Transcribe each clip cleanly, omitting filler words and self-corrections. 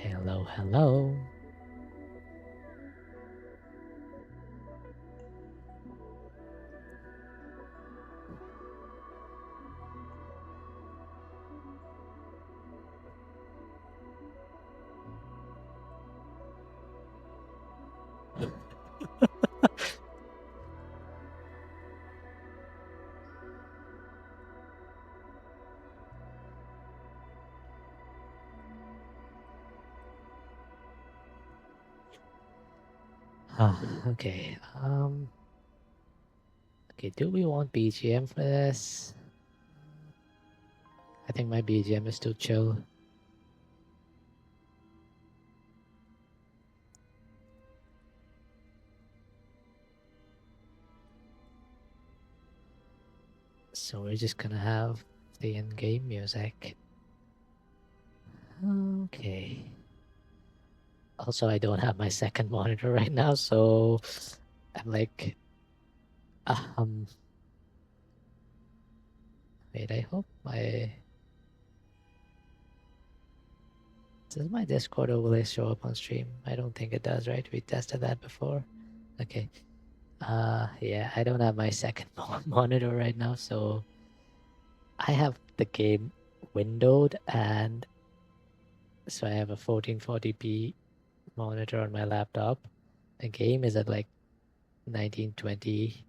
Hello, hello. Okay. Okay, do we want BGM for this? I think my BGM is too chill. So we're just gonna have the in-game music. Okay. Also, I don't have my second monitor right now, so I'm like, um, wait, I hope does my Discord overlay show up on stream? I don't think it does, right? We tested that before. Okay. Yeah, I don't have my second monitor right now, so I have the game windowed, and so I have a 1440p monitor on my laptop. The game is at like 1920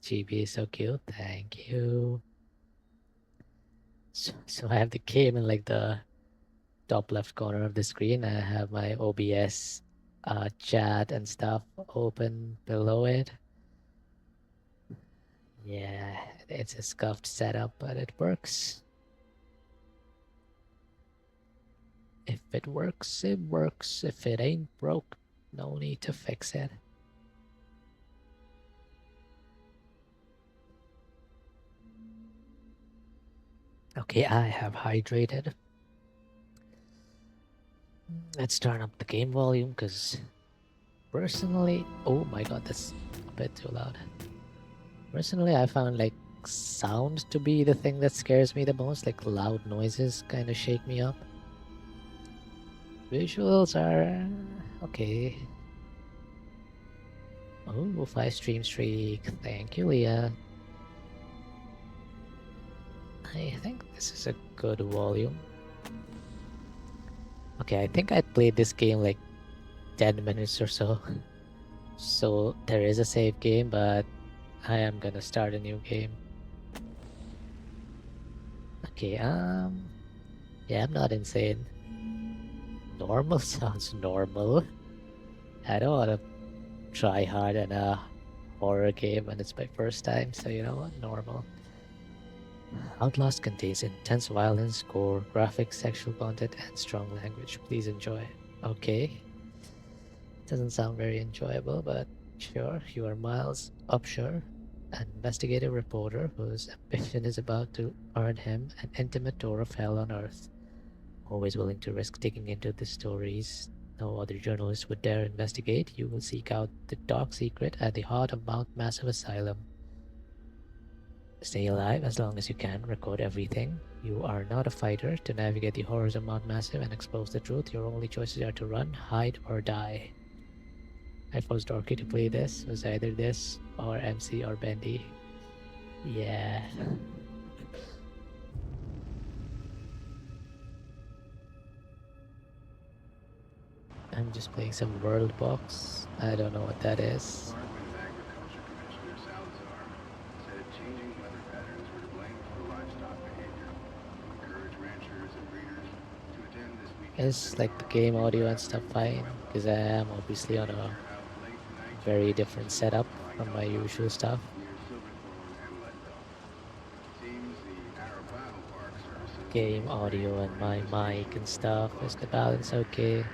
GB. So cute. Thank you. So I have the game in like the top left corner of the screen. I have my OBS chat and stuff open below it. Yeah, it's a scuffed setup, but it works. If it works, it works. If it ain't broke, no need to fix it. Okay, I have hydrated. Let's turn up the game volume because personally, oh my god, that's a bit too loud. Personally, I found like sound to be the thing that scares me the most. Like loud noises kind of shake me up. Visuals are okay. Oh, 5 stream streak. Thank you, Leah. I think this is a good volume. Okay, I think I played this game like 10 minutes or so. So there is a save game, but I am gonna start a new game. Okay, yeah, I'm not insane. Normal sounds normal. I don't wanna try hard in a horror game and it's my first time, so you know what? Normal. Outlast contains intense violence, gore, graphic, sexual content, and strong language. Please enjoy. Okay. Doesn't sound very enjoyable, but sure. You are Miles Upshur, an investigative reporter whose ambition is about to earn him an intimate tour of hell on Earth. Always willing to risk digging into the stories no other journalist would dare investigate, you will seek out the dark secret at the heart of Mount Massive Asylum. Stay alive as long as you can, record everything. You are not a fighter. To navigate the horrors of Mount Massive and expose the truth, your only choices are to run, hide, or die. I forced Dorky to play this. It was either this or MC or Bendy. Yeah. I'm just playing some World Box. I don't know what that is. Is like the game audio and stuff fine? Because I am obviously on a very different setup from my usual stuff. Game audio and my mic and stuff. Is the balance okay?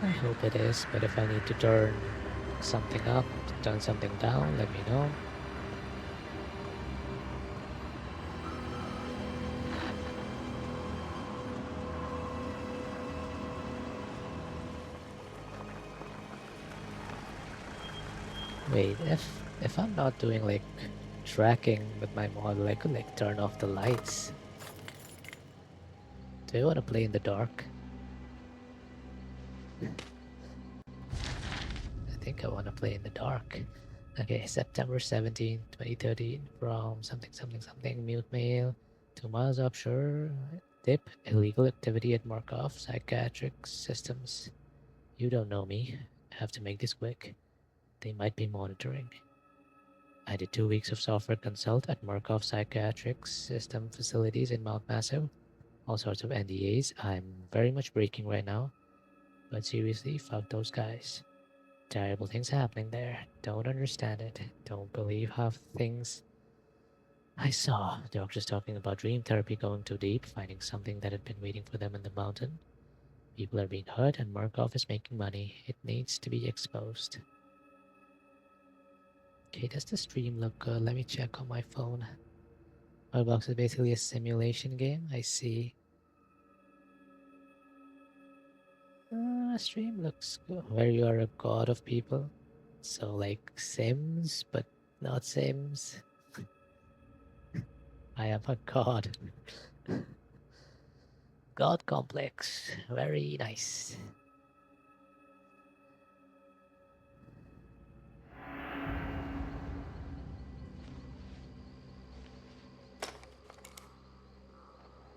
I hope it is, but if I need to turn something up, turn something down, let me know. Wait, if I'm not doing like tracking with my model, I could like turn off the lights. Do you want to play in the dark? I think I want to play in the dark. Okay, September 17, 2013, from something something something mute mail, 2 miles offshore, tip, illegal activity at Markov, psychiatric systems. You don't know me. I have to make this quick. They might be monitoring. I did 2 weeks of software consult at Markov Psychiatric System facilities in Mount Massive. All sorts of NDAs. I'm very much breaking right now. But seriously, fuck those guys. Terrible things happening there. Don't understand it. Don't believe half the things I saw. Doctors talking about dream therapy going too deep, finding something that had been waiting for them in the mountain. People are being hurt and Markov is making money. It needs to be exposed. Okay, does the stream look good? Let me check on my phone. Roblox is basically a simulation game. I see. Stream looks good. Where you are a god of people. So like Sims, but not Sims. I am a god. God complex. Very nice.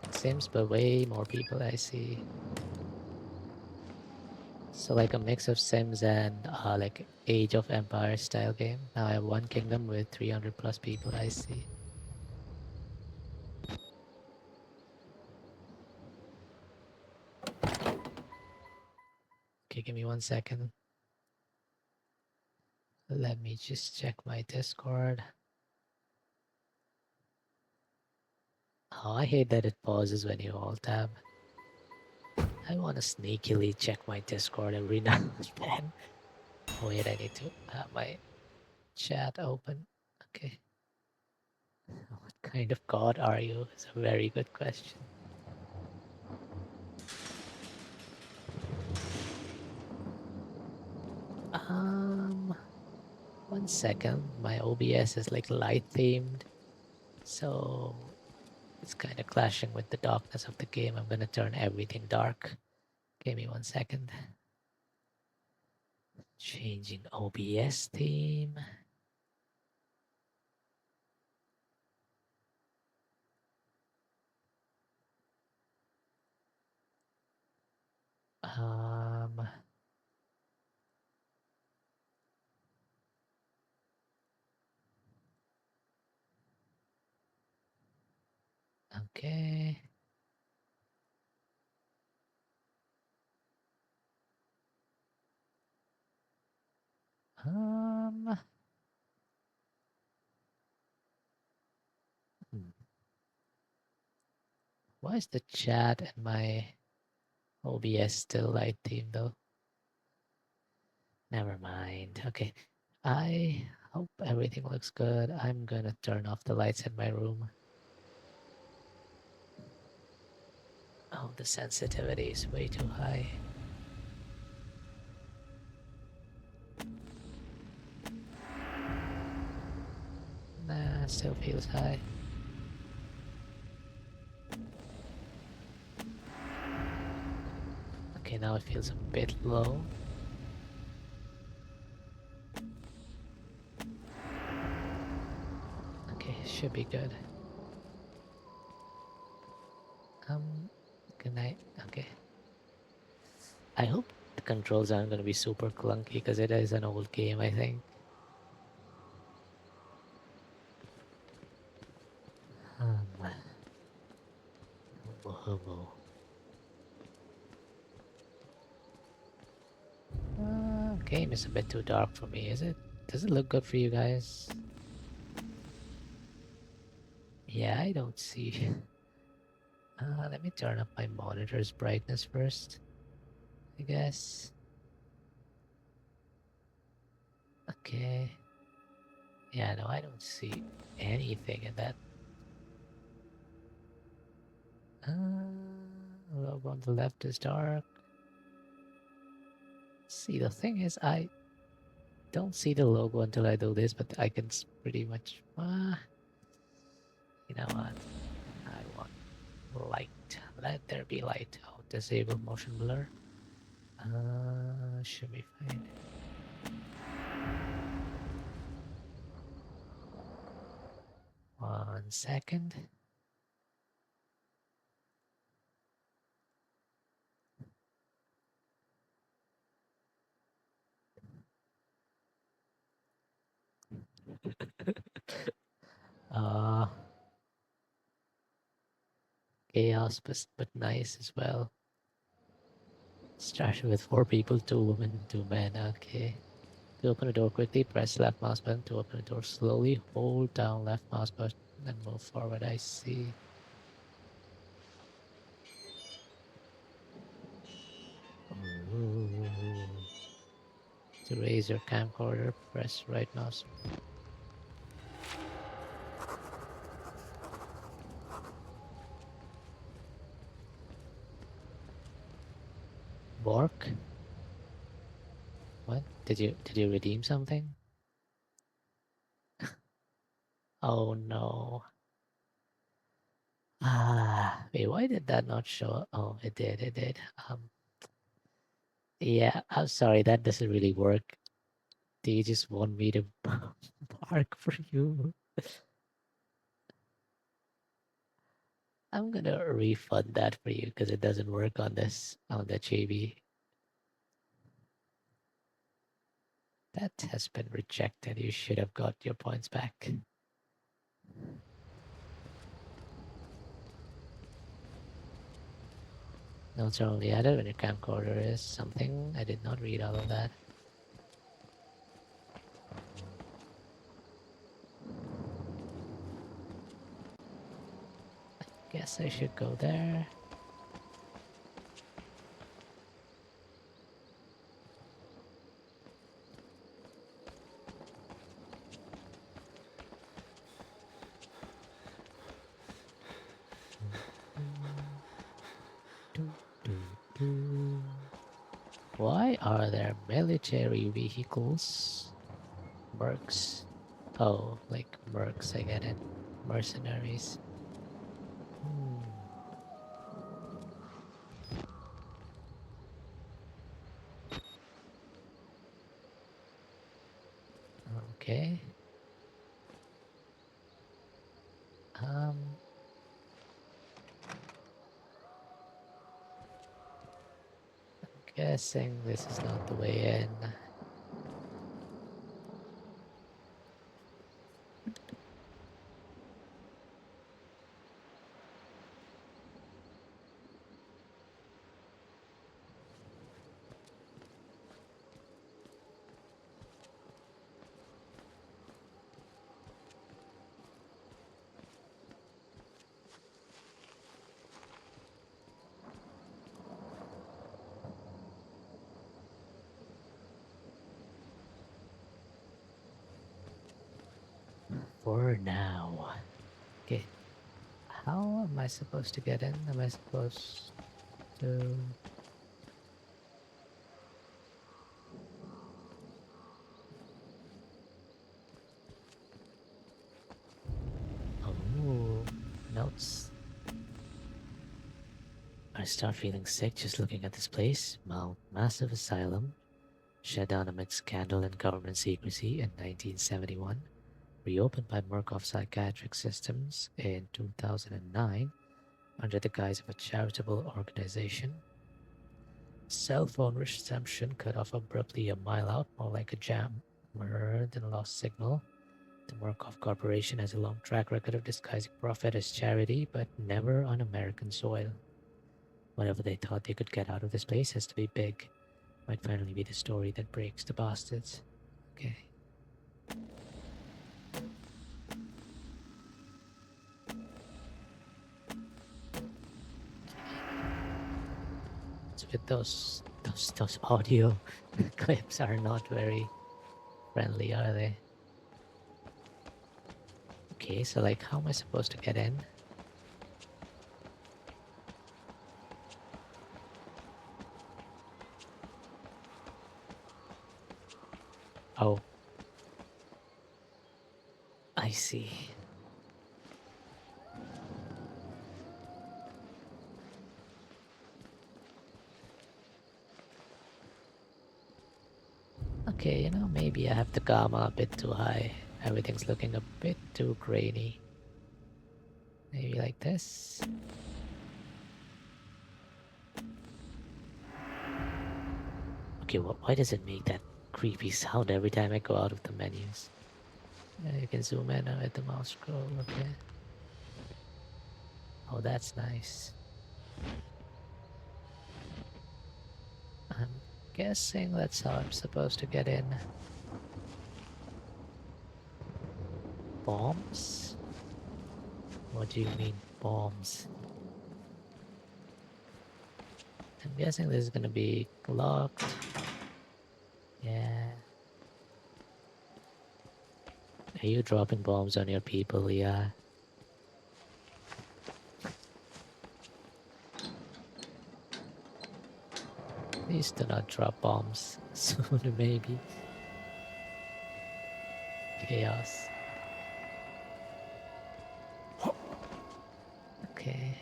Sims, but way more people, I see. So like a mix of Sims and like Age of Empires style game. Now I have one kingdom with 300 plus people, I see. Okay, give me 1 second. Let me just check my Discord. Oh, I hate that it pauses when you alt tab. I want to sneakily check my Discord every now and then. Wait, I need to have my chat open. Okay. What kind of god are you? It's a very good question. Um, 1 second. My OBS is like light themed, so it's kind of clashing with the darkness of the game. I'm gonna turn everything dark. Give me 1 second. Changing OBS theme. Um, okay. Um, hmm. Why is the chat and my OBS still light theme though? Never mind. Okay. I hope everything looks good. I'm gonna turn off the lights in my room. Oh, the sensitivity is way too high. Nah, still feels high. Okay, now it feels a bit low. Okay, should be good. Good night. Okay. I hope the controls aren't gonna be super clunky because it is an old game, I think. Hobo. Game is a bit too dark for me, is it? Does it look good for you guys? Yeah, I don't see. Let me turn up my monitor's brightness first, I guess. Okay. Yeah, no, I don't see anything in that. Logo on the left is dark. See, the thing is, I don't see the logo until I do this, but I can pretty much... you know what? I want light. Let there be light. Oh, disable motion blur. Should be fine. 1 second. uh, Chaos, but nice as well. Starting with 4 people, 2 women, 2 men. Okay. To open the door quickly, press left mouse button. To open the door slowly, hold down left mouse button and move forward. I see. Ooh. To raise your camcorder, press right mouse. Bork? What? Did you redeem something? Oh no. Wait, why did that not show up? Oh, it did. Yeah, I'm sorry, that doesn't really work. Do you just want me to bark for you? I'm gonna refund that for you because it doesn't work on the JB. That has been rejected. You should have got your points back. Notes are only added when your camcorder is something. I did not read all of that. Guess I should go there. Why are there military vehicles? Mercs. Oh, like mercs, I get it. Mercenaries. Hmm. Okay. Um, guessing this is not the way in. For now. Okay. How am I supposed to get in? Am I supposed to... Oh, notes. I start feeling sick just looking at this place. Massive asylum, shut down amid scandal and government secrecy in 1971, reopened by Murkoff Psychiatric Systems in 2009 under the guise of a charitable organization. Cell phone reception cut off abruptly a mile out, more like a jam. Murder than lost signal. The Murkoff Corporation has a long track record of disguising profit as charity, but never on American soil. Whatever they thought they could get out of this place has to be big. Might finally be the story that breaks the bastards. Okay. So with those audio clips are not very friendly, are they? Okay, so like how am I supposed to get in? Oh. I see. Okay, maybe I have the gamma a bit too high. Everything's looking a bit too grainy. Maybe like this. Okay, well, why does it make that creepy sound every time I go out of the menus? You can zoom in with the mouse scroll, okay. Oh, that's nice. I'm guessing that's how I'm supposed to get in. Bombs? What do you mean, bombs? I'm guessing this is gonna be locked. Yeah. Are you dropping bombs on your people? Yeah. Please do not drop bombs soon, maybe. Chaos. Okay.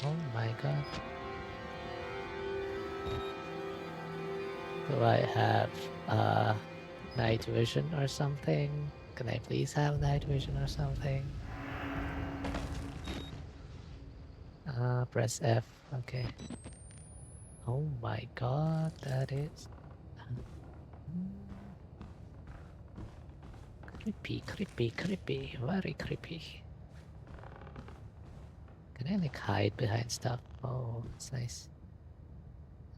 Oh my god. Do I have night vision or something? Can I please have night vision or something? Press F. Okay. Oh my god, that is creepy, creepy, creepy, very creepy. Can I like hide behind stuff? Oh, that's nice.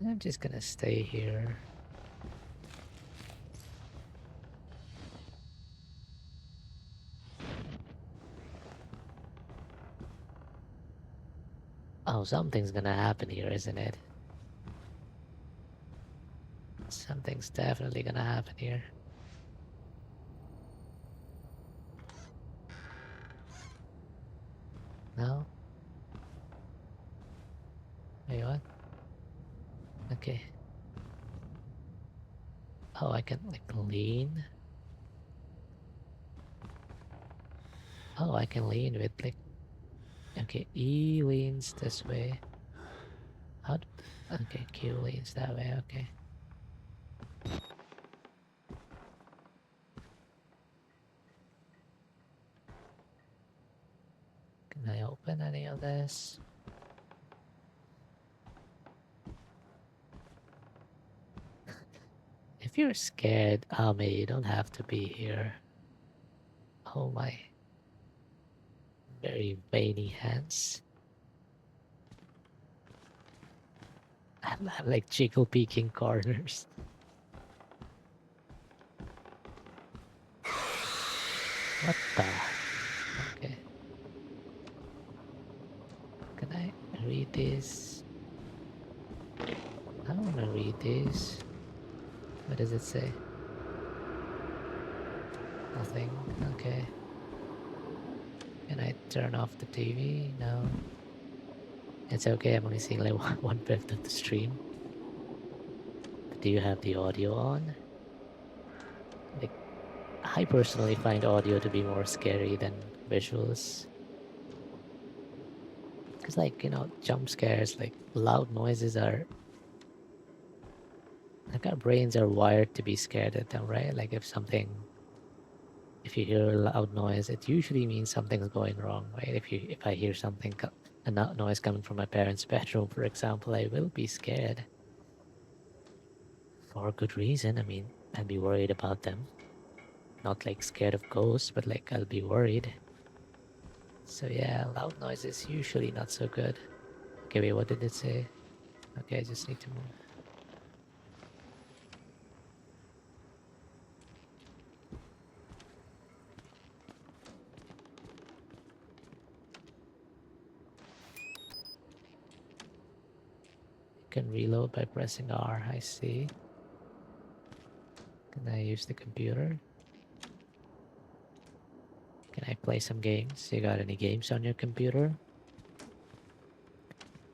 I'm just gonna stay here. Oh, something's gonna happen here, isn't it? Something's definitely gonna happen here. No? Wait, what? Okay. Oh, I can like lean. Oh, I can lean with like. Okay, E leans this way. How? Okay, Q leans that way. Okay. Can I open any of this? If you're scared, Ame, you don't have to be here. Oh my. Very veiny hands. I'm like jiggle peeking corners. What the? Okay. Can I read this? I don't want to read this. What does it say? Nothing. Okay. Can I turn off the TV? No. It's okay. I'm only seeing like one fifth of the stream. But do you have the audio on? Like, I personally find audio to be more scary than visuals. Because, like, you know, jump scares, like loud noises are like our brains are wired to be scared at them, right? Like if you hear a loud noise, it usually means something's going wrong, right? If I hear something, a noise coming from my parents' bedroom, for example, I will be scared for a good reason. I mean, I'd be worried about them, not like scared of ghosts, but like I'll be worried. So yeah, loud noise is usually not so good. Okay, wait, what did it say? Okay, I just need to move. You can reload by pressing R, I see. Can I use the computer? Can I play some games? You got any games on your computer?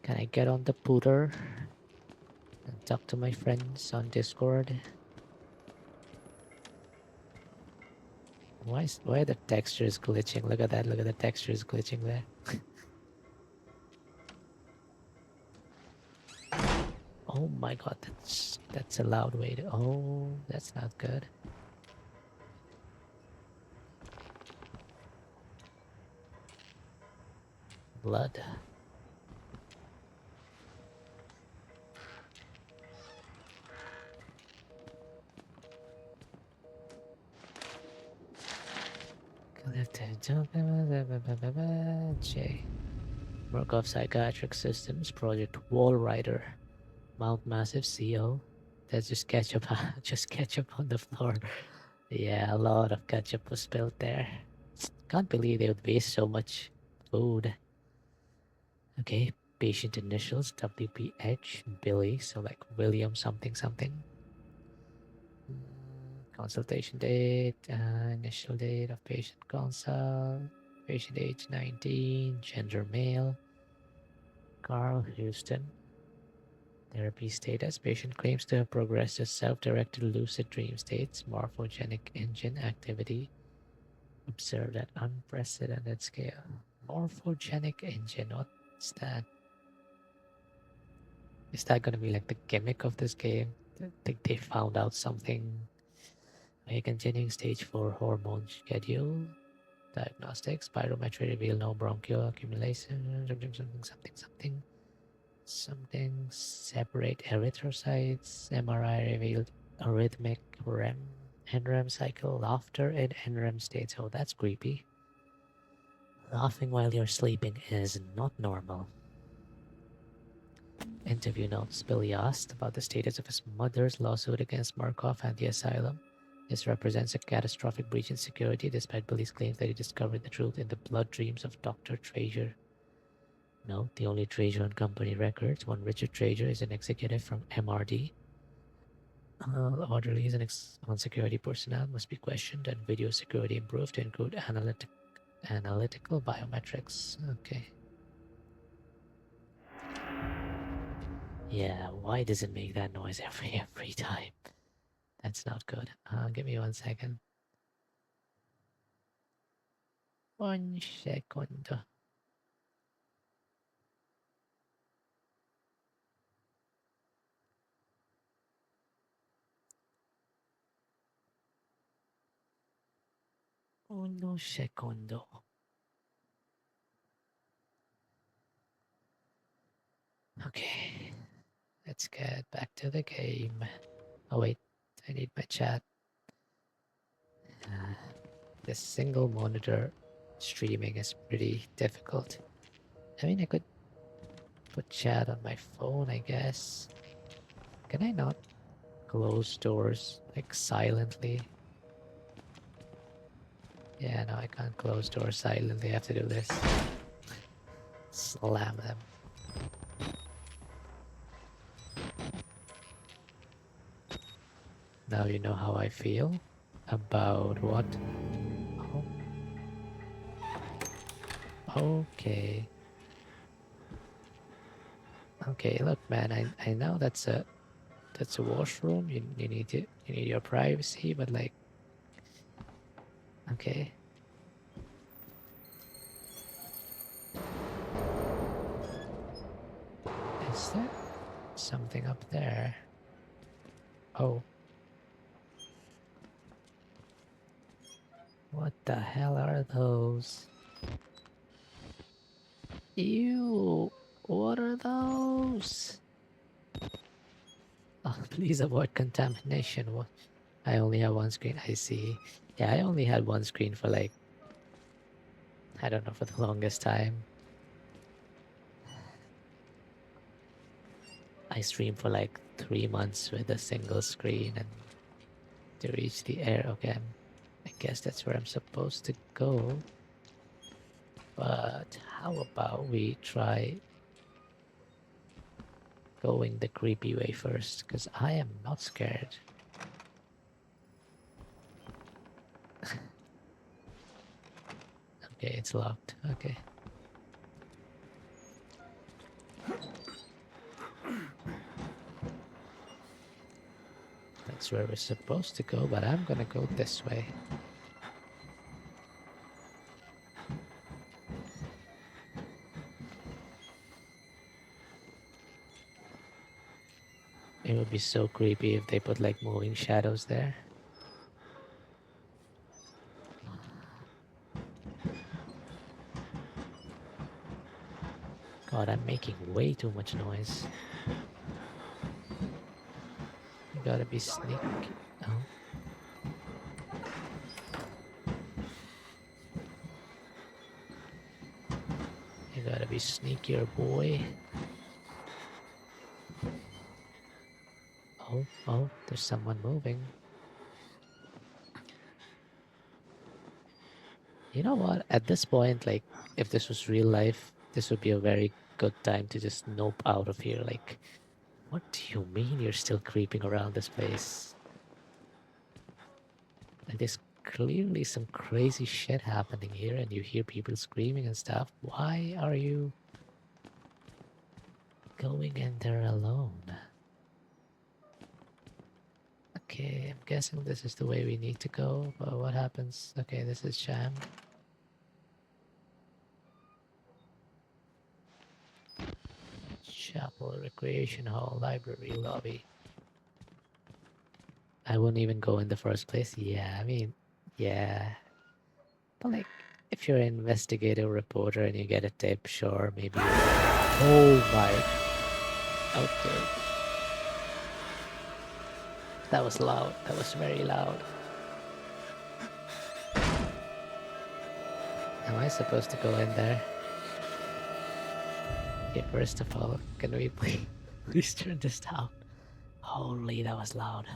Can I get on the pooter and talk to my friends on Discord? Why the texture is glitching? Look at that, look at the texture is glitching there. Oh my god, that's a loud way to. Oh, that's not good. Blood. J. Murkoff Psychiatric Systems Project Wall Rider. Mount Massive CO. That's just ketchup, just ketchup on the floor. Yeah, a lot of ketchup was spilled there. Can't believe they would waste so much food. Okay, patient initials WPH Billy, so like William something something. Consultation date, initial date of patient consult, patient age 19, gender male, Carl Houston. Therapy status, patient claims to have progressed to self-directed lucid dream states, morphogenic engine activity observed at unprecedented scale. Morphogenic engine, what's that? Is that going to be like the gimmick of this game? I think they found out something. Okay, continuing stage 4 hormone schedule. Diagnostics. Spirometry reveal no bronchial accumulation. Something. Separate erythrocytes. MRI revealed arrhythmic REM NREM cycle. Laughter in NREM states. Oh, that's creepy. Laughing while you're sleeping is not normal. Interview notes. Billy asked about the status of his mother's lawsuit against Markov and the asylum. This represents a catastrophic breach in security, despite Billy's claims that he discovered the truth in the blood dreams of Dr. Treasure. No, the only Traeger on company records. One Richard Traeger is an executive from MRD. Orderlies and on security personnel must be questioned and video security improved to include analytical biometrics. Okay. Yeah, why does it make that noise every time? That's not good. Give me 1 second. 1 second. Uno secondo. Okay, let's get back to the game. Oh wait, I need my chat. This single monitor streaming is pretty difficult. I mean, I could put chat on my phone, I guess. Can I not close doors like silently? Yeah, no, I can't close doors silently. I have to do this. Slam them. Now you know how I feel about what? Oh. Okay. Okay, look, man. I know that's a washroom. You need your privacy, but like, okay. Is there something up there? Oh. What the hell are those? Ew! What are those? Oh, please avoid contamination. What? I only have one screen. I see. Yeah, I only had one screen for like, I don't know, for the longest time. I streamed for like 3 months with a single screen and to reach the air. Okay, I guess that's where I'm supposed to go. But how about we try going the creepy way first? Because I am not scared. Okay, it's locked. Okay. That's where we're supposed to go, but I'm gonna go this way. It would be so creepy if they put like moving shadows there. God, I'm making way too much noise. You gotta be sneaky. Oh. You gotta be sneakier, boy. Oh, there's someone moving. You know what? At this point, like, if this was real life, this would be a very good time to just nope out of here. Like, what do you mean you're still creeping around this place? Like, there's clearly some crazy shit happening here, and you hear people screaming and stuff. Why are you going in there alone? Okay, I'm guessing this is the way we need to go, but what happens? Okay, this is Sham. Chapel, recreation hall, library, lobby. I wouldn't even go in the first place. Yeah, I mean, yeah. But like, if you're an investigative reporter and you get a tip, sure, maybe. Oh my. Okay. That was loud. That was very loud. Am I supposed to go in there? Okay, first of all, can we please turn this down? Holy, that was loud.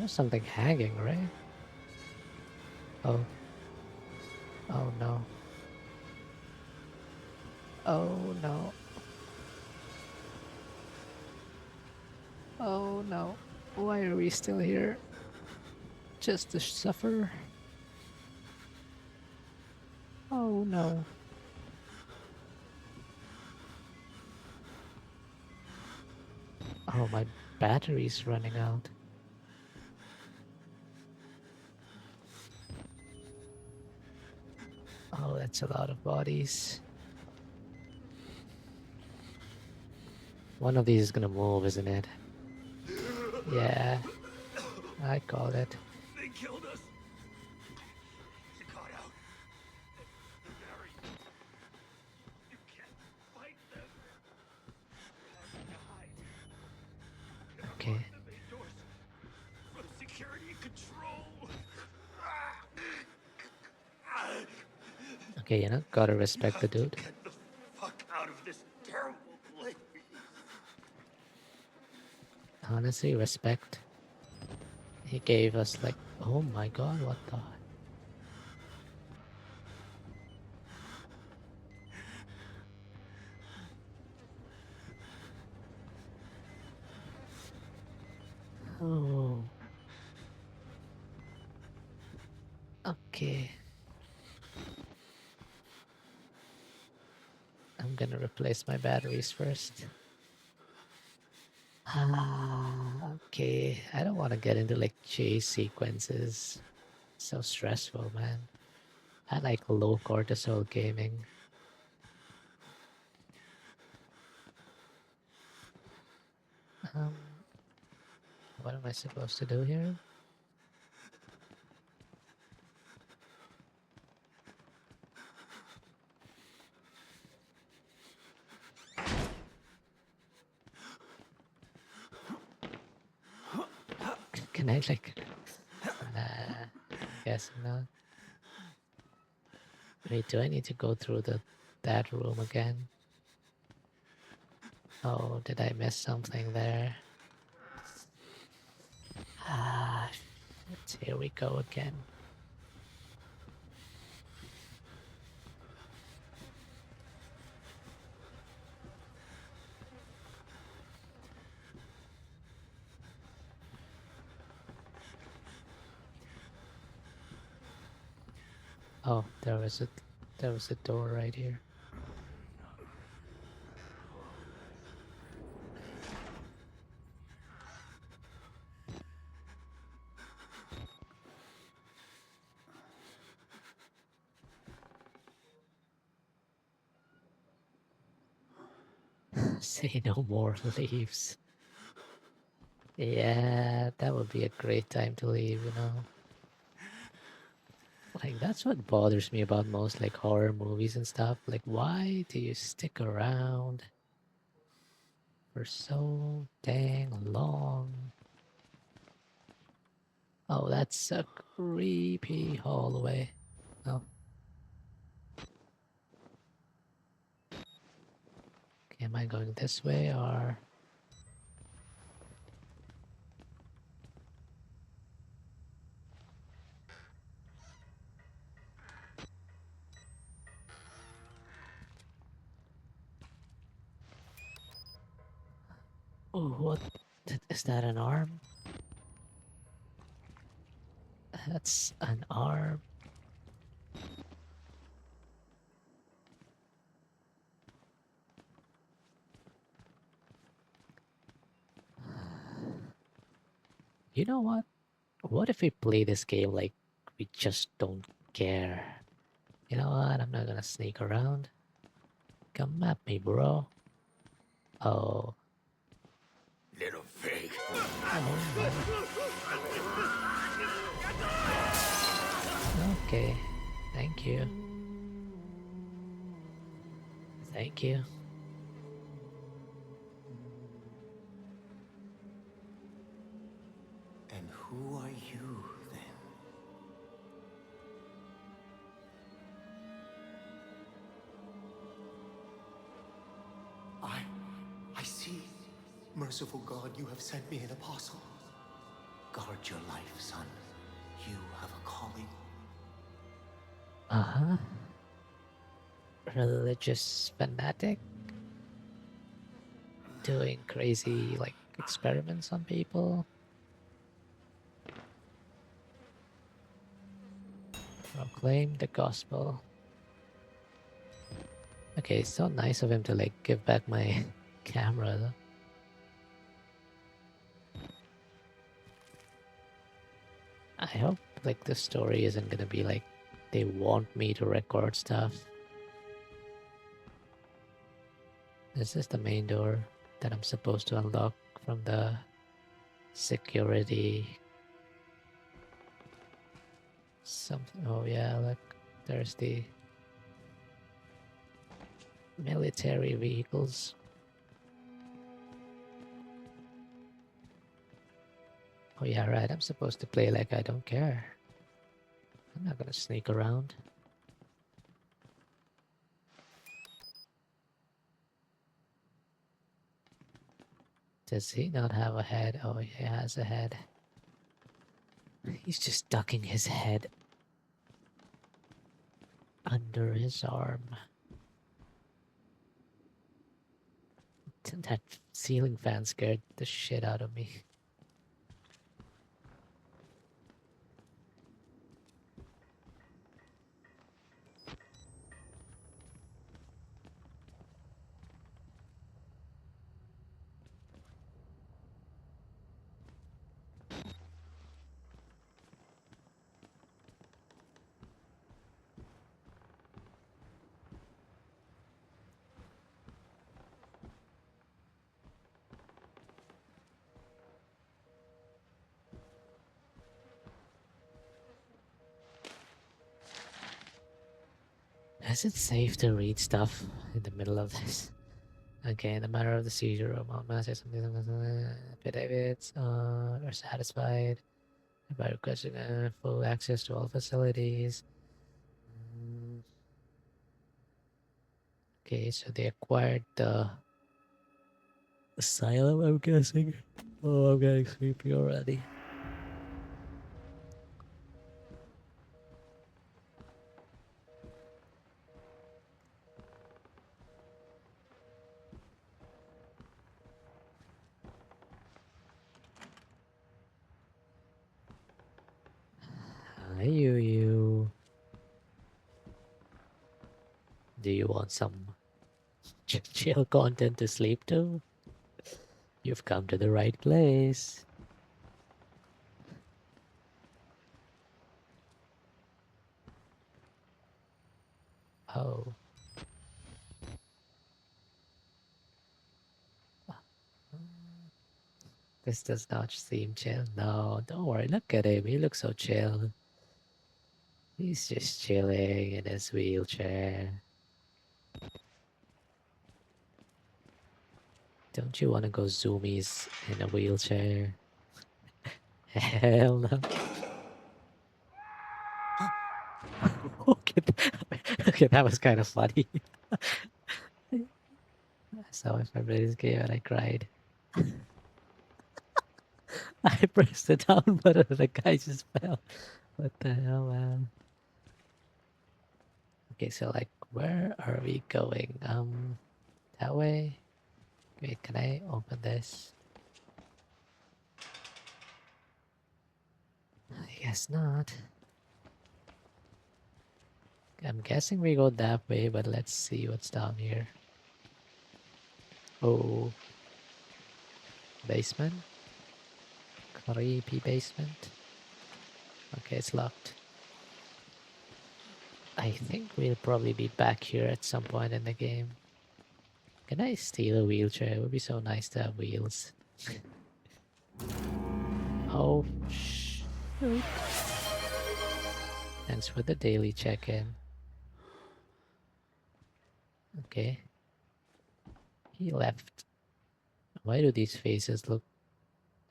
There's something hanging, right? Oh. Oh no. Oh no. Oh no. Why are we still here? Just to suffer? Oh no. Oh, my battery's running out. Oh, that's a lot of bodies. One of these is gonna move, isn't it? Yeah, I call it. They killed us. You got out. They're buried. You can't fight them. You have to hide. Okay. Unlock the main doors from security control. Okay, you know, gotta You respect the have to dude. get the fuck out of this terrible place. Honestly, respect. He gave us like, oh my god, what the? Oh. Okay. I'm gonna replace my batteries first. Okay. I don't want to get into like chase sequences. So stressful, man. I like low cortisol gaming. Um, what am I supposed to do here? Can I like... Nah, guessing not. Wait, do I need to go through that room again? Oh, did I miss something there? Ah, shit, here we go again. Oh, there was a door right here. Say no more leaves. Yeah, that would be a great time to leave, you know. Like, that's what bothers me about most like horror movies and stuff. Like, why do you stick around for so dang long? Oh, that's a creepy hallway. Oh, okay, am I going this way or... Oh, what? Is that an arm? That's an arm. You know what? What if we play this game like we just don't care? You know what? I'm not gonna sneak around. Come at me, bro. Oh, Little pig. oh my. Okay. Thank you. Thank you. And who are you then? I see. Merciful God, you have sent me an apostle. Guard your life, son. You have a calling. Uh-huh. Religious fanatic doing crazy like experiments on people. Proclaim the gospel. Okay, it's so nice of him to like give back my camera though. I hope like the story isn't gonna be like they want me to record stuff. This is the main door that I'm supposed to unlock from the security something. Oh yeah, look, there's the military vehicles. Oh yeah, right, I'm supposed to play like I don't care. I'm not gonna sneak around. Does he not have a head? Oh, he has a head. He's just ducking his head under his arm. That ceiling fan scared the shit out of me. Is it safe to read stuff in the middle of this? Okay, in the matter of the seizure of all messages, something affidavits are satisfied by requesting full access to all facilities. Mm, okay, so they acquired the asylum, I'm guessing. Oh, I'm getting sleepy already. Hi, you. Do you want some chill content to sleep to? You've come to the right place. Oh. This does not seem chill. No, don't worry. Look at him. He looks so chill. He's just chilling in his wheelchair. Don't you want to go zoomies in a wheelchair? Hell no. Okay, okay, that was kind of funny. So if I played this game and I cried, I pressed the down button and the guy just fell. What the hell, man? Okay, so like, where are we going? That way? Wait, can I open this? I guess not. I'm guessing we go that way, but let's see what's down here. Oh, basement? Creepy basement? Okay, it's locked. I think we'll probably be back here at some point in the game. Can I steal a wheelchair? It would be so nice to have wheels. Oh, shh. Thanks for the daily check-in. Okay. He left. Why do these faces look...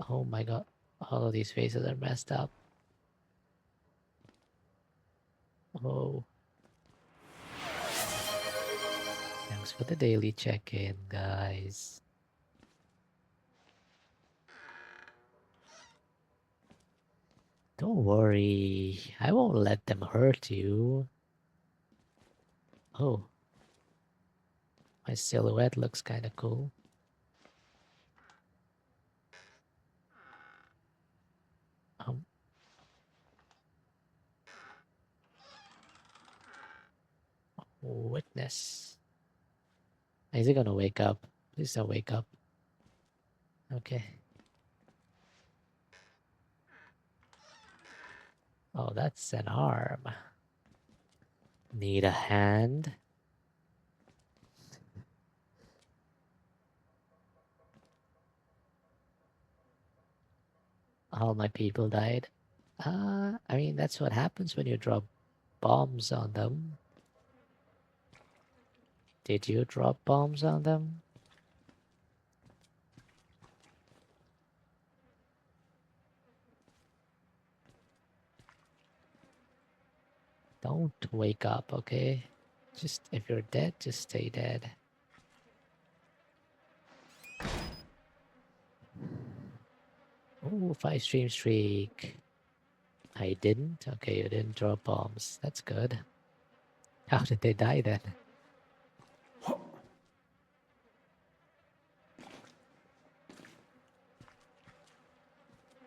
Oh my god. All of these faces are messed up. Oh. Thanks for the daily check-in, guys. Don't worry, I won't let them hurt you. Oh, my silhouette looks kind of cool. Um, witness. Is he gonna wake up? Please don't wake up. Okay. Oh, that's an arm. Need a hand? All my people died. I mean, that's what happens when you drop bombs on them. Did you drop bombs on them? Don't wake up, okay? Just, if you're dead, just stay dead. Oh, 5 stream streak. I didn't? Okay, you didn't drop bombs. That's good. How did they die then?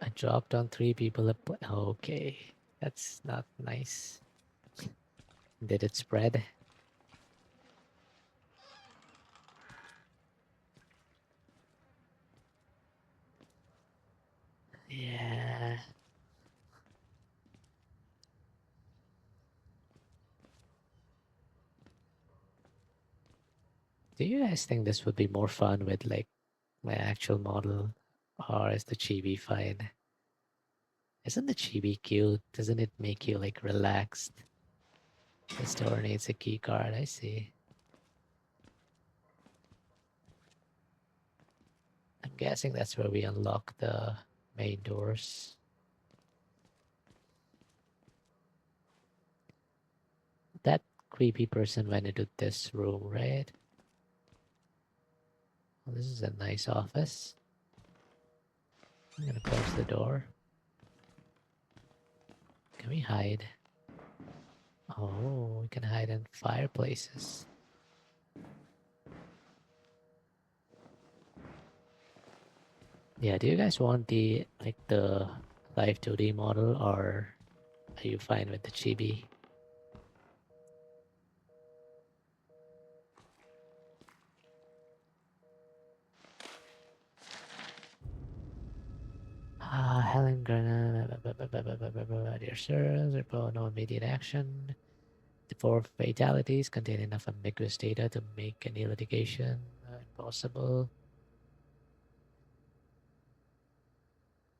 I dropped on 3 people. Okay, that's not nice. Did it spread? Yeah. Do you guys think this would be more fun with like my actual model, or is the chibi fine? Isn't the chibi cute? Doesn't it make you like relaxed? The store needs a key card, I see. I'm guessing that's where we unlock the main doors. That creepy person went into this room, right? Well, this is a nice office. I'm gonna close the door. Can we hide? Oh, we can hide in fireplaces. Yeah, do you guys want the like the live 2D model, or are you fine with the chibi? Helen Grenna, dear sirs, report no immediate action. The 4 fatalities contain enough ambiguous data to make any litigation impossible.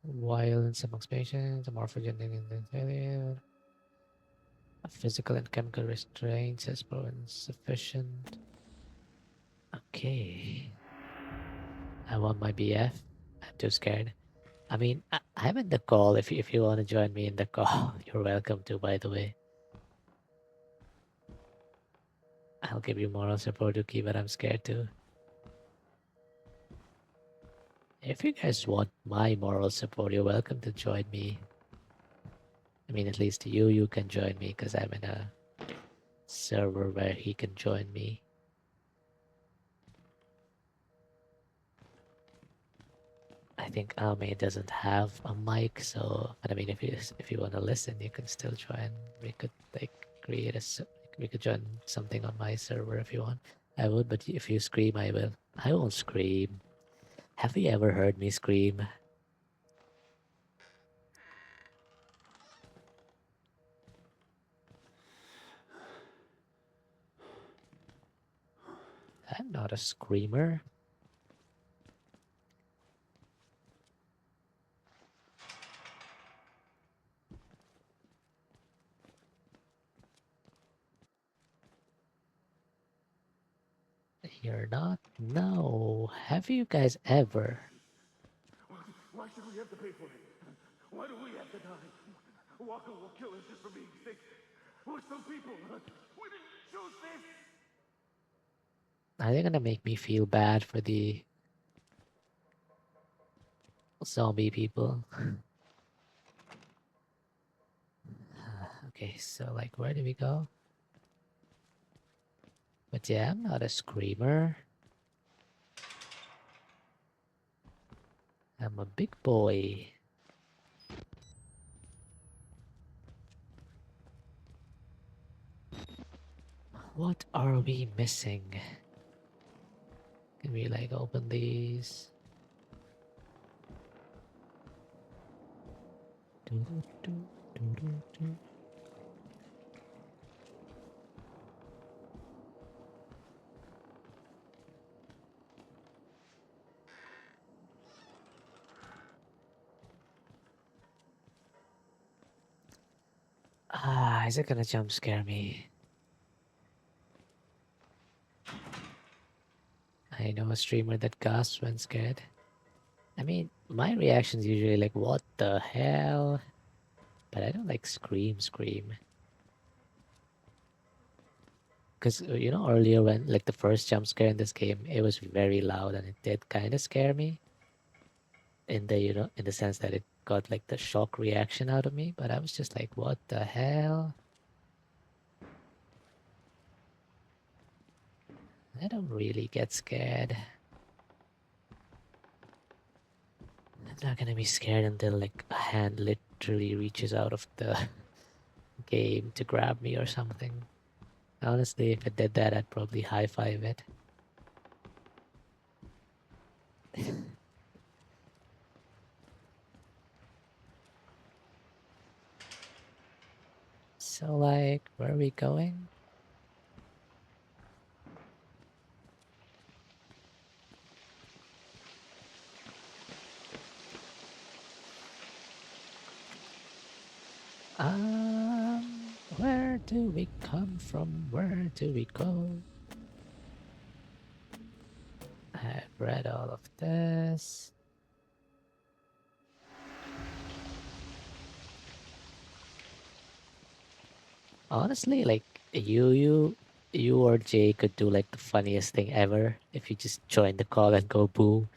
While in some expansions, the morphogenic and physical and chemical restraints has proven sufficient. Okay. I want my BF. I'm too scared. I mean, I'm in the call. If you want to join me in the call, you're welcome to, by the way. I'll give you moral support to keep, but I'm scared too. If you guys want my moral support, you're welcome to join me. I mean, at least you can join me because I'm in a server where he can join me. I think Ame doesn't have a mic, so but I mean, if you want to listen, you can still join. We could like create we could join something on my server if you want. I would, but if you scream, I will. I won't scream. Have you ever heard me scream? I'm not a screamer. You're not? No. Have you guys ever? Why should we have to pay for it? Why do we have to die? Walker will kill us just for being sick. We're some people. We didn't choose this. Are they gonna make me feel bad for the zombie people? Okay, so like, where do we go? But yeah, I'm not a screamer. I'm a big boy. What are we missing? Can we like open these? Ah, is it gonna jump scare me? I know a streamer that gasps when scared. I mean, my reaction's usually like, what the hell? But I don't like scream. Because, you know, earlier when, like, the first jump scare in this game, it was very loud and it did kind of scare me in the, you know, in the sense that it got like the shock reaction out of me. But I was just like, what the hell? I don't really get scared. I'm not gonna be scared until like a hand literally reaches out of the game to grab me or something. Honestly, if it did that, I'd probably high five it. So, like, where are we going? Where do we come from? Where do we go? I've read all of this. Honestly, like, you or Jay could do like the funniest thing ever if you just join the call and go boo.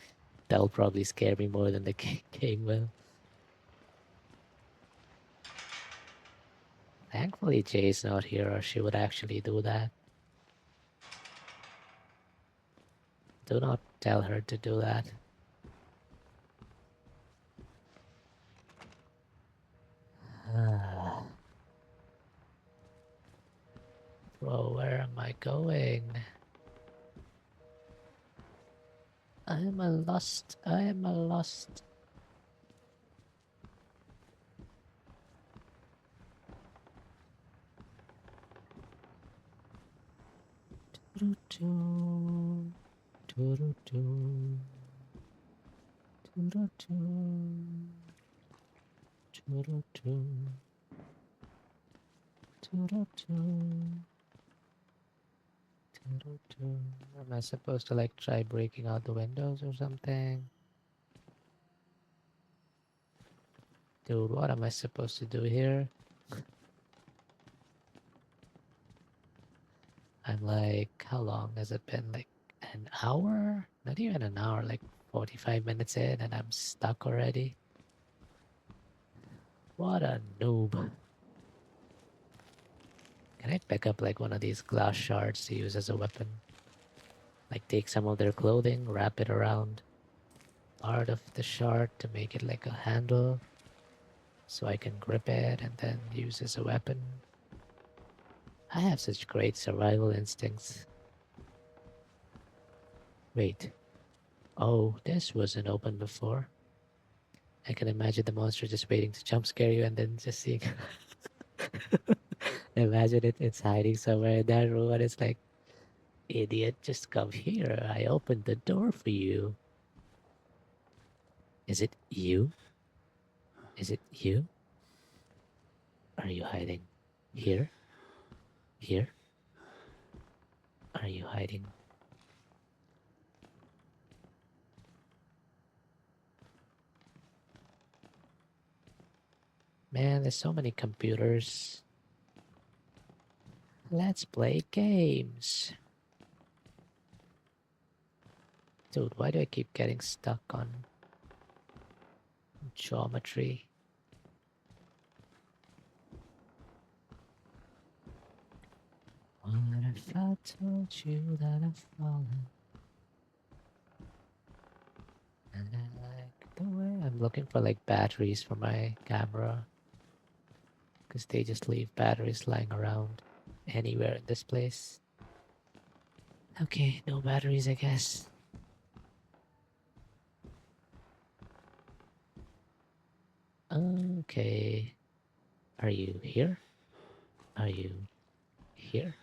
That'll probably scare me more than the game will. Thankfully, Jay's not here, or she would actually do that. Do not tell her to do that. Bro, where am I going? I am a lost. I am a lost. Doo-doo-doo. Doo-doo-doo. Doo-doo-doo. Doo-doo-doo. Doo-doo-doo. Doo-doo-doo. Am I supposed to like try breaking out the windows or something? Dude, what am I supposed to do here? I'm like, how long has it been? Like an hour? Not even an hour, like 45 minutes in, and I'm stuck already. What a noob. Can I pick up like one of these glass shards to use as a weapon? Like take some of their clothing, wrap it around part of the shard to make it like a handle so I can grip it and then use as a weapon. I have such great survival instincts. Wait. Oh, this wasn't open before. I can imagine the monster just waiting to jump scare you and then just seeing. Imagine it's hiding somewhere in that room and it's like, idiot, just come here. I opened the door for you. Is it you? Is it you? Are you hiding here? Here? Are you hiding? Man, there's so many computers. Let's play games. Dude, why do I keep getting stuck on geometry? What if I told you that I've fallen? And I like the way I'm looking for like batteries for my camera because they just leave batteries lying around anywhere in this place. Okay, no batteries, I guess. Okay. Are you here? Are you here?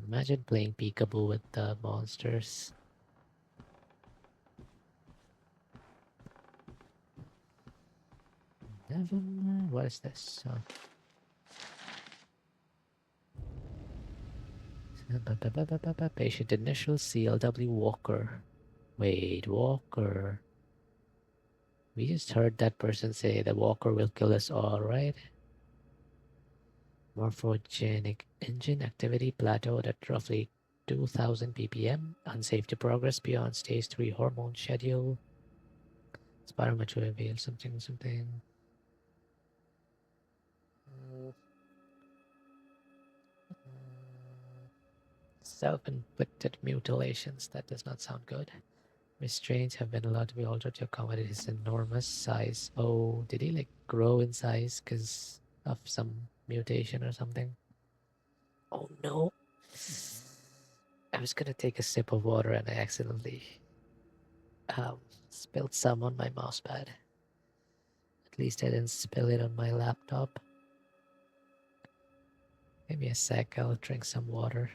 Imagine playing peekaboo with the monsters. Never mind. What is this? Oh. Patient initial CLW Walker. Wait, Walker. We just heard that person say the Walker will kill us all, right? Morphogenic engine activity plateaued at roughly 2000 ppm. Unsafe to progress beyond stage 3 hormone schedule. Spirometry revealed something. Self-inflicted mutilations. That does not sound good. Restraints have been allowed to be altered to accommodate his enormous size. Oh, did he like grow in size because of some mutation or something? Oh no. I was gonna take a sip of water and I accidentally spilled some on my mousepad. At least I didn't spill it on my laptop. Give me a sec, I'll drink some water.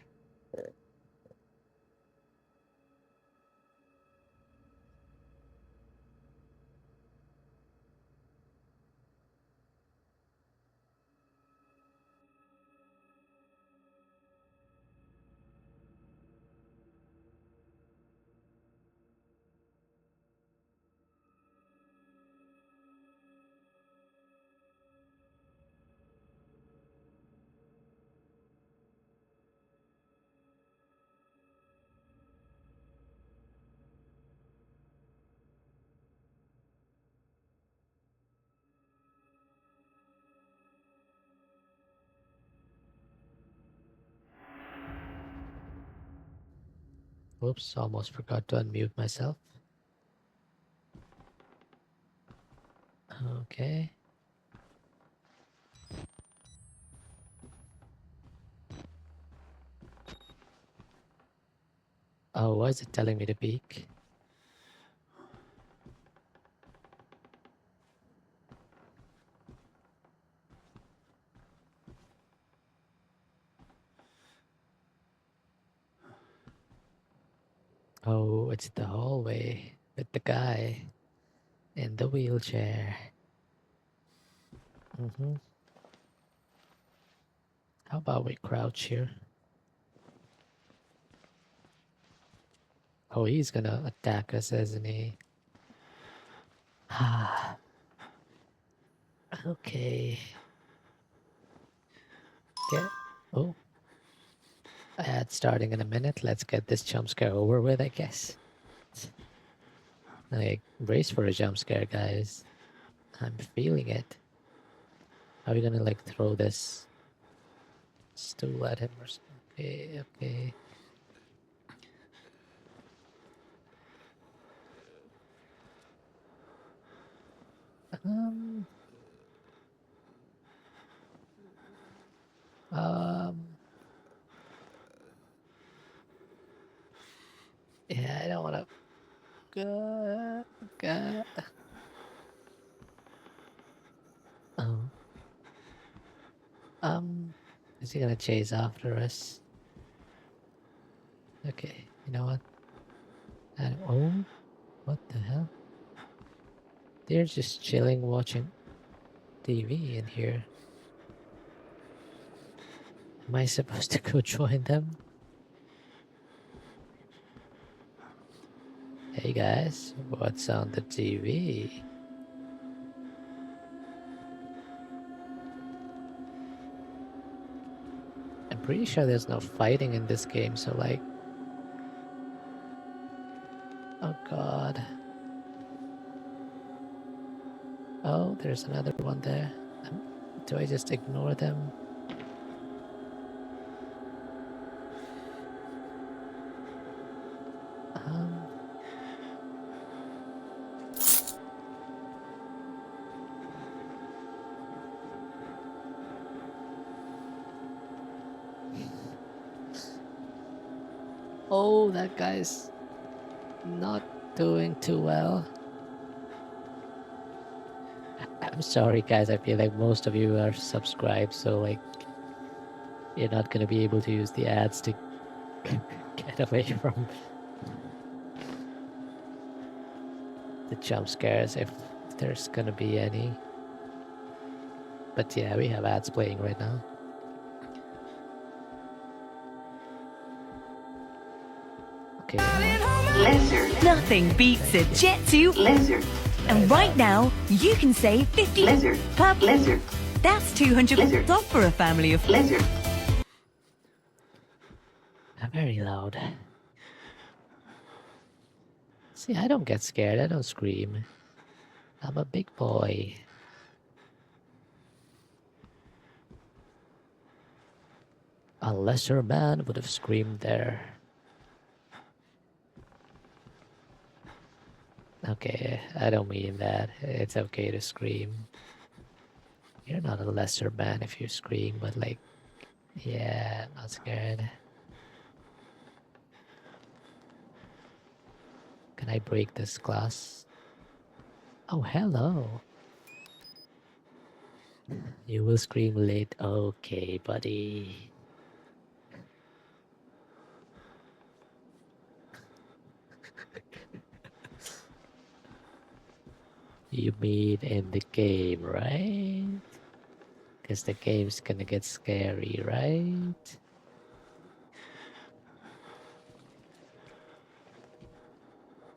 Oops, almost forgot to unmute myself. Okay. Oh, why is it telling me to peek? Oh, it's the hallway with the guy in the wheelchair. How about we crouch here? Oh, he's gonna attack us, isn't he? Ah. Okay. Get. Oh, ad starting in a minute. Let's get this jump scare over with, I guess. Like, brace for a jump scare, guys. I'm feeling it. Are we gonna like throw this stool at him or something? Okay, okay. Um, um, yeah, I don't wanna go. Oh, is he gonna chase after us? Okay, you know what? Oh, what the hell? They're just chilling, watching TV in here. Am I supposed to go join them? Hey guys, what's on the TV? I'm pretty sure there's no fighting in this game, so like... Oh god. Oh, there's another one there. Do I just ignore them? Um, oh, that guy's not doing too well. I'm sorry, guys. I feel like most of you are subscribed, so like you're not gonna be able to use the ads to get away from the jump scares if there's gonna be any. But yeah, we have ads playing right now. Okay. Lizard. Nothing beats a Jet 2 Lizard. And right now, you can save 50 Lizard per Lizard. That's 200 Lizard off for a family of Lizard. Very loud. See, I don't get scared. I don't scream. I'm a big boy. A lesser man would have screamed there. Okay, I don't mean that. It's okay to scream. You're not a lesser man if you scream, but like, yeah, I'm not scared. Can I break this glass? Oh, hello. You will scream late. Okay, buddy. You mean in the game, right? Because the game's gonna get scary, right?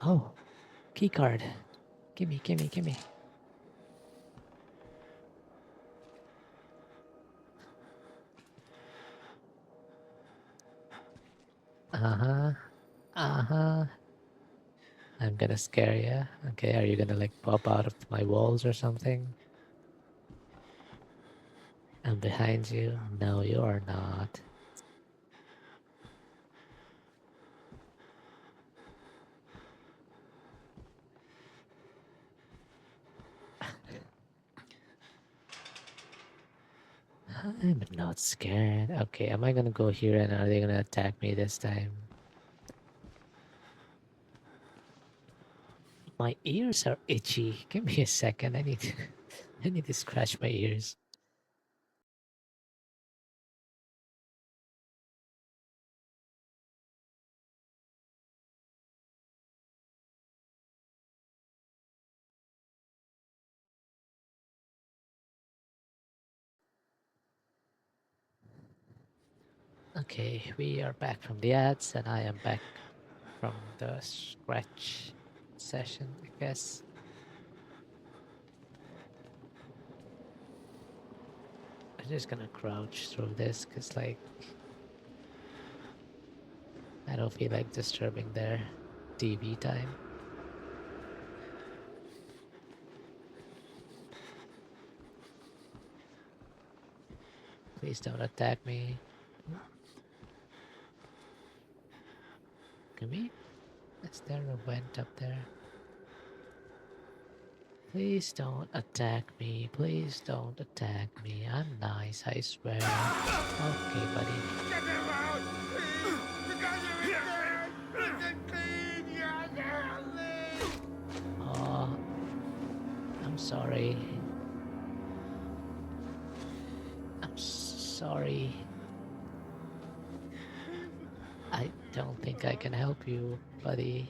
Oh, keycard. Gimme, gimme, gimme. Uh-huh. Uh-huh. I'm gonna scare you. Okay, are you gonna like pop out of my walls or something? I'm behind you. No, you are not. I'm not scared. Okay, am I gonna go here and are they gonna attack me this time? My ears are itchy. Give me a second. I need to, I need to scratch my ears. Okay, we are back from the ads and I am back from the scratch session, I guess. I'm just gonna crouch through this because like I don't feel like disturbing their TV time. Please don't attack me. Can we? Is there a vent up there? Please don't attack me. Please don't attack me. I'm nice, I swear. Okay, buddy. Get him out! Because you're here! Listen, clean your leg! Oh, I'm sorry. I'm sorry. I don't think I can help you, buddy.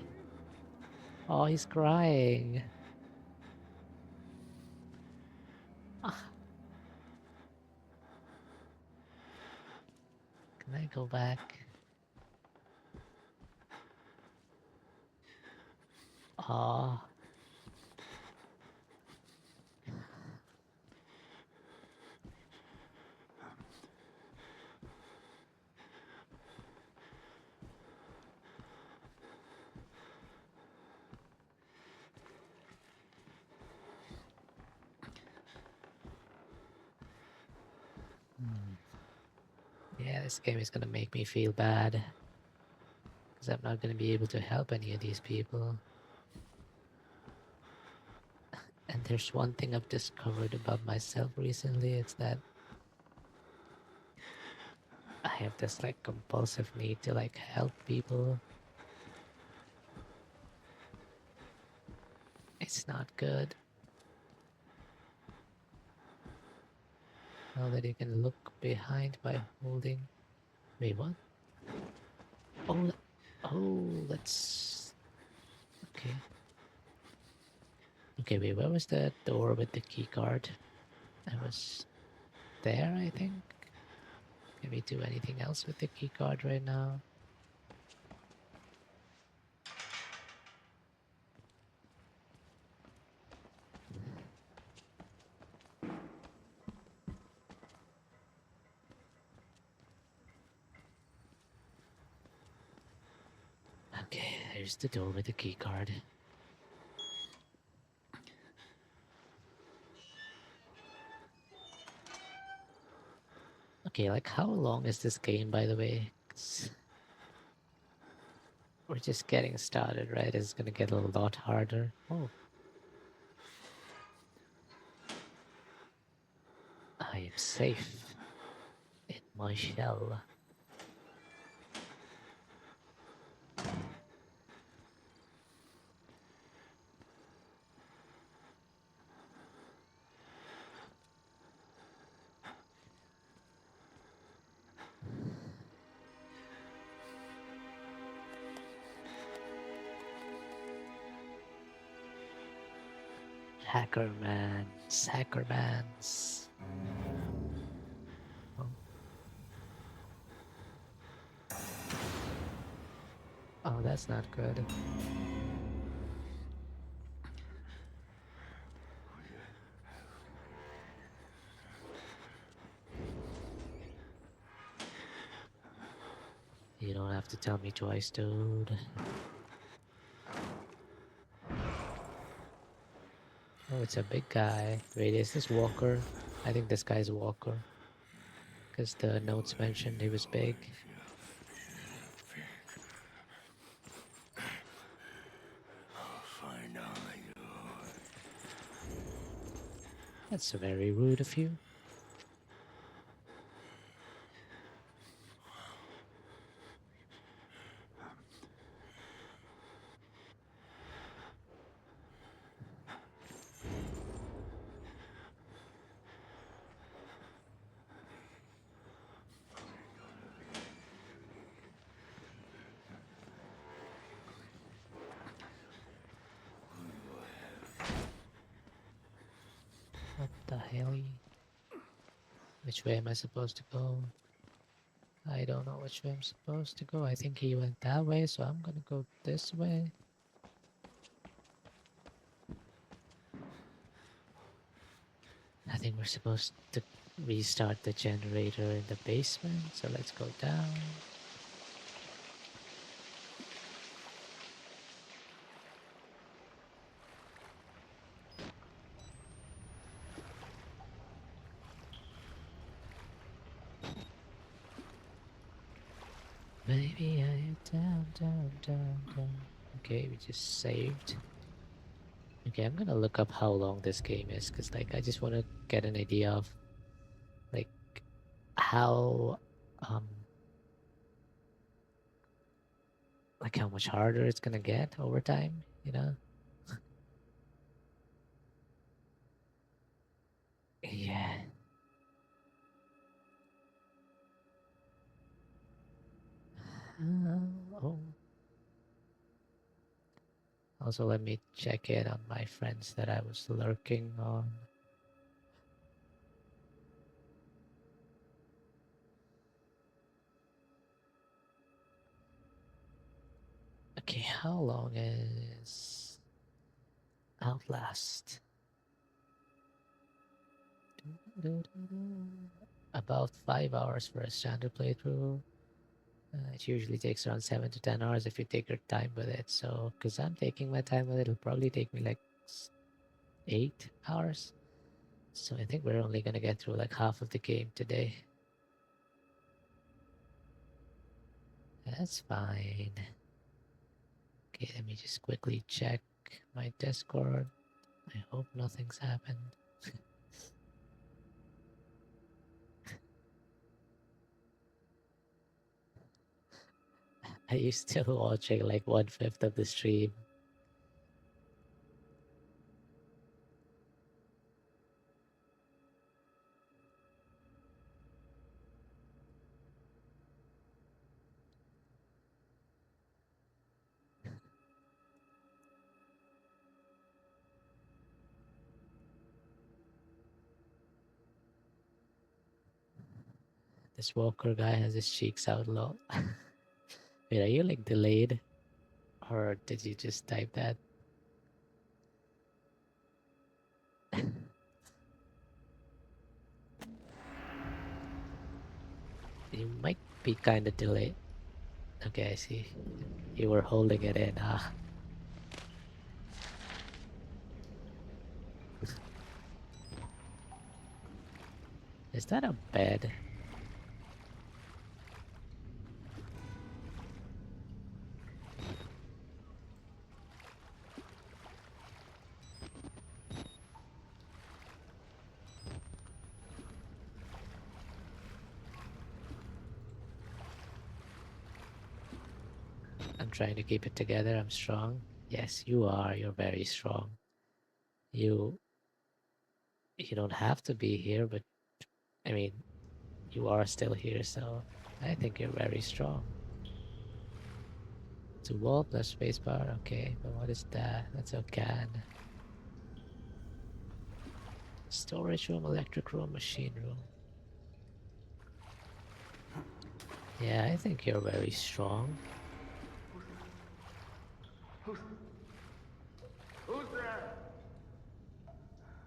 Oh, he's crying. Ah, can I go back? Oh, Yeah, this game is gonna make me feel bad. Because I'm not gonna be able to help any of these people. And there's one thing I've discovered about myself recently, it's that I have this like compulsive need to like help people. It's not good. Now that you can look behind by holding. Wait, what? Oh, oh, let's. Okay. Okay, wait, where was the door with the key card? I was there, I think. Can we do anything else with the key card right now? Okay, there's the door with the key card. Okay, like how long is this game, by the way? 'Cause we're just getting started, right? It's gonna get a lot harder. Oh, I am safe in my shell. Hackermans, hackermans. Oh, oh, that's not good. You don't have to tell me twice, dude. Oh, it's a big guy. Wait, is this Walker? I think this guy's Walker. Because the notes mentioned he was big. That's very rude of you. What the hell? Which way am I supposed to go? I don't know which way I'm supposed to go. I think he went that way, so I'm gonna go this way. I think we're supposed to restart the generator in the basement, so let's go down. Baby, are you down, down, down, down? Okay, we just saved. Okay, I'm gonna look up how long this game is, because like I just want to get an idea of like how um like how much harder it's gonna get over time, you know? Yeah. Oh. Also, let me check in on my friends that I was lurking on. Okay, how long is Outlast? About 5 hours for a standard playthrough. It usually takes around 7 to 10 hours if you take your time with it. So, because I'm taking my time with it, it'll probably take me like 8 hours. So I think we're only gonna get through like half of the game today. That's fine. Okay, let me just quickly check my Discord. I hope nothing's happened. Are you still watching like 1/5 of the stream? This Walker guy has his cheeks out low. Wait, are you like delayed? Or did you just type that? You might be kind of delayed. Okay, I see. You were holding it in, huh? Is that a bed? I'm trying to keep it together. I'm strong. Yes, you are. You're very strong. You don't have to be here, but I mean, you are still here, so I think you're very strong. To wall plus spacebar, okay, but what is that? That's a can. Storage room, electric room, machine room. Yeah, I think you're very strong. Who's there?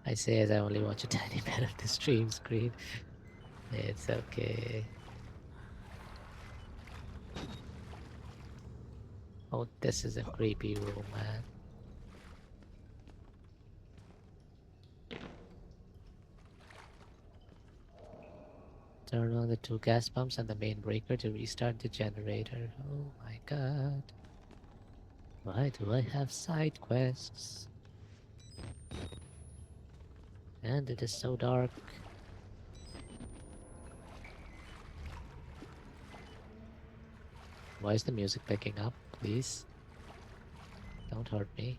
I say as I only watch a tiny bit of the stream screen. It's okay. Oh, this is a creepy room, man. Turn on the 2 gas pumps and the main breaker to restart the generator. Oh my god. Why do I have side quests? And it is so dark. Why is the music picking up? Please. Don't hurt me.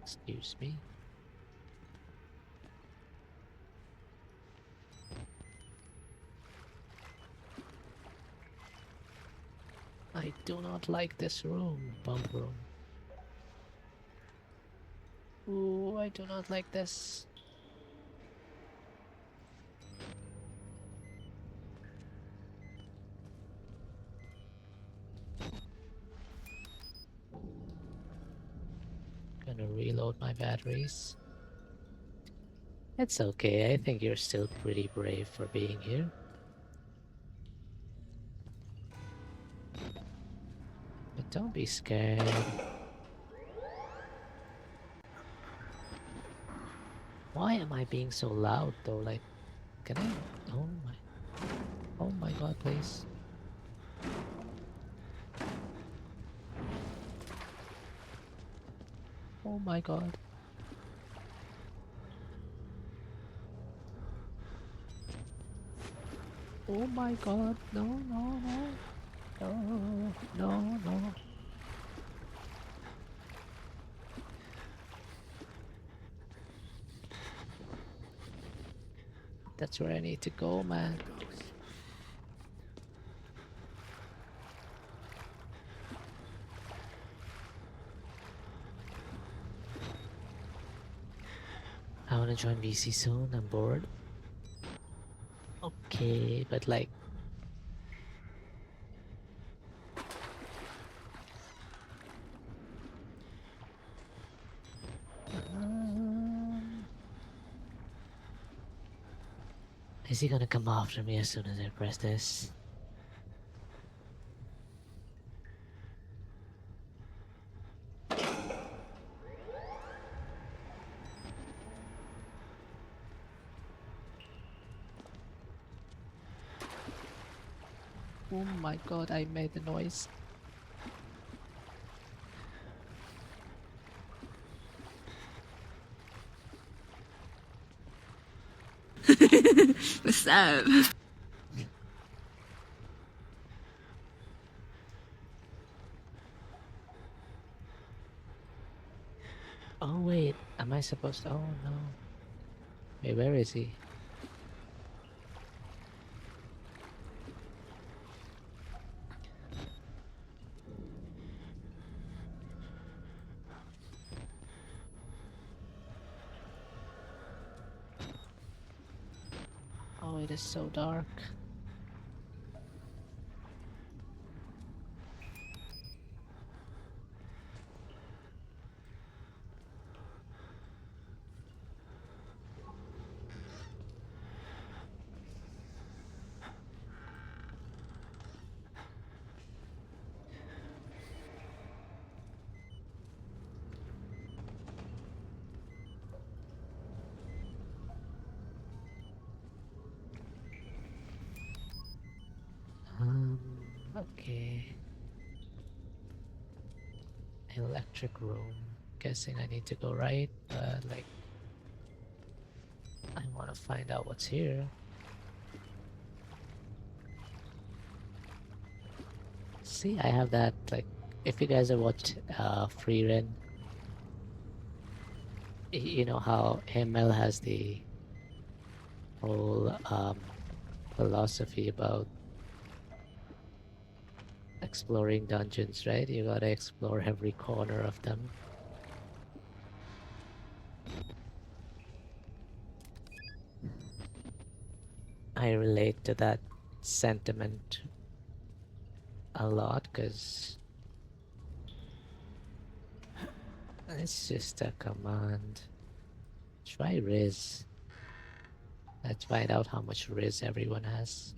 Excuse me. I do not like this room. Pump room. Ooh, I do not like this. Gonna reload my batteries. It's okay, I think you're still pretty brave for being here. But don't be scared. Why am I being so loud though? Like, can I? Oh my god, please. Oh my god. Oh my god, no, no, no. No, no, no. That's where I need to go, man. I wanna join VC soon, I'm bored. Okay, but like... Is he gonna come after me as soon as I press this? Oh my god, I made the noise. What's up? Oh wait, am I supposed to? Oh no. Wait, where is he? Oh, it is so dark. Um, okay. Electric room. Guessing I need to go right, but like, I want to find out what's here. See, I have that, like, if you guys have watched Free Ren, you know how ML has the whole philosophy about exploring dungeons, right? You gotta explore every corner of them. I relate to that sentiment a lot because it's just a command. Try Riz. Let's find out how much Riz everyone has.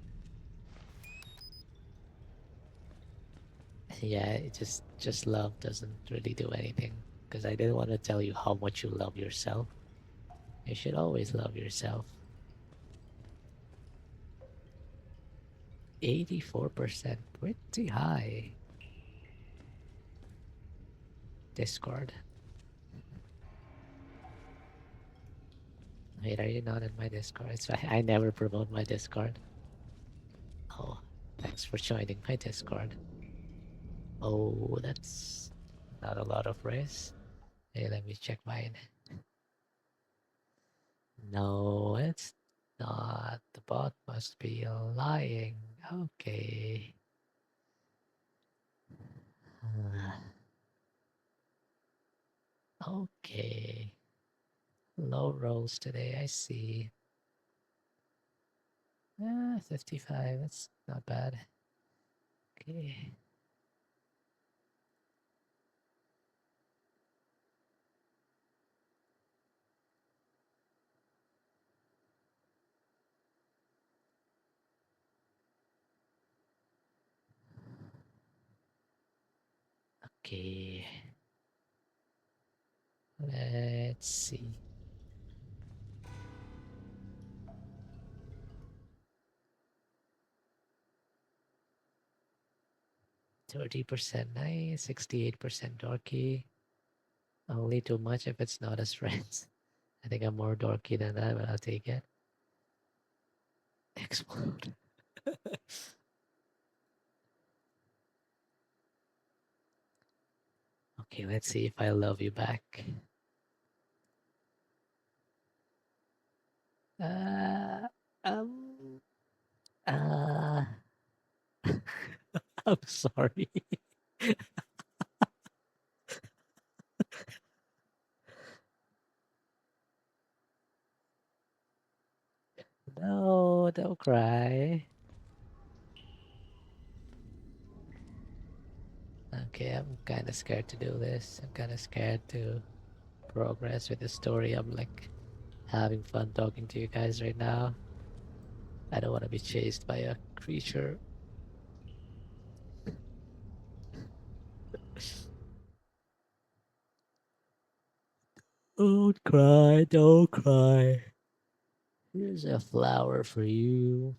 Yeah, it just love doesn't really do anything because I didn't want to tell you how much you love yourself. You should always love yourself. 84%, pretty high. Discord. Wait, are you not in my Discord? It's fine. I never promote my Discord. Oh, thanks for joining my Discord. Oh, that's not a lot of race. Hey, let me check mine. No, it's not. The bot must be lying. Okay. Okay. Low rolls today, I see. 55, that's not bad. Okay. Okay. Let's see. 30% nice, 68% dorky. Only too much if it's not as friends. I think I'm more dorky than that, but I'll take it. Explode. Okay, let's see if I love you back. Uh, um, uh, I'm sorry. No, don't cry. Okay, I'm kind of scared to do this. I'm kind of scared to progress with the story. I'm like having fun talking to you guys right now. I don't want to be chased by a creature. Don't cry, don't cry. Here's a flower for you.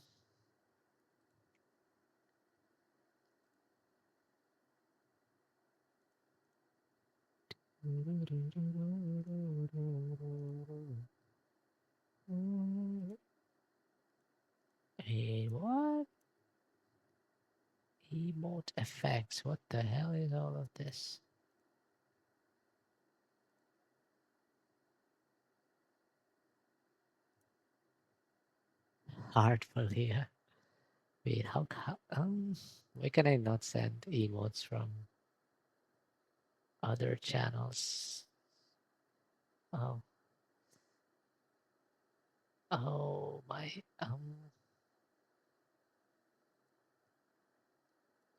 Hey, what? Emote effects. What the hell is all of this? Heartfully. Wait, why can I not send emotes from other channels? Oh, oh my,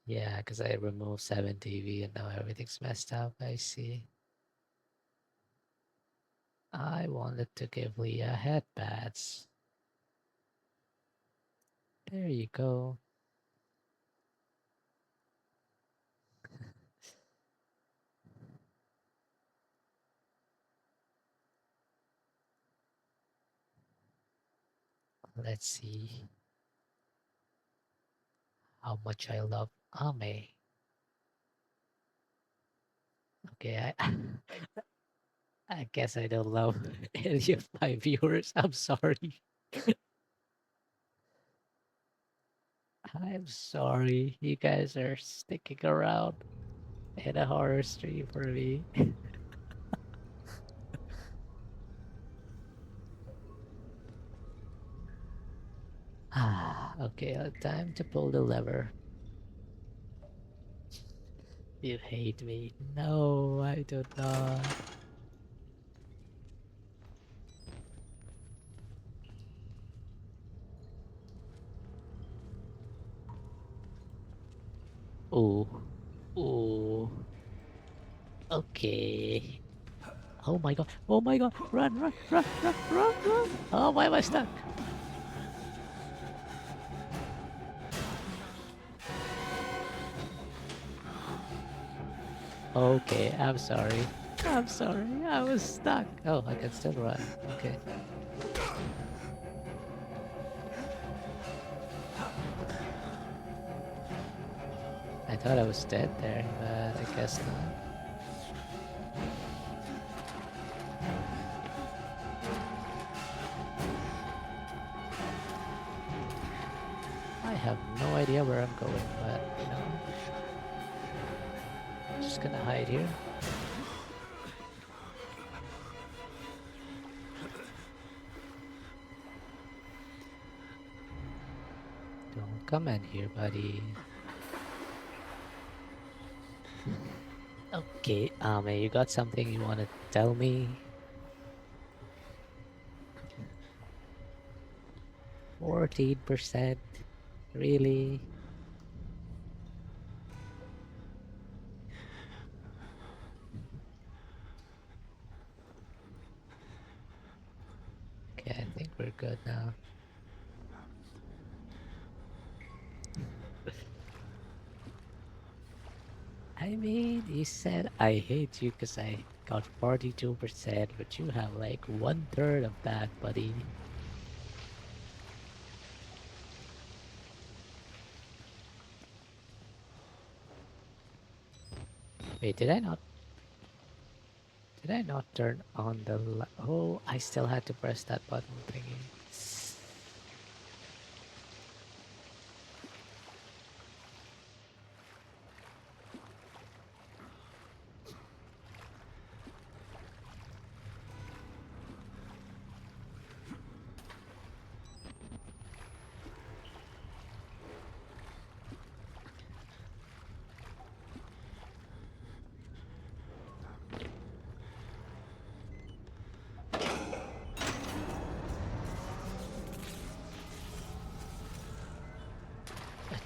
yeah, because I removed 7TV and now everything's messed up. I see. I wanted to give Leah headpads. There you go. Let's see how much I love Ame. Okay, I guess I don't love any of my viewers. I'm sorry. I'm sorry. You guys are sticking around in a horror stream for me. Okay, time to pull the lever. You hate me. No, I do not. Oh, oh, okay. Oh my god, oh my god, run, run, run, run, run, run. Oh, why am I stuck? Okay, I'm sorry. I'm sorry, I was stuck. Oh, I can still run. Okay. I thought I was dead there, but I guess not. I have no idea where I'm going, but you know, I'm just gonna hide here. Don't come in here, buddy. Okay, you got something you want to tell me? 14%? Really? Okay, I think we're good now. I mean, you said I hate you because I got 42%, but you have like 1/3 of that, buddy. Wait, did I not turn on the oh, I still had to press that button thingy.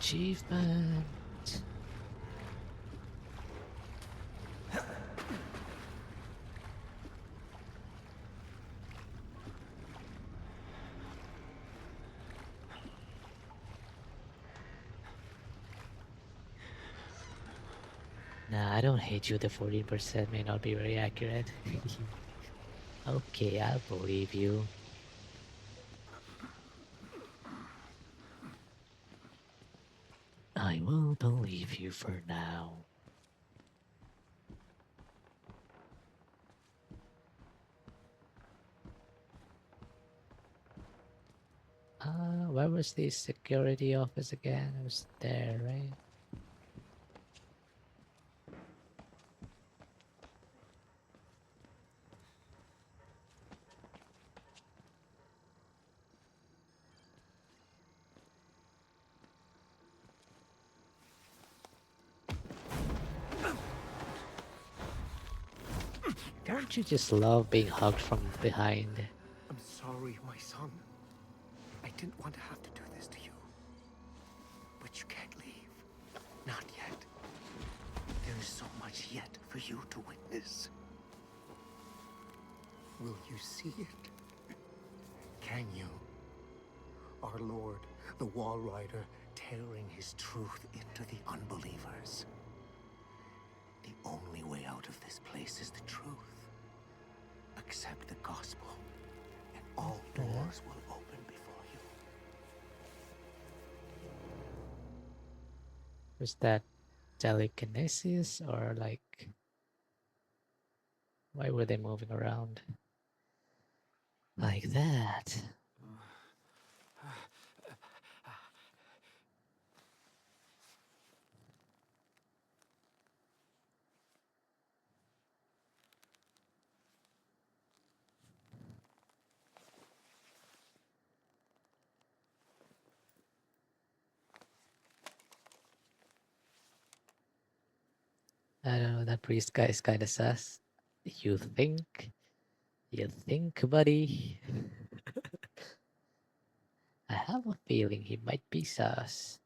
Achievement. Nah, I don't hate you. The 14% may not be very accurate. Okay, I'll believe you. I will believe you for now. Where was the security office again? It was there, right? Don't you just love being hugged from behind? I'm sorry, my son. I didn't want to have to do this to you. But you can't leave. Not yet. There is so much yet for you to witness. Will you see it? Can you? Our Lord, the Wall Rider, tearing his truth into the unbelievers. The only way out of this place is the truth. Accept the gospel, and all doors will open before you. Was that telekinesis or like why were they moving around like that? I don't know, that priest guy is kind of sus. You think? You think, buddy? I have a feeling he might be sus.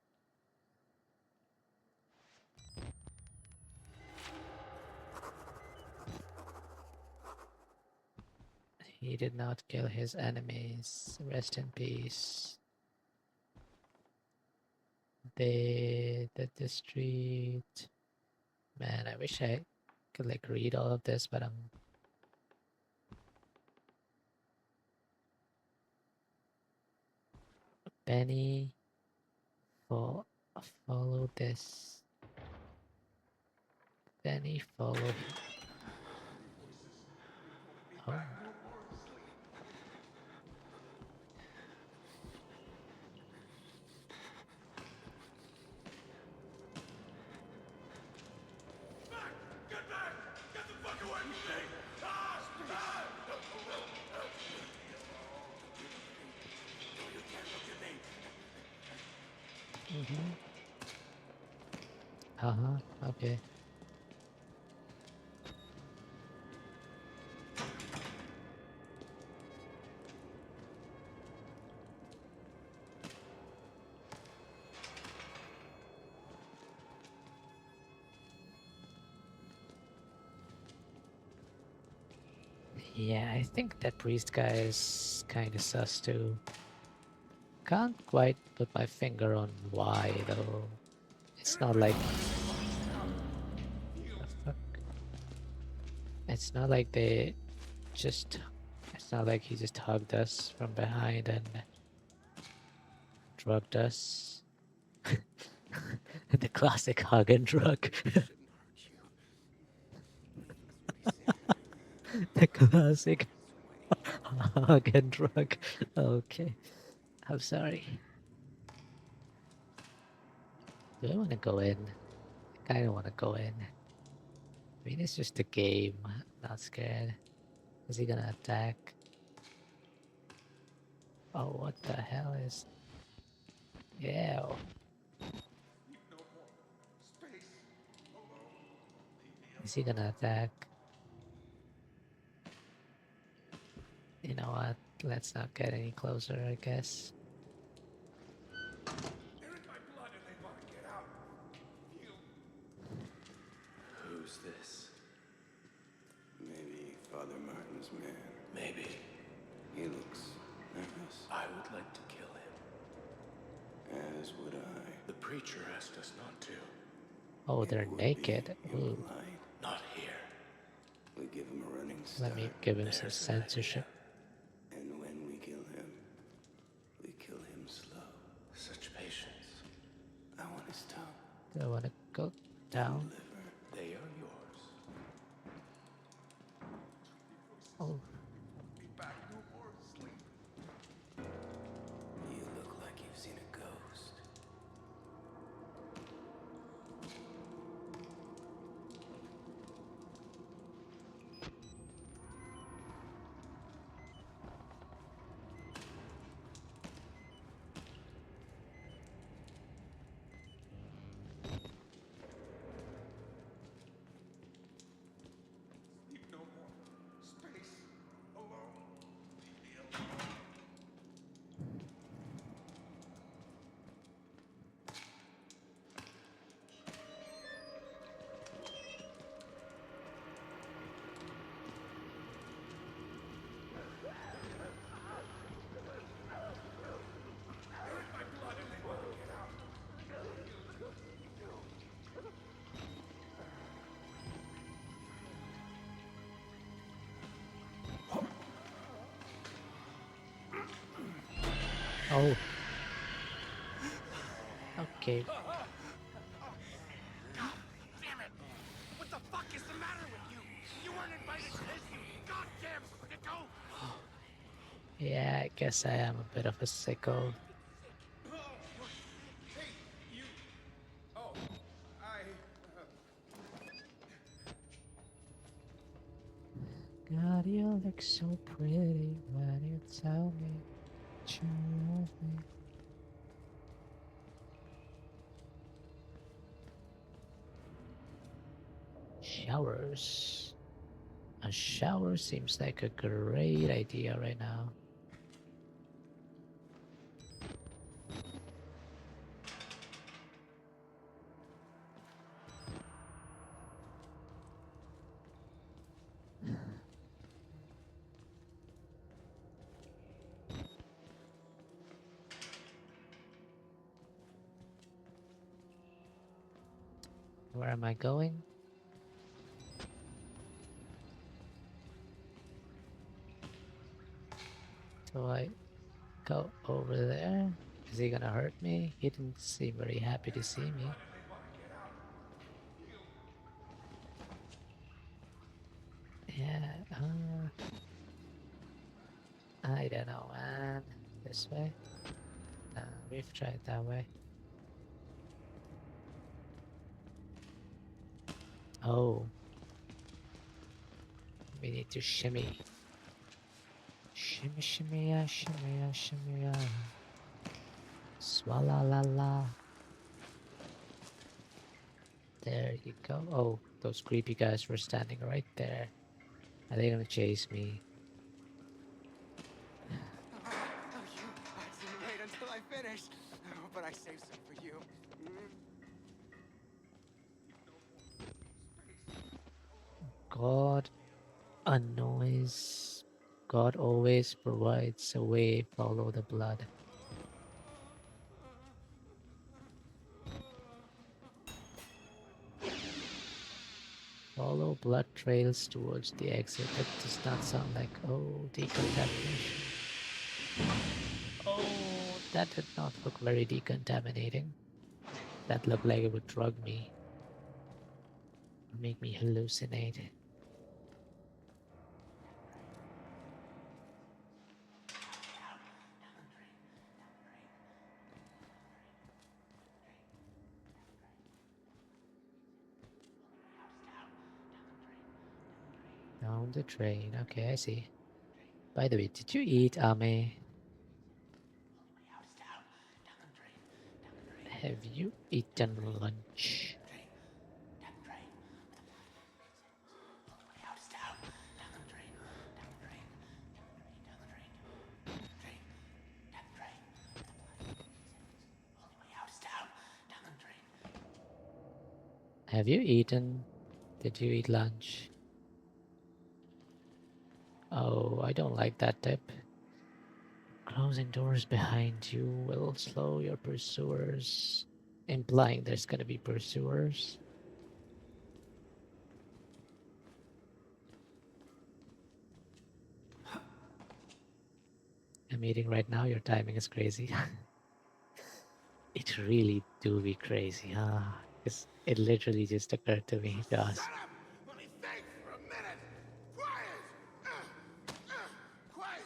He did not kill his enemies. Rest in peace. They did the street. Man, I wish I could like read all of this, but I'm Benny. Follow this. Benny, follow him. Oh. Get back! Get the fuck away from me! Ah! Ah! You can't look at me! Mm-hmm. Uh-huh, okay. Yeah, I think that priest guy is kind of sus too. Can't quite put my finger on why though. It's not like the fuck. It's not like they just. It's not like he just hugged us from behind and drugged us. The classic hug and drug. The classic hug and drug. Okay, I'm sorry. Do I want to go in? I kind of want to go in. I mean, it's just a game. I'm not scared. Is he gonna attack? Oh, what the hell is... Yeah. Is he gonna attack? You know what? Let's not get any closer, I guess. They're in my blood and they want to get out. You. Who's this? Maybe Father Martin's man. Maybe. He looks nervous. I would like to kill him. As would I. The preacher asked us not to. Oh, It they're would naked. be Ooh. impolite. Not here. We give him a running start. Let me give him some There's an censorship. And when we kill him slow. Such patience. I want his tongue. Do I want to go down? Liver. They are yours. Oh, Be back no more sleep. You Oh. Okay. Damn it! What the fuck is the matter with you? You weren't invited to this, you goddamn sicko! Yeah, I guess I am a bit of a sicko. Hey, you... Oh, I... God, you look so pretty when you tell me that you love me. Showers. A shower seems like a great idea right now. Where am I going? Do I go over there? Is he gonna hurt me? He didn't seem very happy to see me. Yeah, I don't know, man. This way? We've tried that way. Oh, we need to shimmy. Shimmy, shimmy, yeah, shimmy, yeah, shimmy, yeah. Swalla la la. There you go. Oh, those creepy guys were standing right there. Are they gonna chase me? Oh, you... I didn't wait until I finished. Oh, but I saved some for you. God, a noise. God always provides a way. Follow the blood. Follow blood trails towards the exit. That does not sound like, oh, decontamination. Oh, that did not look very decontaminating. That looked like it would drug me, make me hallucinate. Down the train. Okay, I see. By the way, did you eat, Ame? Have you eaten lunch? Have you eaten? Did you eat lunch? Oh, I don't like that tip. Closing doors behind you will slow your pursuers, implying there's gonna be pursuers. I'm eating right now, your timing is crazy. It really do be crazy, huh? Because it literally just occurred to me to ask. Shut up! Let me think for a minute! Quiet! Quiet!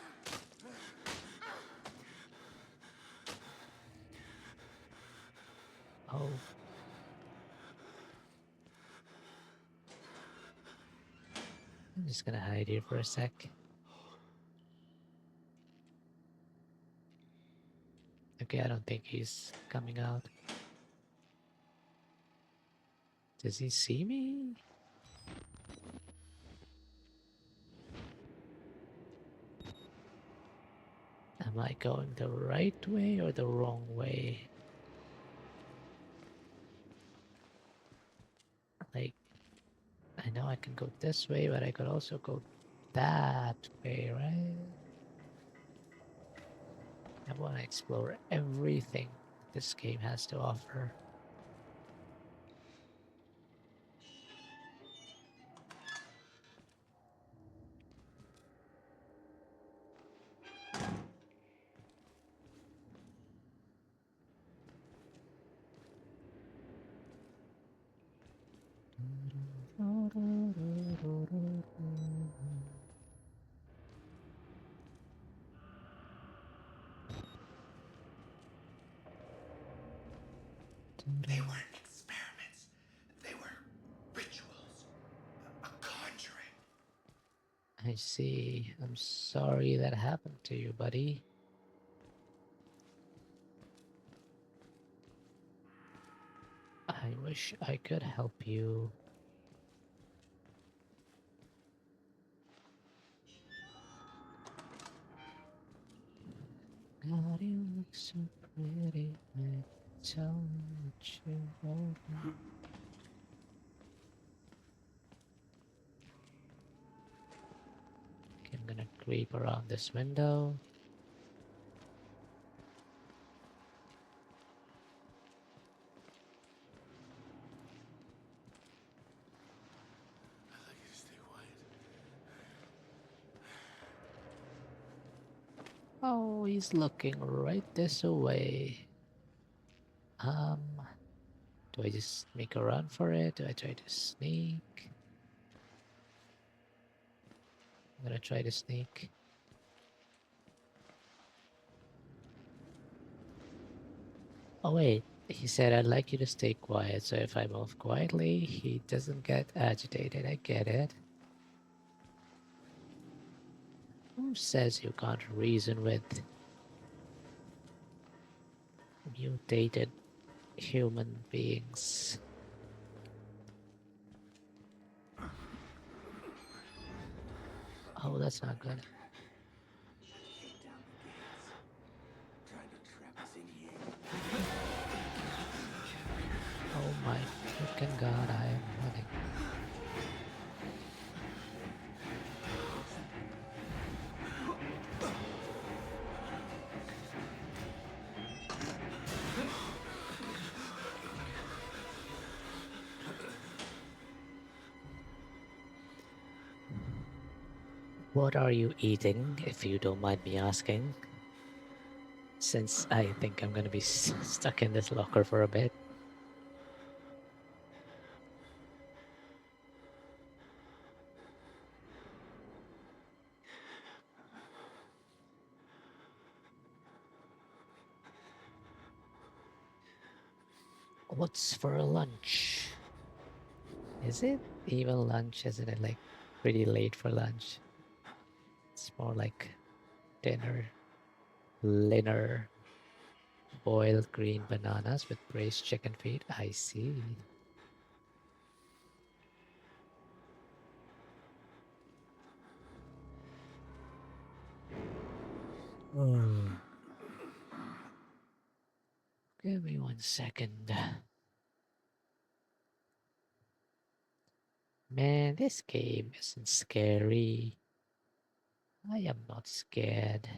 Oh, I'm just gonna hide here for a sec. Okay, I don't think he's coming out. Does he see me? Am I going the right way or the wrong way? Like, I know I can go this way, but I could also go that way, right? I want to explore everything this game has to offer. They weren't experiments. They were rituals. A conjuring. I see. I'm sorry that happened to you, buddy. I wish I could help you. God, you look so pretty. I tell me what you want. Okay, I'm gonna creep around this window. I'd like you to stay quiet. Oh, he's looking right this way. Do I just make a run for it? Do I try to sneak? I'm gonna try to sneak. Oh wait, he said I'd like you to stay quiet, so if I move quietly, he doesn't get agitated. I get it. Who says you can't reason with mutated human beings? Oh, that's not good. Kick down the gates. Trying to trap us in here. Oh my freaking god, I am running. What are you eating, if you don't mind me asking? Since I think I'm gonna be stuck in this locker for a bit. What's for lunch? Is it even lunch? Isn't it like pretty late for lunch? It's more like dinner. Dinner. Boiled green bananas with braised chicken feet. I see. Oh. Give me 1 second. Man, this game isn't scary. I am not scared.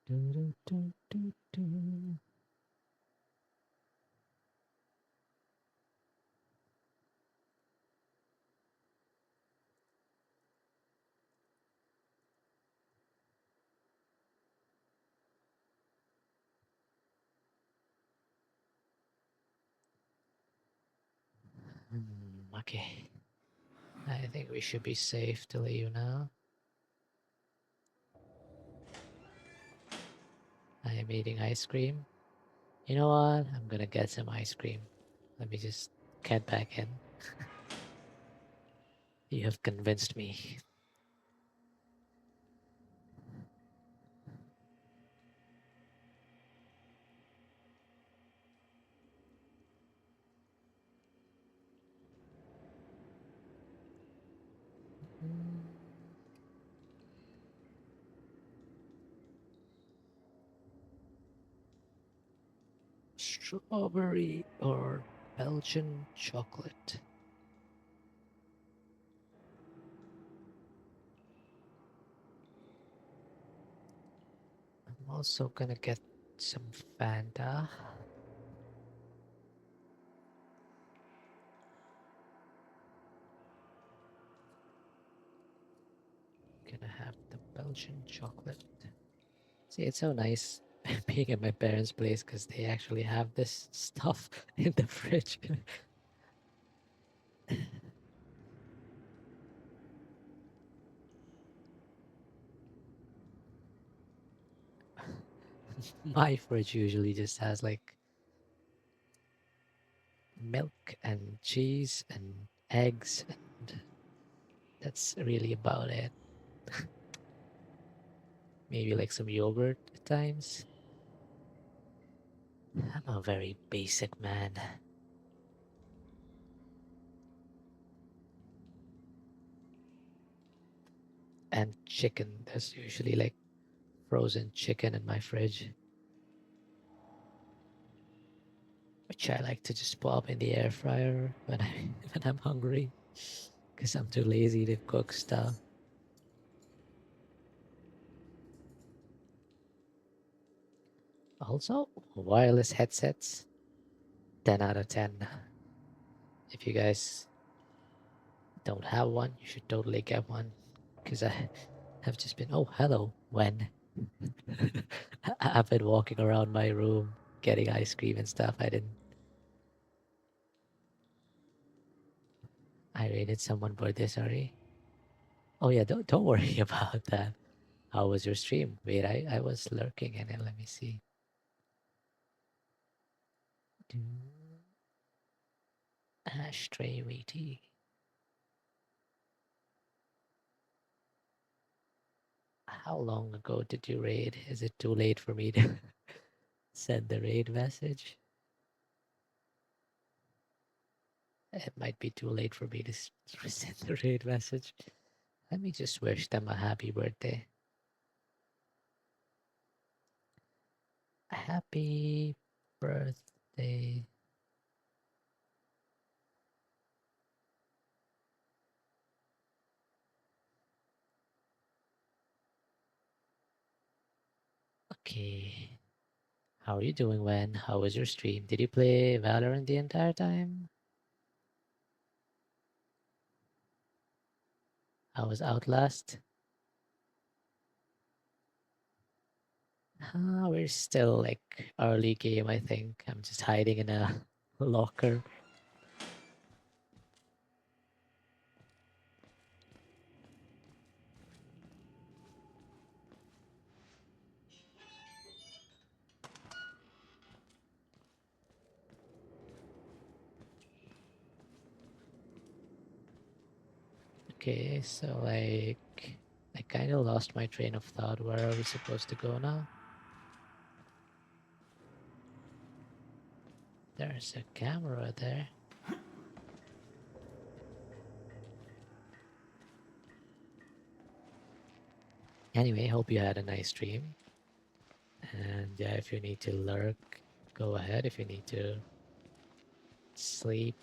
Do, do, do, do, do. Okay. I think we should be safe to leave now. I am eating ice cream. You know what? I'm gonna get some ice cream. Let me just get back in. You have convinced me. Strawberry or Belgian chocolate. I'm also gonna get some Fanta. Belgian chocolate. See, it's so nice being at my parents' place because they actually have this stuff in the fridge. My fridge usually just has like milk and cheese and eggs, and that's really about it. Maybe like some yogurt at times. I'm a very basic man. And chicken, there's usually like frozen chicken in my fridge, which I like to just pop in the air fryer when I when I'm hungry, because I'm too lazy to cook stuff. Also, wireless headsets, 10 out of 10. If you guys don't have one, you should totally get one, because I have just been, oh, hello, when I've been walking around my room getting ice cream and stuff. I rated someone for this already. Oh yeah, don't worry about that. How was your stream? Wait, I was lurking in it. Let me see. Ashtray weighty. How long ago did you raid? Is it too late for me to send the raid message? It might be too late for me to send the raid message. Let me just wish them a happy birthday. Happy birthday. Okay. How are you doing, Wen? How was your stream? Did you play Valorant the entire time? How was Outlast? We're still like early game, I think. I'm just hiding in a locker. Okay, so like I kind of lost my train of thought. Where are we supposed to go now? There's a camera there. Anyway, hope you had a nice stream. And yeah, if you need to lurk, go ahead. If you need to sleep,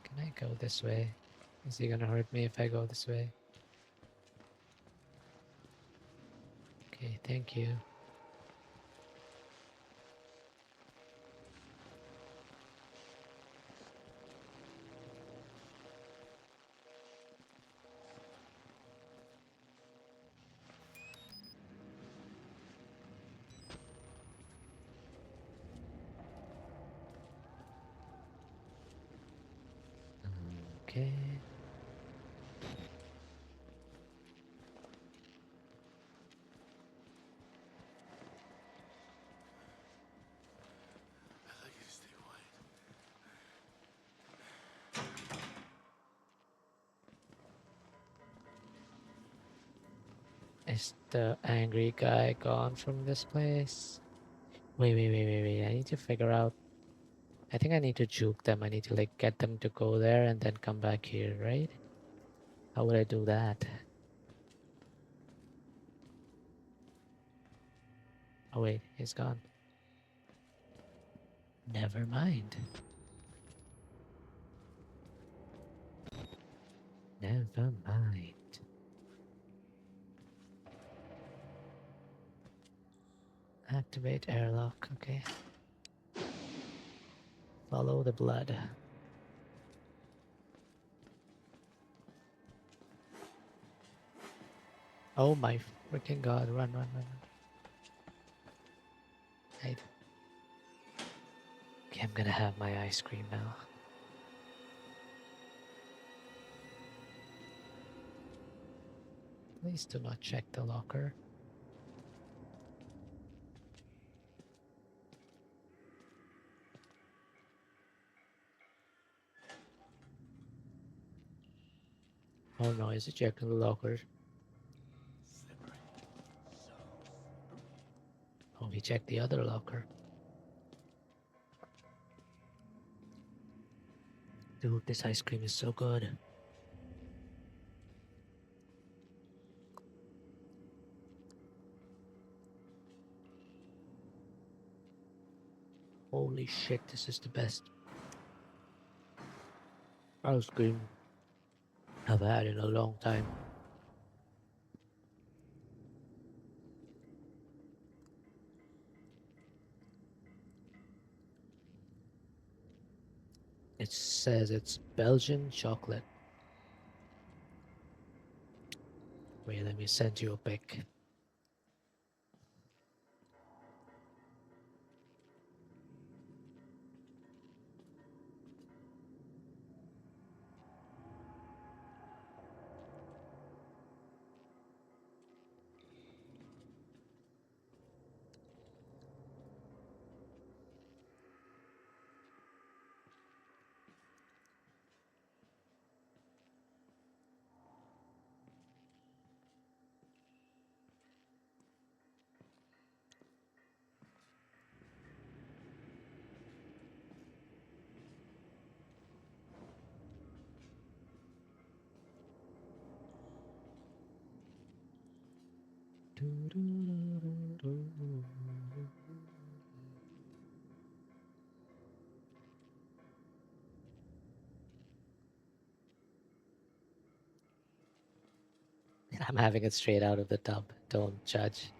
can I go this way? Is he gonna hurt me if I go this way? Okay, thank you. Okay. I'd like you to stay quiet. Is the angry guy gone from this place? Wait. I need to figure out. I think I need to juke them. I need to like get them to go there and then come back here, right? How would I do that? Oh wait, he's gone. Never mind. Never mind. Activate airlock, okay. Follow the blood. Oh my freaking god, run, run, run, run. Right. Okay, I'm gonna have my ice cream now. Please do not check the locker. Oh no, is it checking the locker? Slippery. So slippery. Oh, he checked the other locker. Dude, this ice cream is so good. Holy shit, this is the best ice cream I've had in a long time. It says it's Belgian chocolate. Wait, let me send you a pic. I'm having it straight out of the tub. Don't judge.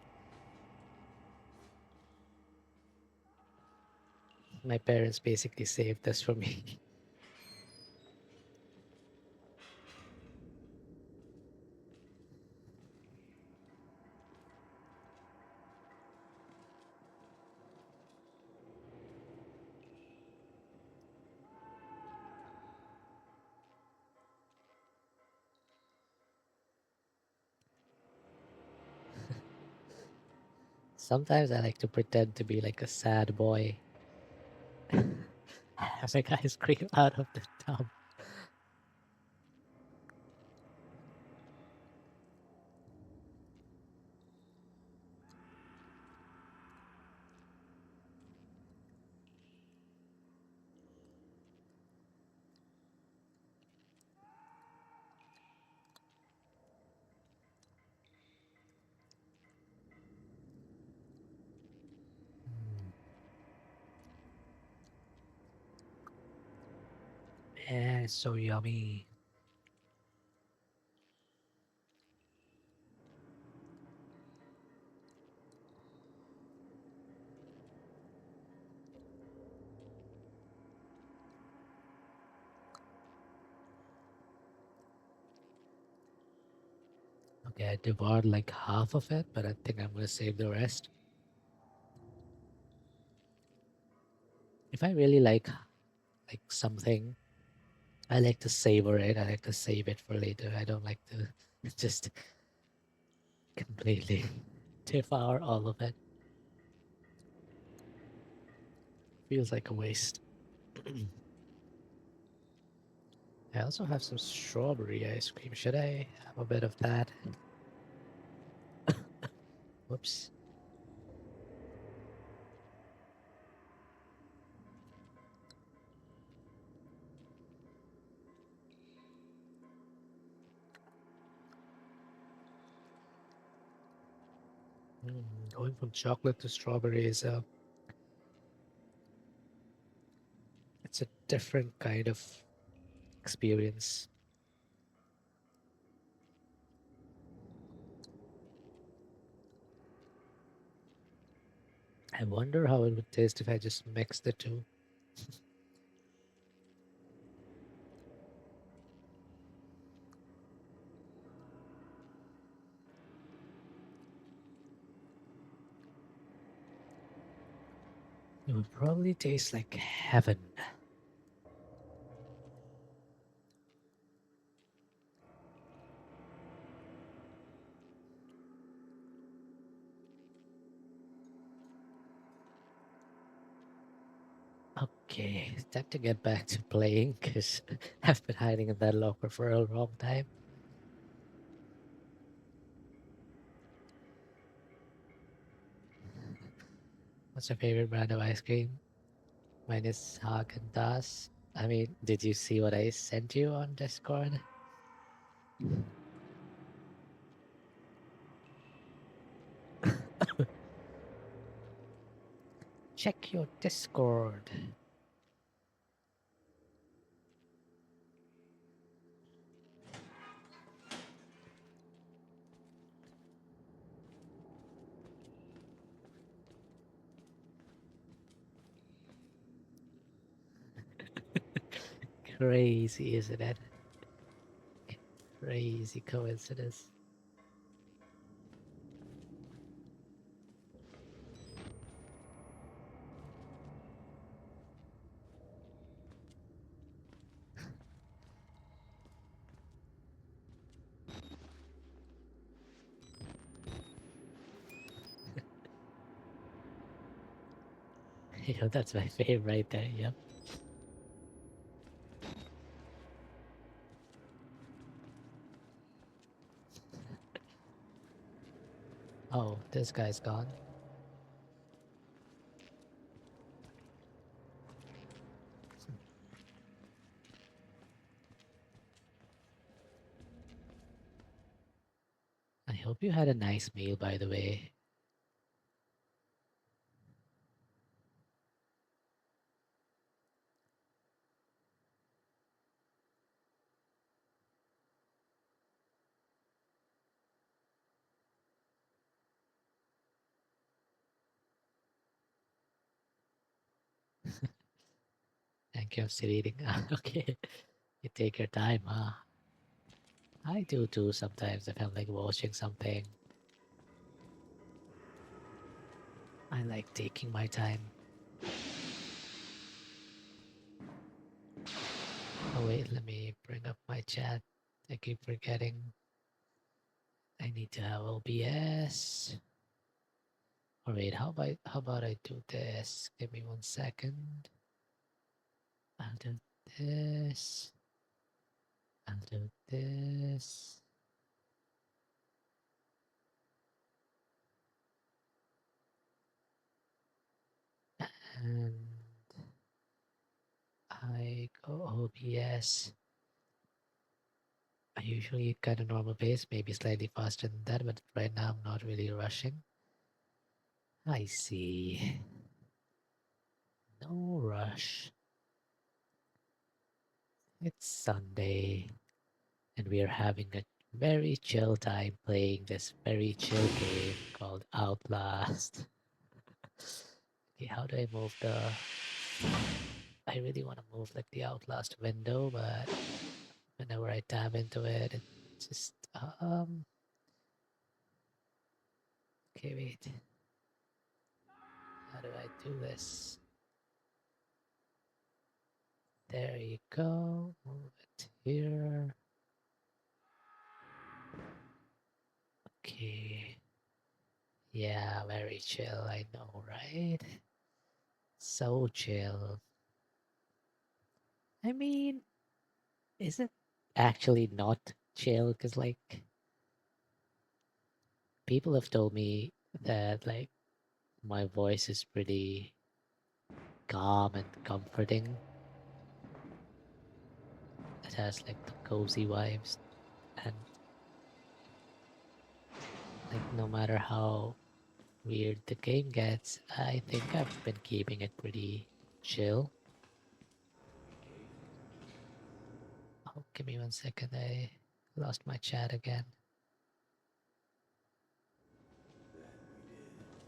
My parents basically saved this for me. Sometimes I like to pretend to be like a sad boy. Having ice cream out of the tub. Yeah, it's so yummy. Okay, I devoured like half of it, but I think I'm gonna save the rest. If I really like something, I like to savor it. I like to save it for later. I don't like to just completely devour all of it. Feels like a waste. I also have some strawberry ice cream. Should I have a bit of that? Whoops. Going from chocolate to strawberry is it's a different kind of experience. I wonder how it would taste if I just mix the two. would probably taste like heaven. Okay, it's time to get back to playing because I've been hiding in that locker for a long time. What's your favorite brand of ice cream? Mine is Haagen-Dazs. I mean, did you see what I sent you on Discord? Check your Discord. Crazy, isn't it? Crazy coincidence. That's my favorite right there. Yep. Oh, this guy's gone. I hope you had a nice meal, by the way. Thank you, I'm still eating. Okay. You take your time, huh? I do too sometimes if I'm like watching something. I like taking my time. Oh wait, let me bring up my chat. I keep forgetting. I need to have OBS. Or wait, how about I do this? Give me 1 second. I'll do this. I'll do this. And I go OBS. I usually kind of normal pace, maybe slightly faster than that, but right now I'm not really rushing. I see. No rush. It's Sunday, and we are having a very chill time playing this very chill game called Outlast. Okay, how do I move the... I really want to move like the Outlast window, but whenever I tab into it, it just... Okay, wait. How do I do this? There you go. Move it here. Okay. Yeah, very chill, I know, right? So chill. I mean, is it actually not chill? Because, like, people have told me that, like, my voice is pretty calm and comforting. It has, like, the cozy vibes. And, like, no matter how weird the game gets, I think I've been keeping it pretty chill. Oh, give me 1 second. I lost my chat again.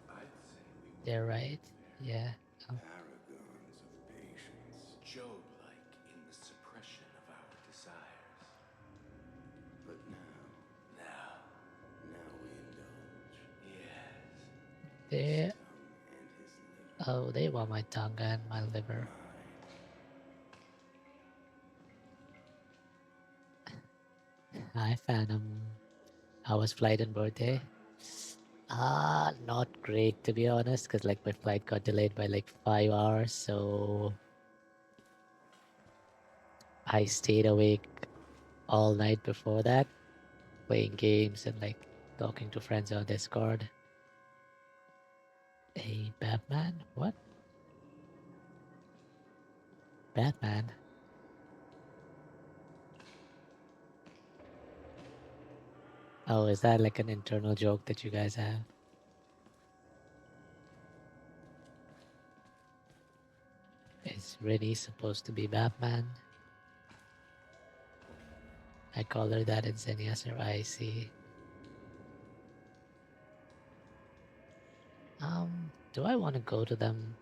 I'd say we were They're right. Yeah. Oh, paragons of patience. Job-like in the suppression of our desires. But now, Now, now we indulge. yes. there. His tongue and his liver. Oh, they want my tongue and my liver. Hi, Phantom. How was flight and birthday? Not great to be honest, because like my flight got delayed by like 5 hours, so I stayed awake all night before that, playing games and like talking to friends on Discord. Hey, Batman? What? Batman? Oh, is that like an internal joke that you guys have? Is Rennie supposed to be Batman? I call her that in Xenias or I see. Do I want to go to them?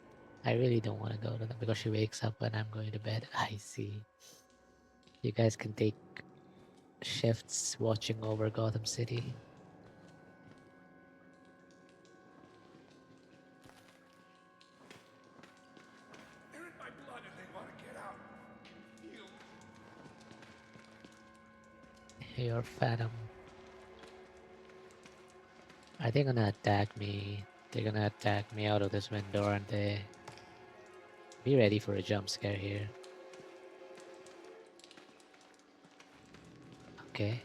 I really don't want to go to them because she wakes up when I'm going to bed. I see. You guys can take shifts watching over Gotham City. They're in my blood and they want to get out. Heal. Your Phantom. Are they gonna attack me? They're gonna attack me out of this window, aren't they? Be ready for a jump scare here. Okay.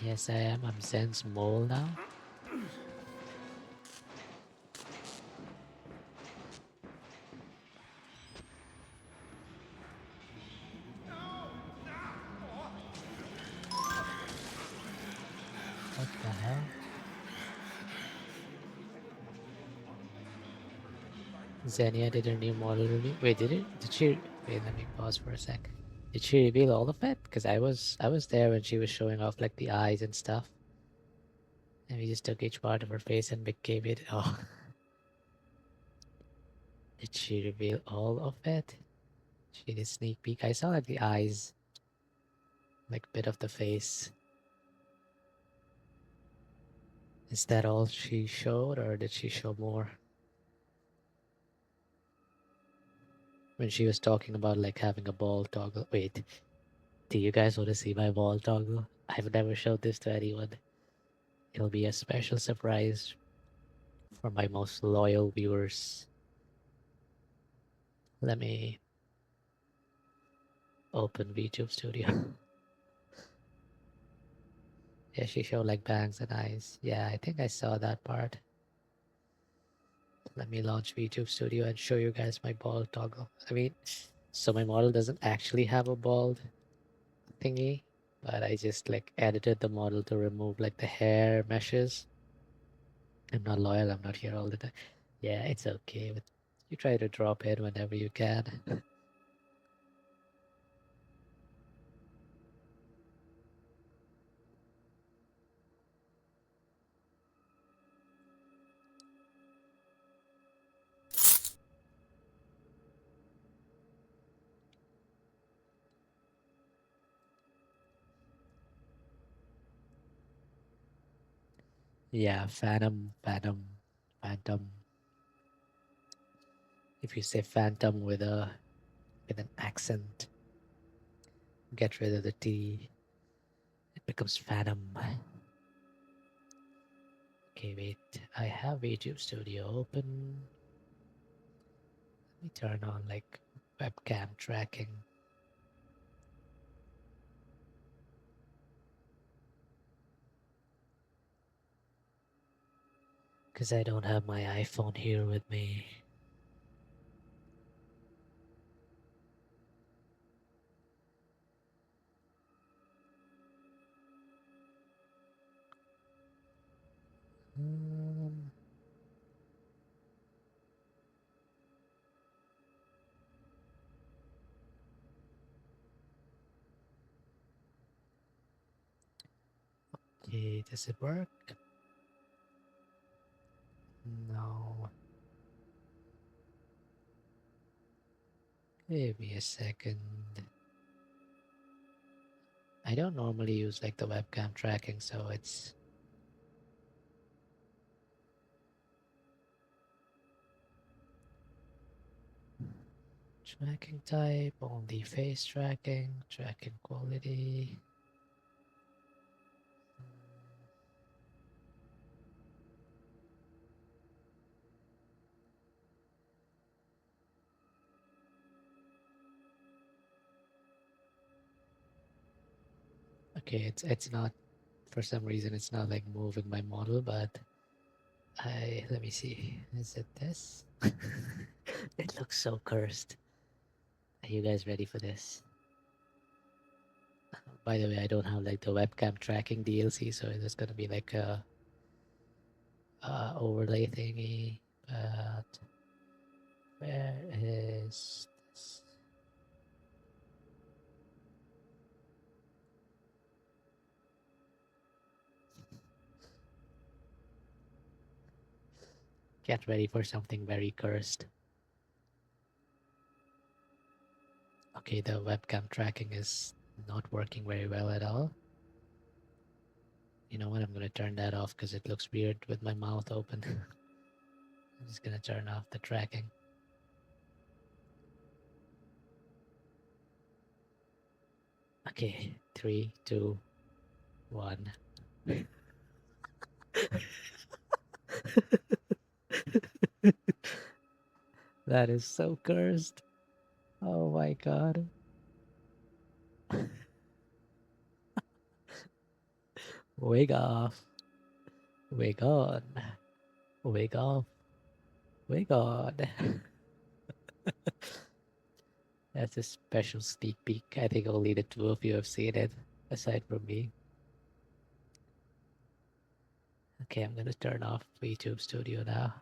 Yes, I am. I'm Zen's mole now. What the hell? Xenia did her new model review. Wait, did it? Did she? Wait, let me pause for a sec. Did she reveal all of it? Because I was there when she was showing off like the eyes and stuff, and we just took each part of her face and gave it. Oh, did she reveal all of it? She did sneak peek. I saw like the eyes, like bit of the face. Is that all she showed, or did she show more? When she was talking about like having a ball toggle. Wait, do you guys want to see my ball toggle? I've never showed this to anyone. It'll be a special surprise for my most loyal viewers. Let me open VTube Studio. Yeah, she showed like bangs and eyes. Yeah, I think I saw that part. Let me launch VTube Studio and show you guys my ball toggle. I mean, so my model doesn't actually have a bald thingy, but I just like edited the model to remove like the hair meshes. I'm not loyal, I'm not here all the time. Yeah, it's okay, but you try to drop it whenever you can. Yeah, Phantom. If you say phantom with an accent, get rid of the T. It becomes phantom. Okay, wait. I have YouTube Studio open. Let me turn on like webcam tracking. Because I don't have my iPhone here with me. Um, okay, does it work? No. Give me a second. I don't normally use like the webcam tracking, so it's Tracking type, only face tracking, tracking quality. Okay, it's not, for some reason it's not like moving my model, but let me see. Is it this? It looks so cursed. Are you guys ready for this? By the way, I don't have like the webcam tracking DLC, so there's gonna be like a overlay thingy. But where is this? Get ready for something very cursed. Okay, the webcam tracking is not working very well at all. You know what? I'm gonna turn that off because it looks weird with my mouth open. I'm just gonna turn off the tracking. Okay, 3, 2, 1. That is so cursed. Oh my god. Wake off. Wake on. Wake off. Wake on. That's a special sneak peek. I think only the two of you have seen it, aside from me. Okay, I'm gonna turn off YouTube Studio now.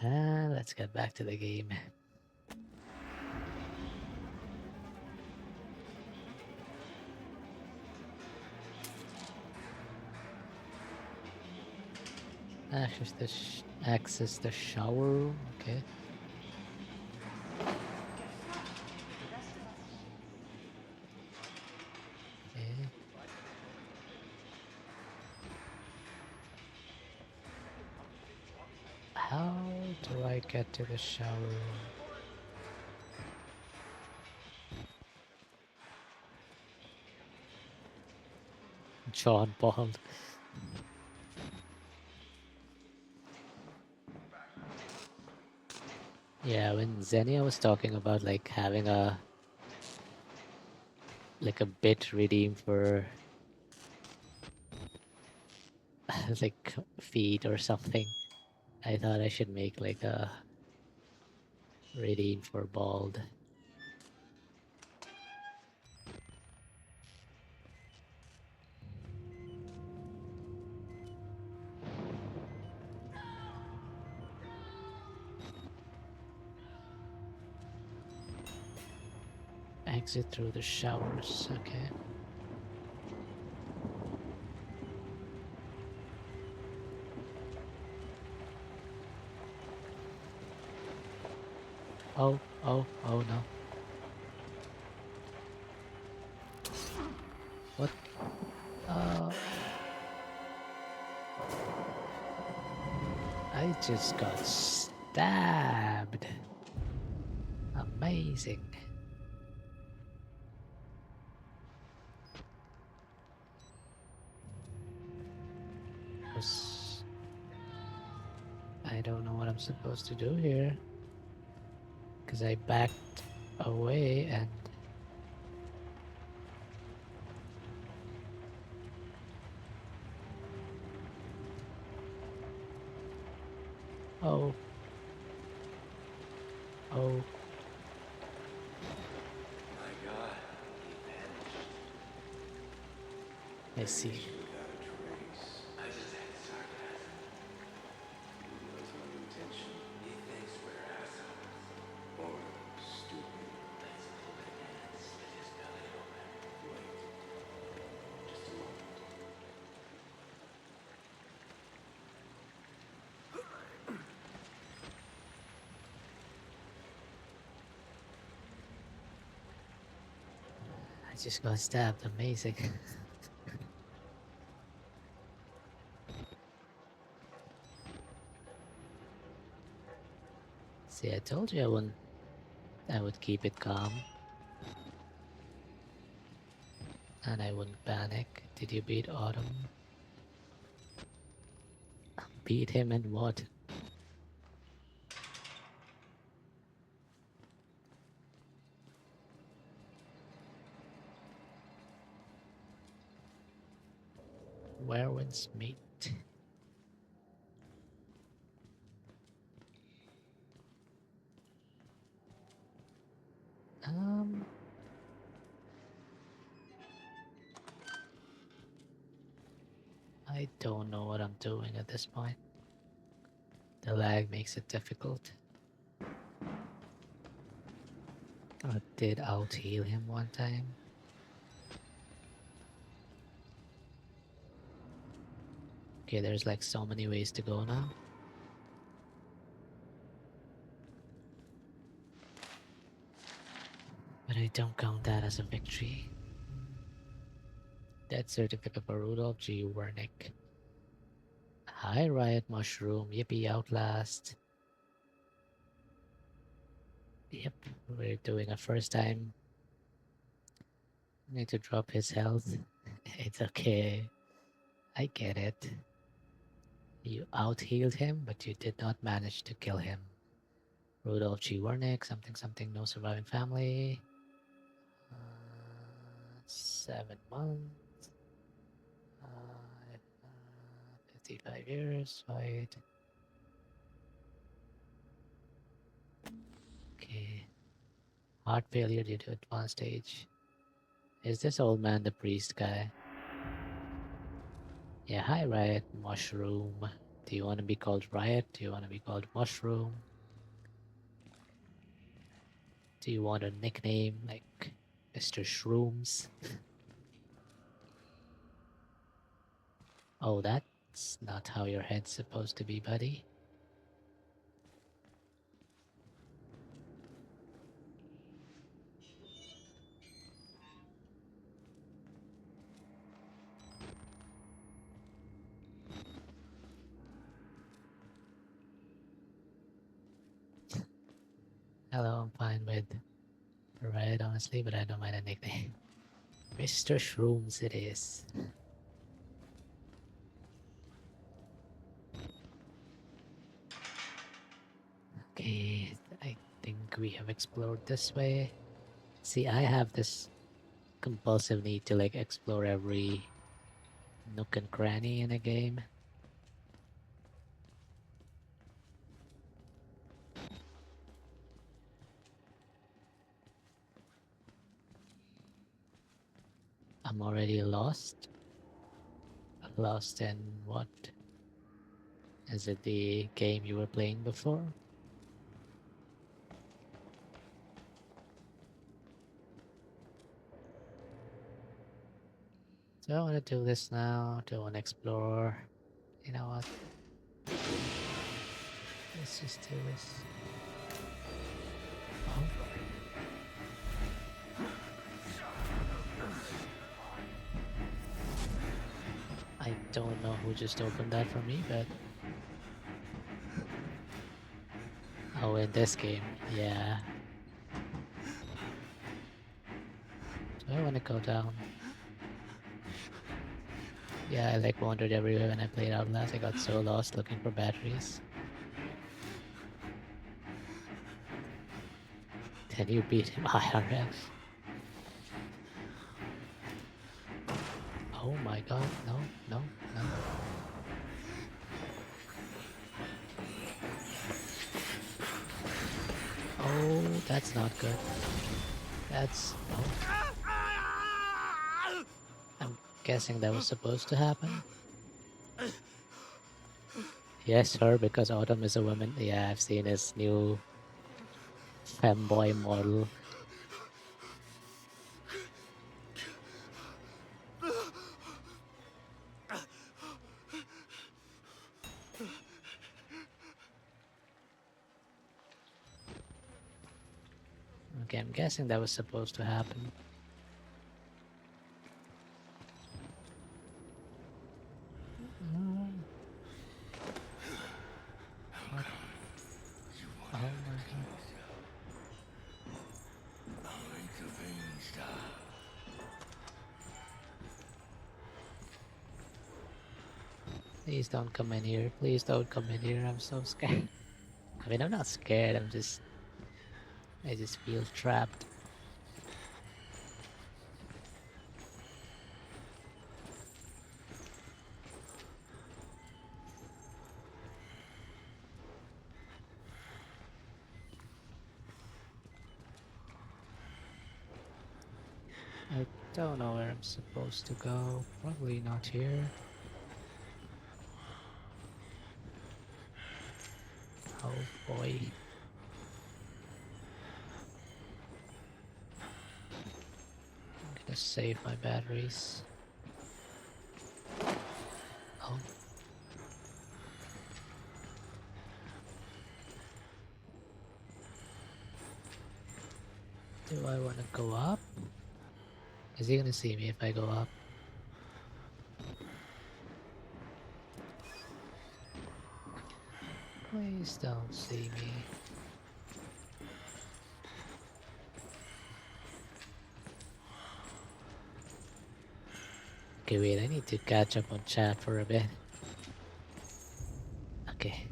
And let's get back to the game. Access the shower room. Okay. Okay. How do I get to the shower room? John Paul. Yeah, when Xenia was talking about like having a bit redeemed for like feet or something, I thought I should make like a redeem for bald. Exit through the showers. Okay. Oh, oh no. What? I just got stabbed. Amazing. I don't know what I'm supposed to do here. Because I backed away and... Oh. Oh. My God, he vanished. I see. Without a trace. I just had sarcasm. It was unintentional. He thinks we're assholes. Or stupid. Let's pull the ants. Let his belly open. Wait. Just a moment. I just got stabbed. Amazing. See, I told you I would keep it calm. And I wouldn't panic. Did you beat Autumn? Beat him in what? Werewolves meet. I don't know what I'm doing at this point. The lag makes it difficult. I did out heal him one time. Okay, there's like so many ways to go now. But I don't count that as a victory. Death certificate for Rudolph G. Wernick. Hi, Riot Mushroom. Yippee, Outlast. Yep, we're doing a first time. Need to drop his health. It's okay. I get it. You out healed him, but you did not manage to kill him. Rudolph G. Wernick, something something, no surviving family. 7 months. 55 years, right? Okay. Heart failure due to advanced stage. Is this old man the priest guy? Yeah, hi Riot Mushroom. Do you want to be called Riot? Do you want to be called Mushroom? Do you want a nickname like Mr. Shrooms? Oh, that's not how your head's supposed to be, buddy. Hello, I'm fine with Riot, honestly, but I don't mind a nickname. Mr. Shrooms it is. Okay, I think we have explored this way. See, I have this compulsive need to like explore every nook and cranny in a game. I'm already lost. Lost in what? Is it the game you were playing before? Do I want to do this now? Do I want to explore? You know what? Let's just do this. Oh. I don't know who just opened that for me, but... Oh, in this game, yeah. Do I want to go down? Yeah, I like wandered everywhere when I played Outlast. I got so lost looking for batteries. Then you beat him IRL. Oh my god, no, no, no. Oh, that's not good. That's... Oh. I'm guessing that was supposed to happen. Yes, her, because Autumn is a woman. Yeah, I've seen his new femboy model. Okay, I'm guessing that was supposed to happen. What? Oh my Please don't come in here. Please don't come in here. I'm so scared. I mean, I'm not scared. I just feel trapped. I don't know where I'm supposed to go. Probably not here. Oh boy. I'm gonna save my batteries. Oh, do I want to go up? Is he gonna see me if I go up? Please don't see me. Okay, wait, I need to catch up on chat for a bit. Okay.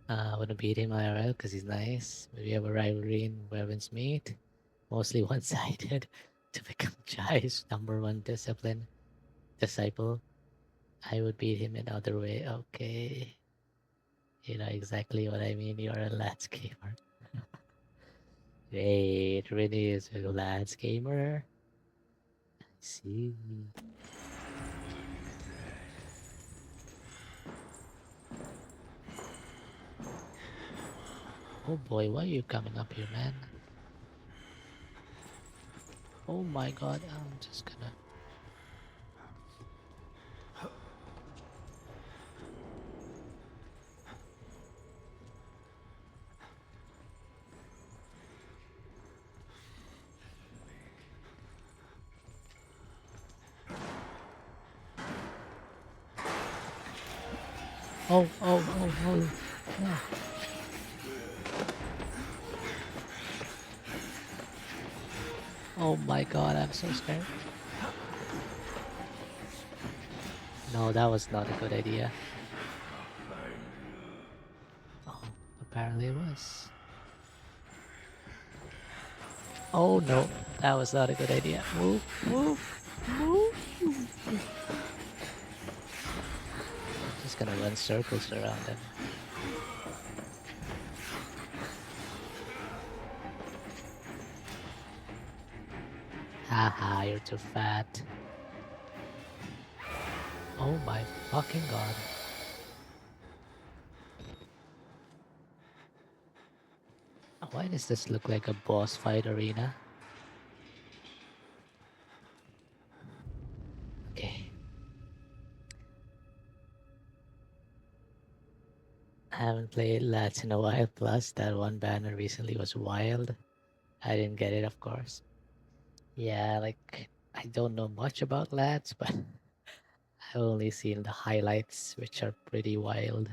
I want to beat him IRL because he's nice. We have a rivalry in Weapons Meet. Mostly one-sided to become Jai's #1 disciple. I would beat him in other way. Okay. You know exactly what I mean. You're a lads gamer. Wait, really is a lads gamer? I see. Oh boy, why are you coming up here, man? Oh my god, I'm just gonna... Oh. No. Oh my god, I'm so scared. No, that was not a good idea. Oh, apparently it was. Oh no, that was not a good idea. Move, move, move. Just gonna run circles around him. Haha, you're too fat. Oh my fucking god. Why does this look like a boss fight arena? Okay. I haven't played Lats in a while, plus that one banner recently was wild. I didn't get it, of course. Yeah, like, I don't know much about Lats, but I've only seen the highlights, which are pretty wild.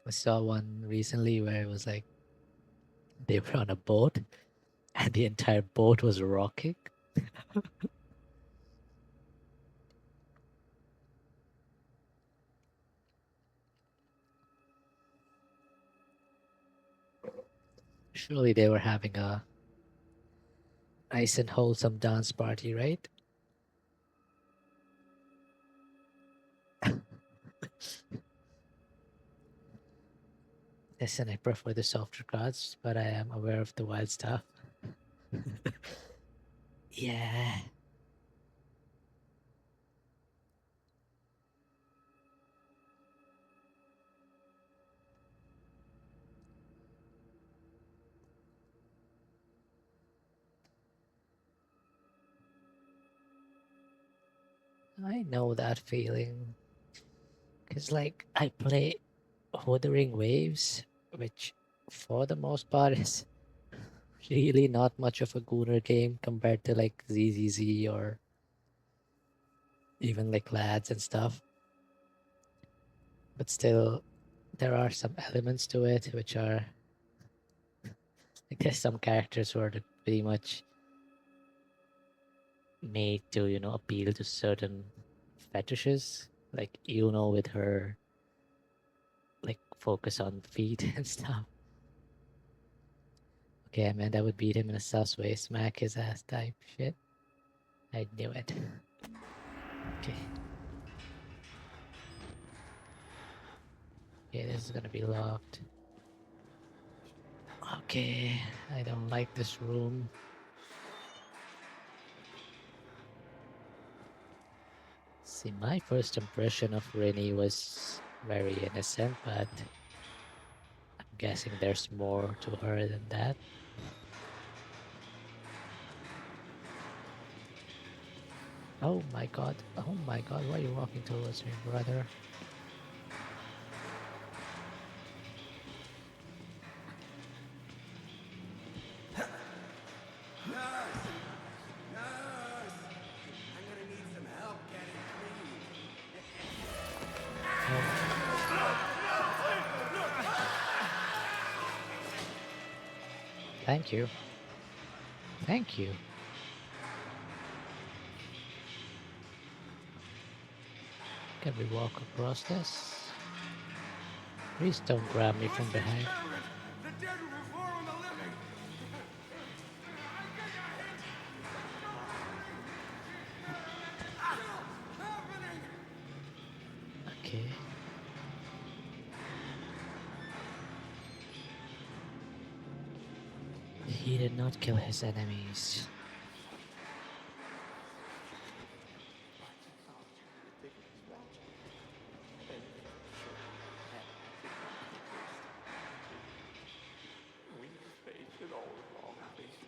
I saw one recently where it was like they were on a boat and the entire boat was rocking. Surely they were having a nice and wholesome dance party, right? Listen, I prefer the softer cards, but I am aware of the wild stuff. Yeah. I know that feeling. Because, like, I play Wuthering Waves, which for the most part is really not much of a gooner game compared to like ZZZ or even like Lads and stuff. But still, there are some elements to it which are like there's some characters who are pretty much made to, you know, appeal to certain fetishes. Like, you know, with her like focus on feet and stuff. Okay, Amanda would beat him in a sus way, smack his ass type shit. I knew it. Okay. Okay, this is gonna be locked. Okay, I don't like this room. See, my first impression of Rennie was very innocent, but I'm guessing there's more to her than that. Oh my god, why are you walking towards me, brother? Thank you. Thank you. Can we walk across this? Please don't grab me from behind. The dead will perform on the living. Okay. He did not kill his enemies. We faced it all along, patience.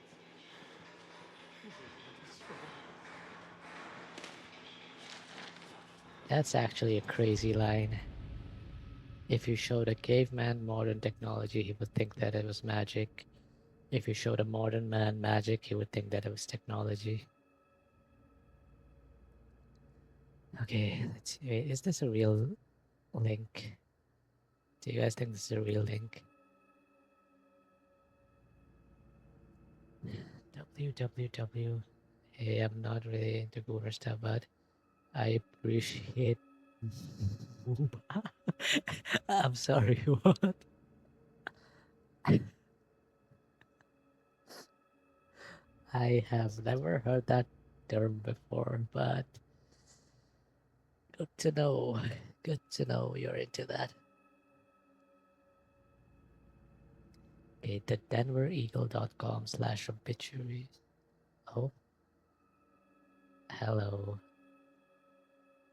That's actually a crazy line. If you showed a caveman modern technology, he would think that it was magic. If you showed a modern man magic, he would think that it was technology. Okay, let's see. Wait, is this a real link? Do you guys think this is a real link? www. Hey, I'm not really into Goomer stuff, but I appreciate. I'm sorry, what? I have never heard that term before, but good to know. Good to know you're into that. Okay, the denvereagle.com/obituaries. Oh, hello.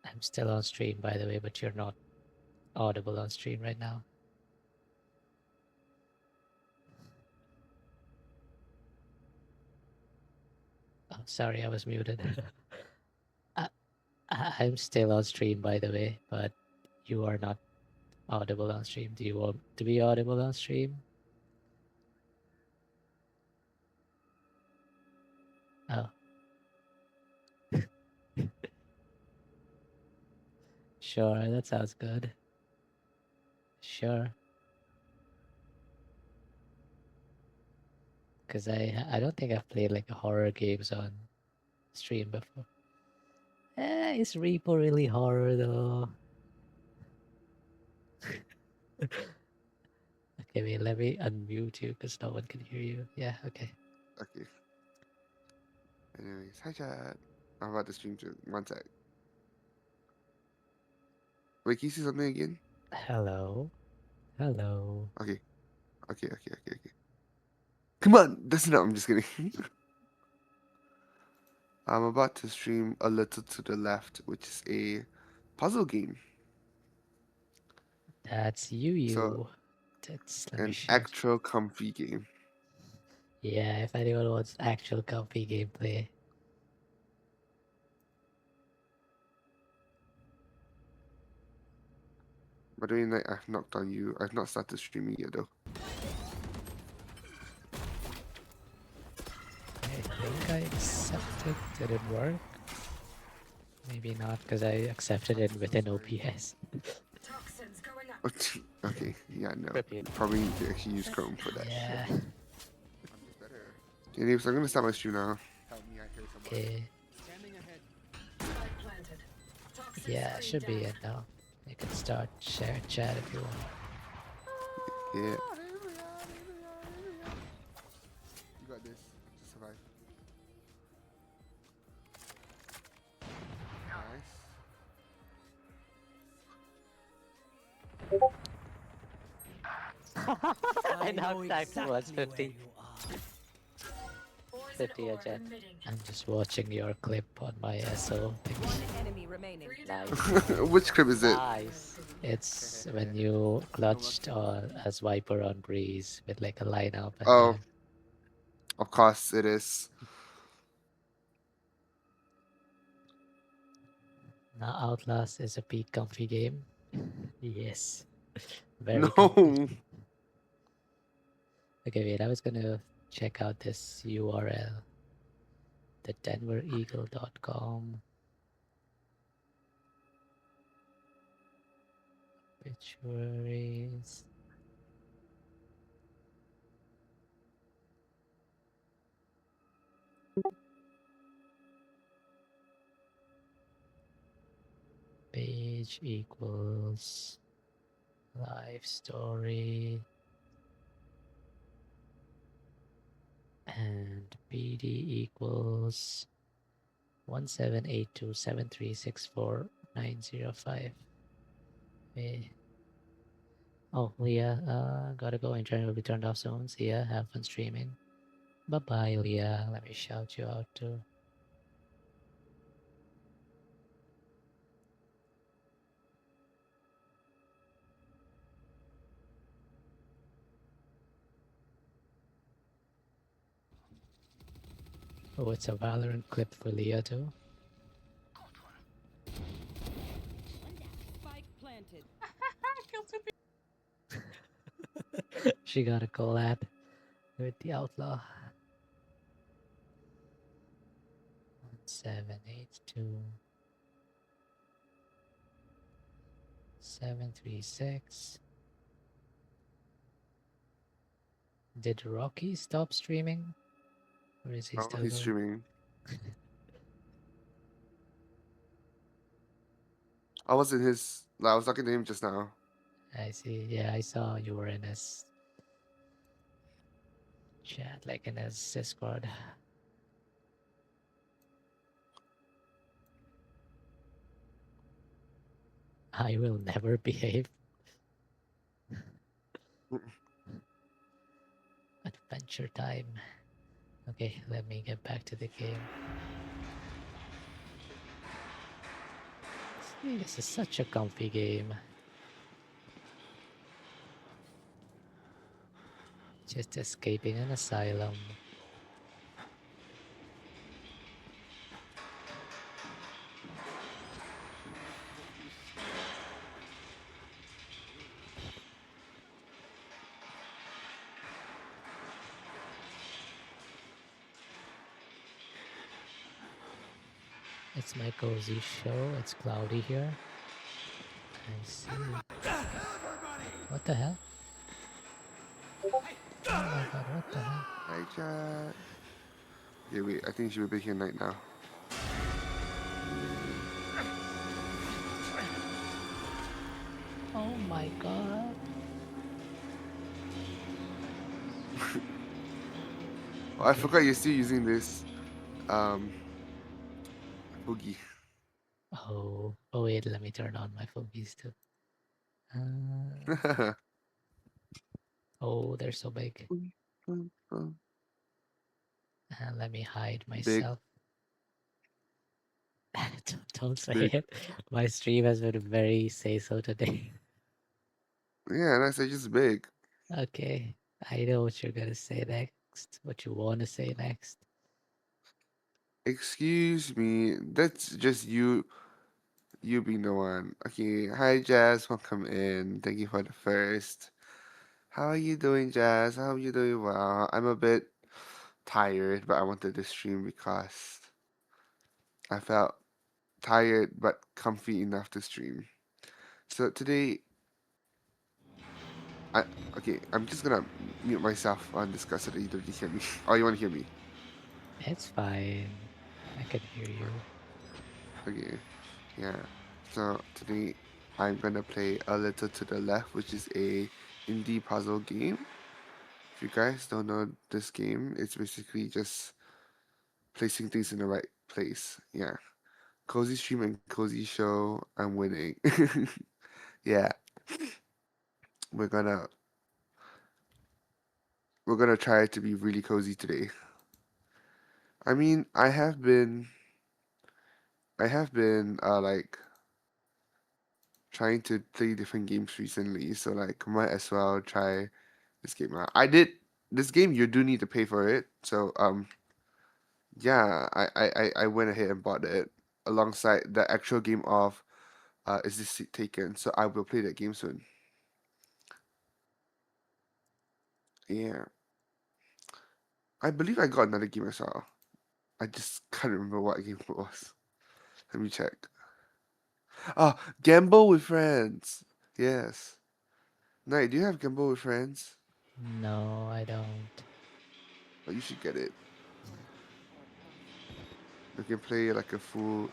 I'm still on stream, by the way, but you're not audible on stream right now. Oh, sorry, I was muted. I'm still on stream, by the way, but you are not audible on stream. Do you want to be audible on stream? Oh. Sure, that sounds good. Sure. Because I don't think I've played like horror games on stream before. Is Repo really horror though? Okay, wait, let me unmute you because no one can hear you. Yeah, okay. Okay. Anyways, hi chat. I'm about to stream to one sec. Wait, can you see something again? Hello. Hello. Okay. Okay. Come on! That's enough, I'm just kidding. I'm about to stream A Little to the Left, which is a puzzle game. That's you. So, Let me an share. actual comfy game. Yeah, if anyone wants actual comfy gameplay. By the way, like, I've knocked on you. I've not started streaming yet though. I think I accepted. Did it work? Maybe not, because I accepted it within OPS. Okay, yeah, no. Repeat. Probably need to actually use Chrome for that shit. Yeah. Anyways, I'm gonna start my stream now. Help me, I hear someone. Okay. Yeah, should be it now. You can start share chat if you want. Yeah. You got this. Just survive. Nice. I now typed was 50. 50 a jet. I'm just watching your clip on my SO One thingy. enemy remaining. Nice. Which crib is it? Nice. It's when you clutched on as Viper on Breeze with like a lineup and Oh, then of course it is. now Outlast is a peak comfy game. Yes. Very comfy. No. Okay, wait, I was gonna check out this URL. The denvereagle.com obituaries. Page equals life story and PD equals 1782736490 Hey. Oh, Leah, gotta go. Internet will be turned off soon. See ya. Have fun streaming. Bye bye, Leah. Let me shout you out too. Oh, it's a Valorant clip for Leah too. Spike planted. She got a collab with the Outlaw. 782 736. Did Rocky stop streaming? Or is he Oh, still he's going? streaming. I was in his. I was talking to him just now. I see. Yeah, I saw you were in his chat, like in his Discord. I will never behave. Adventure time. Okay, let me get back to the game. See, this is such a comfy game. Just escaping an asylum. It's my cozy show. It's cloudy here. I see. What the hell? Oh my god, what the hell? Hi, chat. Yeah, wait. I think she will be here night now. Oh my god. Oh, I forgot you're still using this. Um, boogie. Oh wait, let me turn on my fogies too. Oh, they're so big. Let me hide Big, myself. Don't say big. it. My stream has been very say so today. Yeah, and I said just big. Okay, I know what you're gonna say next. What you want to say next. Excuse me. That's just you. You being the one. Okay. Hi, Jazz. Welcome in. Thank you for the first. How are you doing, Jazz? I hope you're doing well. I'm a bit tired, but I wanted to stream because I felt tired but comfy enough to stream. So today, I okay. I'm just gonna mute myself and discuss so that you don't hear me. Oh, you want to hear me? It's fine. I can hear you. Okay. Yeah. So today I'm gonna play A Little to the Left, which is a indie puzzle game. If you guys don't know this game, it's basically just placing things in the right place. Yeah. Cozy stream and cozy show. I'm winning. Yeah. We're gonna we're gonna try to be really cozy today. I mean, I have been like trying to play different games recently, so like might as well try this game out. I did this game. You do need to pay for it, so yeah, I went ahead and bought it alongside the actual game of Is This Seat Taken? So I will play that game soon. Yeah, I believe I got another game as well. I just can't remember what game it was. Let me check. Ah, Gamble with Friends. Yes. Night, do you have Gamble with Friends? No, I don't. Oh, you should get it. You can play like a full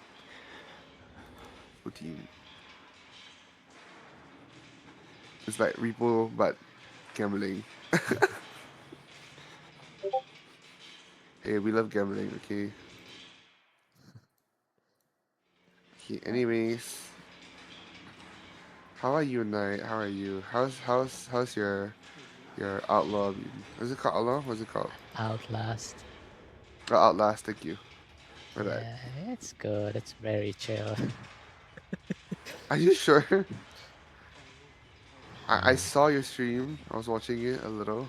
team. It's like Repo but gambling. Hey, we love gambling. Okay. Okay. Anyways, how are you, Night? How are you? How's your Outlaw? Is it called Outlaw? What's it called? Outlast. Oh, Outlast. Thank you. My bad. Yeah, it's good. It's very chill. Are you sure? I Yeah. saw your stream. I was watching it a little.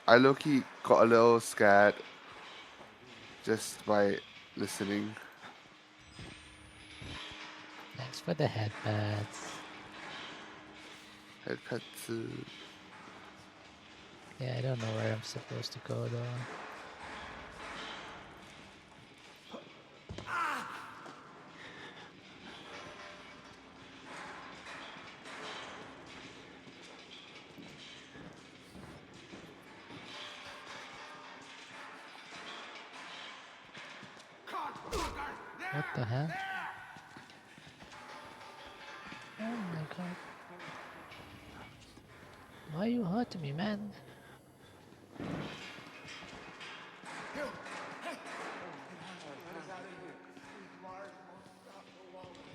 I low-key got a little scared just by listening. Thanks for the headpads. Headpatsu. Yeah, I don't know where I'm supposed to go though. What the hell? Oh my god. Why you hurting me, man?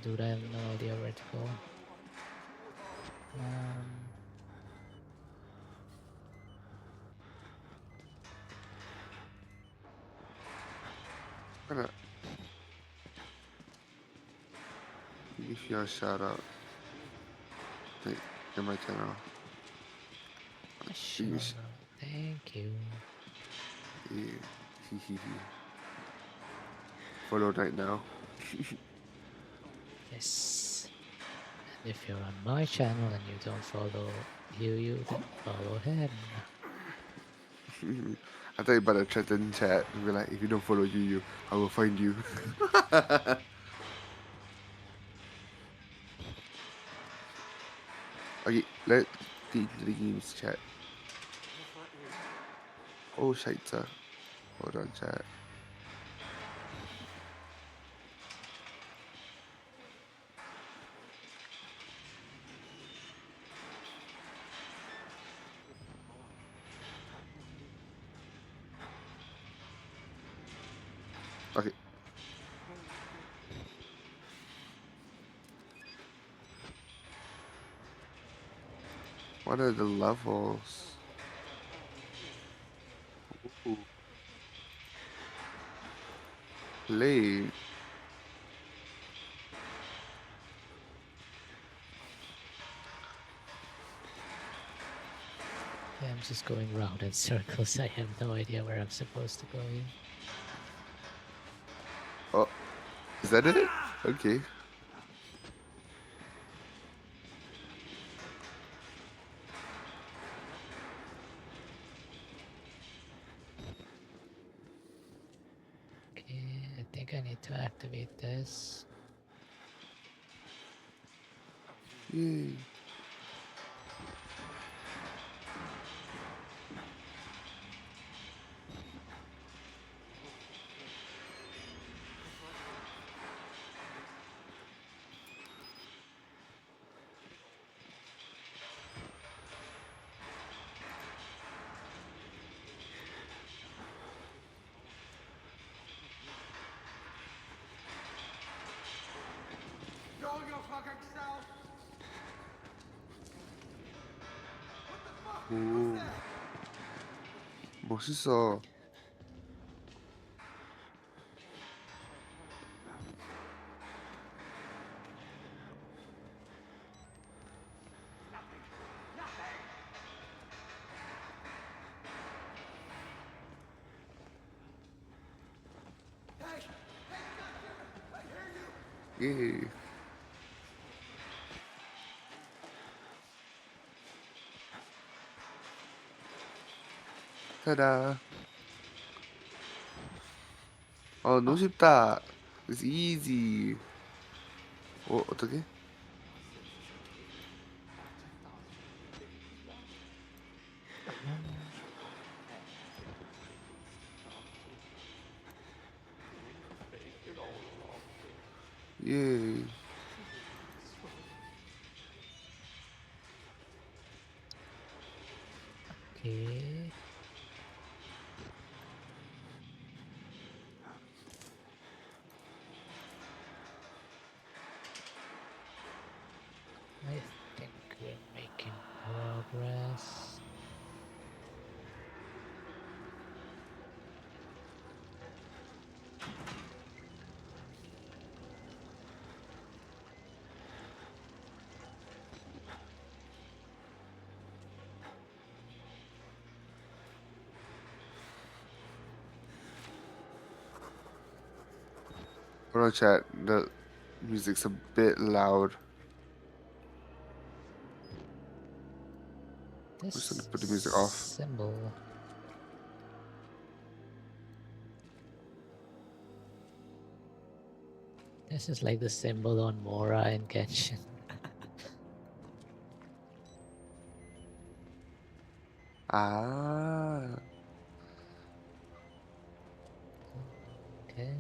Dude, I have no idea where to go. Um, Gonna give you a shout out like, in my channel. sure. You Thank you. yeah. Follow right now. Yes. And if you're on my channel and you don't follow you, then follow him. I thought you about to threaten chat and be like, if you don't follow you, I will find you. Okay, let's get into the games chat. Oh, shite, hold on, chat. Okay, what are the levels? Ooh, play. Yeah, I'm just going round in circles. I have no idea where I'm supposed to go here. Oh, is that it? Okay. Okay, I think I need to activate this. Yay. 오, 멋있어. 예. 타다. 너무 쉽다. It's easy. 어떻게? 예. Okay. I think we're making progress. Hold on, chat. The music's a bit loud. I'm just gonna This put the music off. symbol. This is like the symbol on Mora in Genshin. Ah. Okay.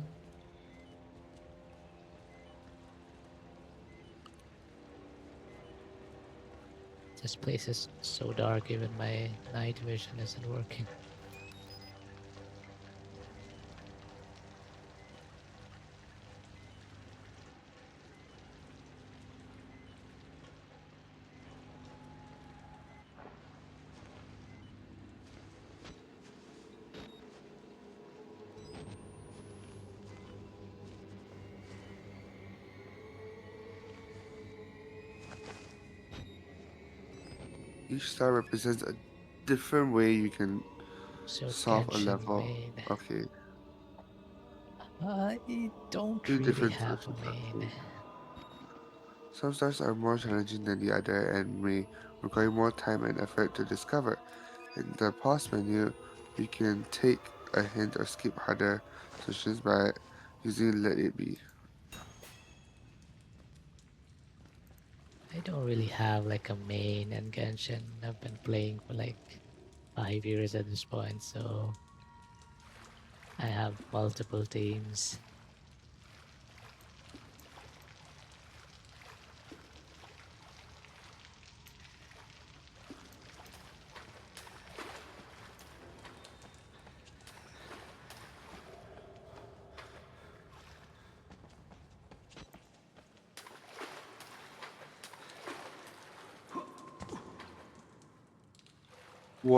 This place is so dark, even my night vision isn't working. Each star represents a different way you can So solve a Genshin level. main. Okay. I don't Two really different have a solutions are main. true. Some stars are more challenging than the other and may require more time and effort to discover. In the pause menu, you can take a hint or skip harder solutions by using Let It Be. I don't really have like a main in Genshin. I've been playing for like 5 years at this point, so I have multiple teams.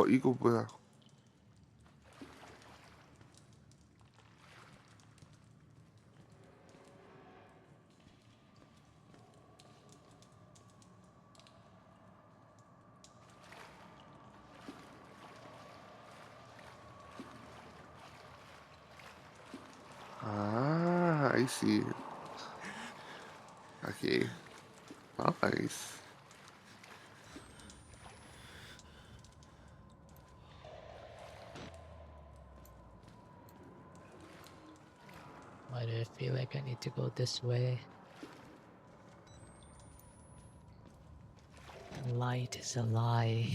이거 뭐야? Ah, I see. Okay. Nice. Why do I feel like I need to go this way? Light is a lie.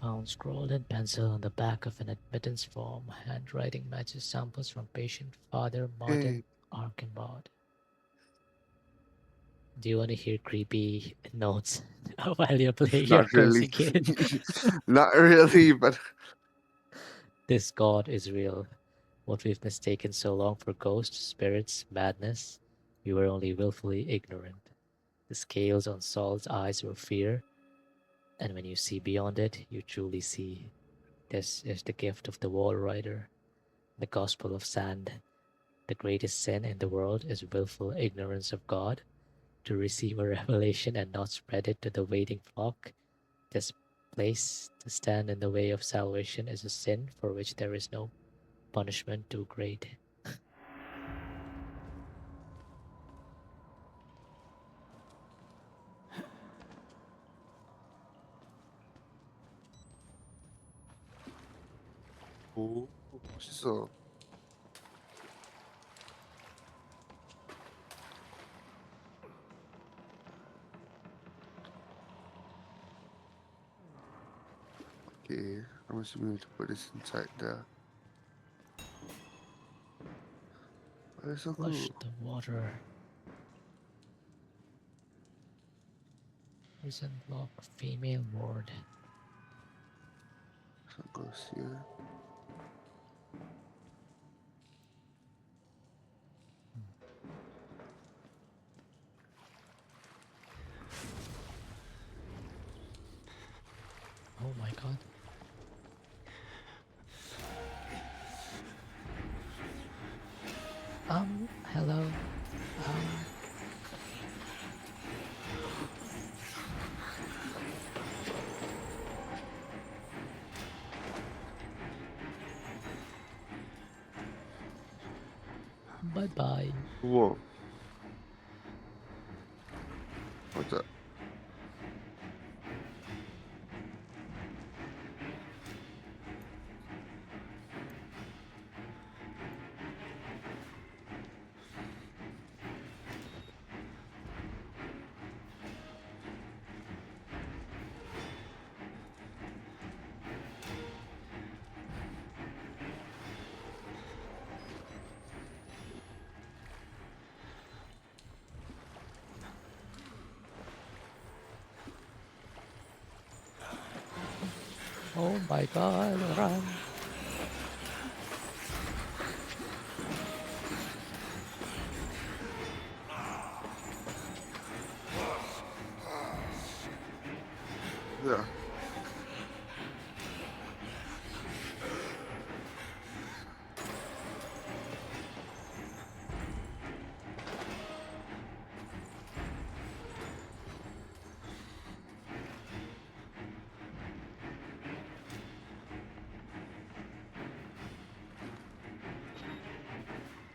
Found scroll and pencil on the back of an admittance form. Handwriting matches samples from patient Father Hey, Martin Archambault. Do you want to hear creepy notes while you're playing your Not cozy really. kid? Not really, but This god is real. What we've mistaken so long for ghosts, spirits, madness, we were only willfully ignorant. The scales on Saul's eyes were fear, and when you see beyond it, you truly see. This is the gift of the wall rider, the gospel of sand. The greatest sin in the world is willful ignorance of God. To receive a revelation and not spread it to the waiting flock, this place to stand in the way of salvation is a sin for which there is no punishment too great. 오, 멋있어. Okay, I'm assuming we have to put this inside the. Oh, that's so Flush cool. the water. Prison block female ward. So it goes here. Oh my god. Hello. Bye bye. Whoa. What's that? Oh my god, run. Yeah.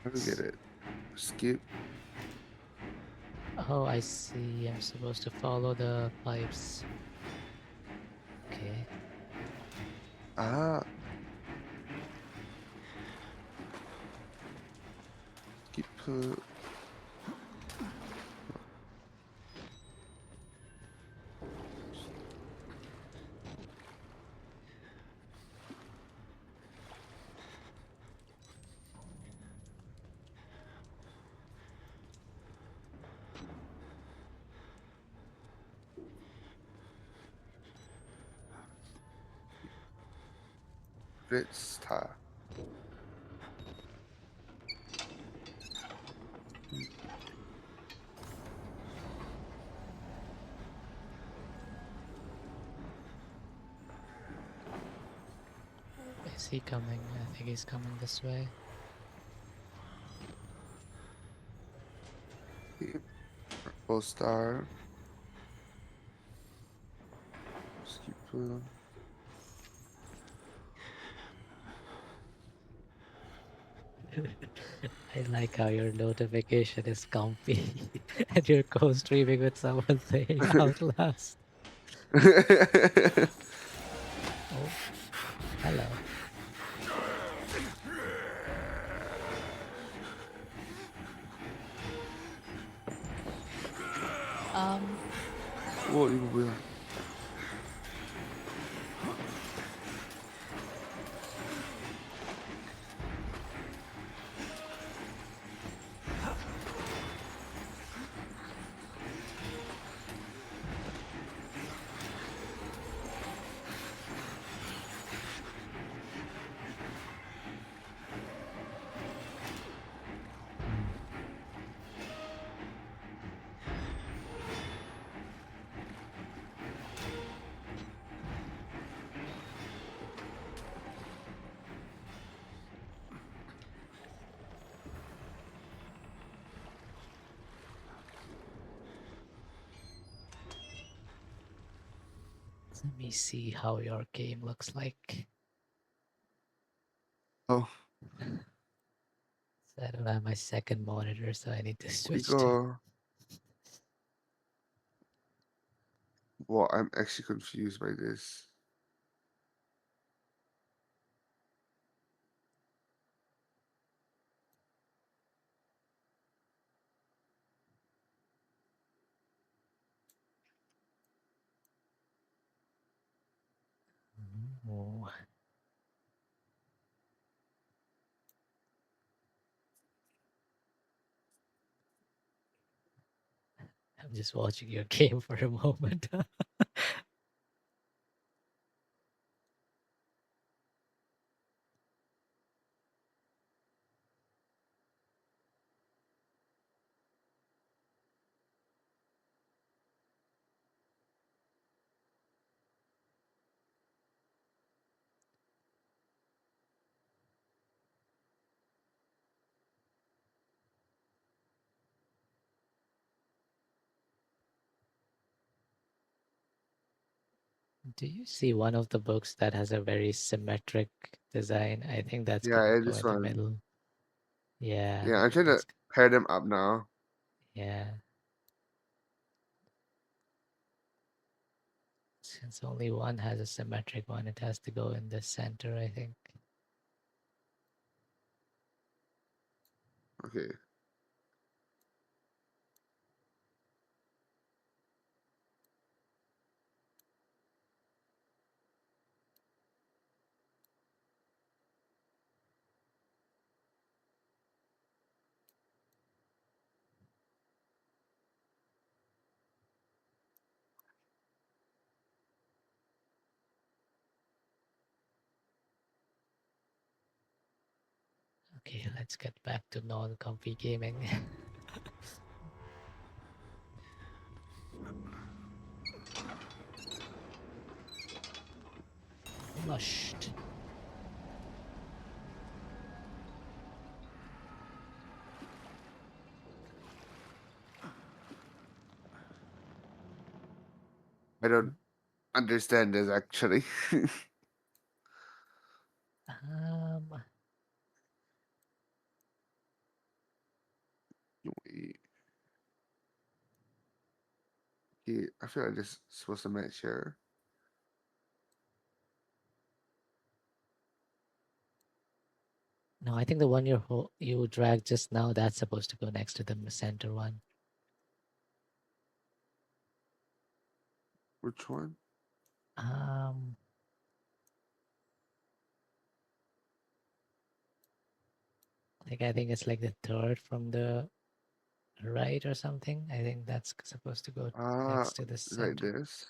I don't get it. Skip. Oh, I see. I'm supposed to follow the pipes. Okay. Ah. Skip. Star. Is he coming? I think he's coming this way. Purple star. Skip. I like how your notification is comfy and you're co-streaming with someone playing Outlast. Oh, hello. 와, 이거 뭐야? Let me see how your game looks like. Oh, So I don't have my second monitor, so I need to we switch to. go. Well, I'm actually confused by this. Oh, I'm just watching your game for a moment. Do you see one of the books that has a very symmetric design? I think that's gonna Yeah, go this in the one. middle. Yeah, Yeah, I'm trying to that's pair them up now. yeah. Since only one has a symmetric one, it has to go in the center, I think. Okay. Okay, let's get back to non-comfy gaming. Flushed. I don't understand this actually. Um, Wait, okay, I feel like this is supposed to match here. no, I think the one you dragged just now, that's supposed to go next to the center one. Which one? Um, I think it's like the third from the right or something. I think that's supposed to go Ah, next to the like center. this.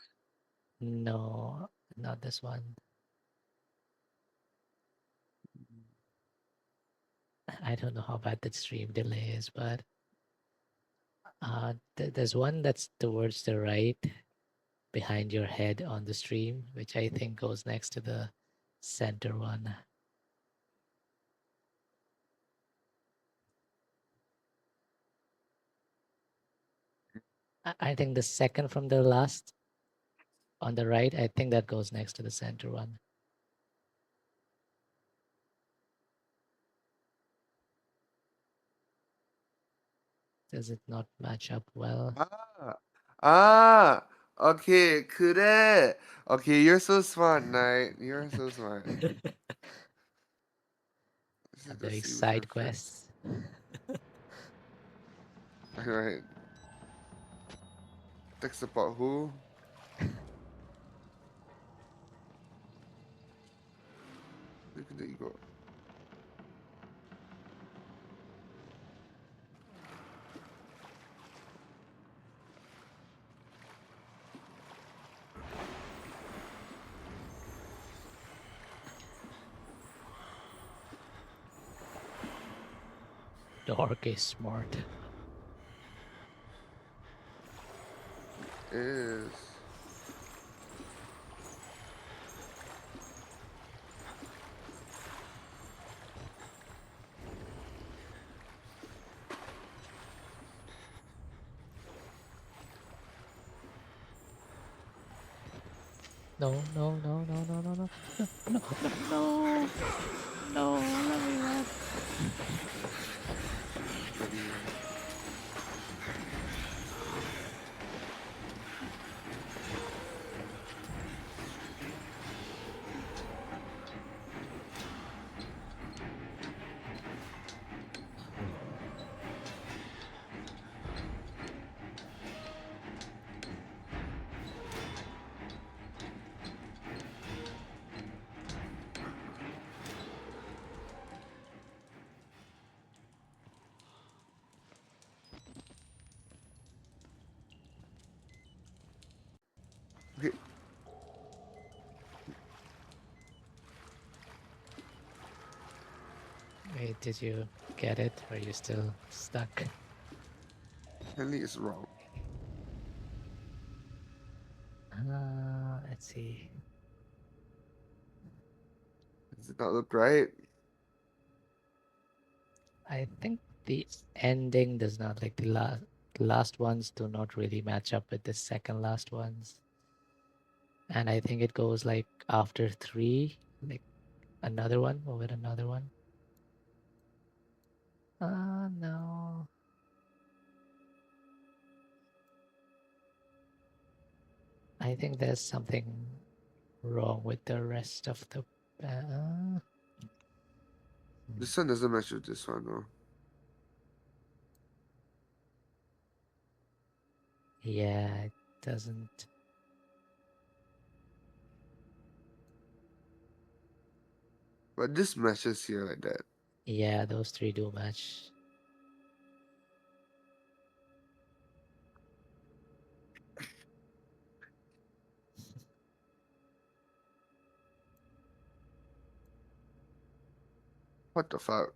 No, not this one. I don't know how bad the stream delay is, but there's one that's towards the right behind your head on the stream, which I think goes next to the center one. I think the second from the last on the right, I think that goes next to the center one. Does it not match up well? Ah, ah. Okay, 그래. Okay, you're so smart, Knight. You're so smart. This is I'm to doing see which one side fits. quests. Alright. Tech support who? There you go. Dork is smart. Is No, no, no, no, no, no, no, no, no, no, no, no, let me run. Let me run. Okay. Wait, did you get it? Or are you still stuck? Henley is wrong. Let's see. Does it not look right? I think the ending does not like the last ones do not really match up with the second last ones. And I think it goes like after 3, like another one over another one. No. I think there's something wrong with the rest of the. This one doesn't match with this one, though. Yeah, it doesn't. But this matches here like that. Yeah, those 3 do match. What the fuck?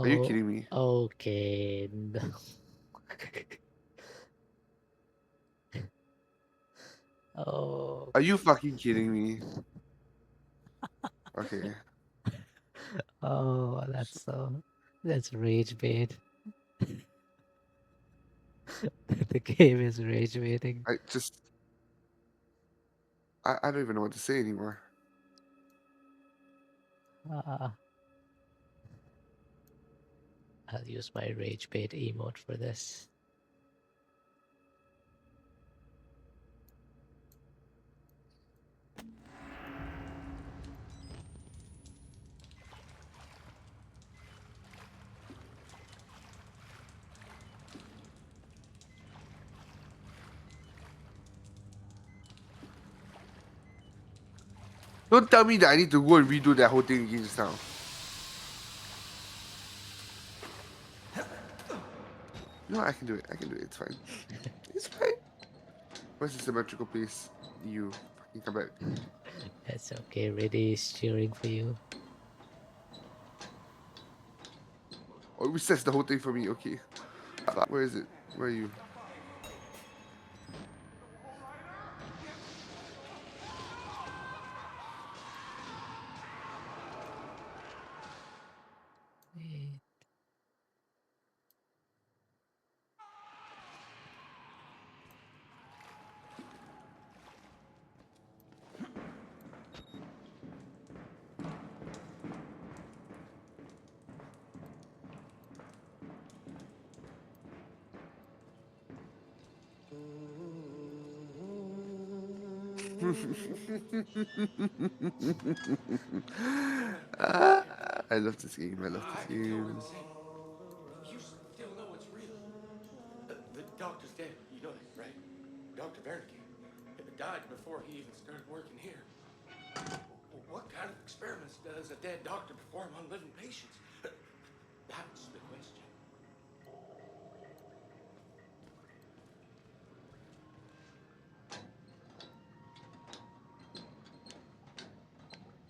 Are you Oh, kidding me? okay. No. Oh, Are you fucking kidding me? Okay. oh, that's rage bait. The game is rage baiting. I just I don't even know what to say anymore. Uh, I'll use my rage bait emote for this. Don't tell me that I need to go and redo that whole thing again just now. No, I can do it. I can do it. It's fine. It's fine. Where's the symmetrical piece? You fucking come back. That's okay. Ready is cheering for you. Oh, it resets the whole thing for me. Okay. Where is it? Where are you? Wait. Ah, I love this game. I love this I can go game. insane. You still know it's real. The doctor's dead. You know that, right? Dr. Wernicke died before he even started working here. What kind of experiments does a dead doctor perform on living patients? That's the question.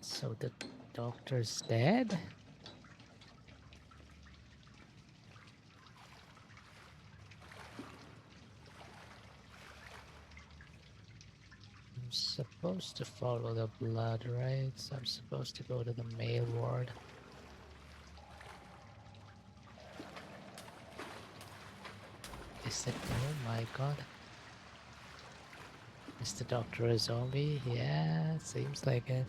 So the doctor's dead? I'm supposed to follow the blood, right? So I'm supposed to go to the male ward. Is it? Oh my god. Is the doctor a zombie? Yeah, seems like it.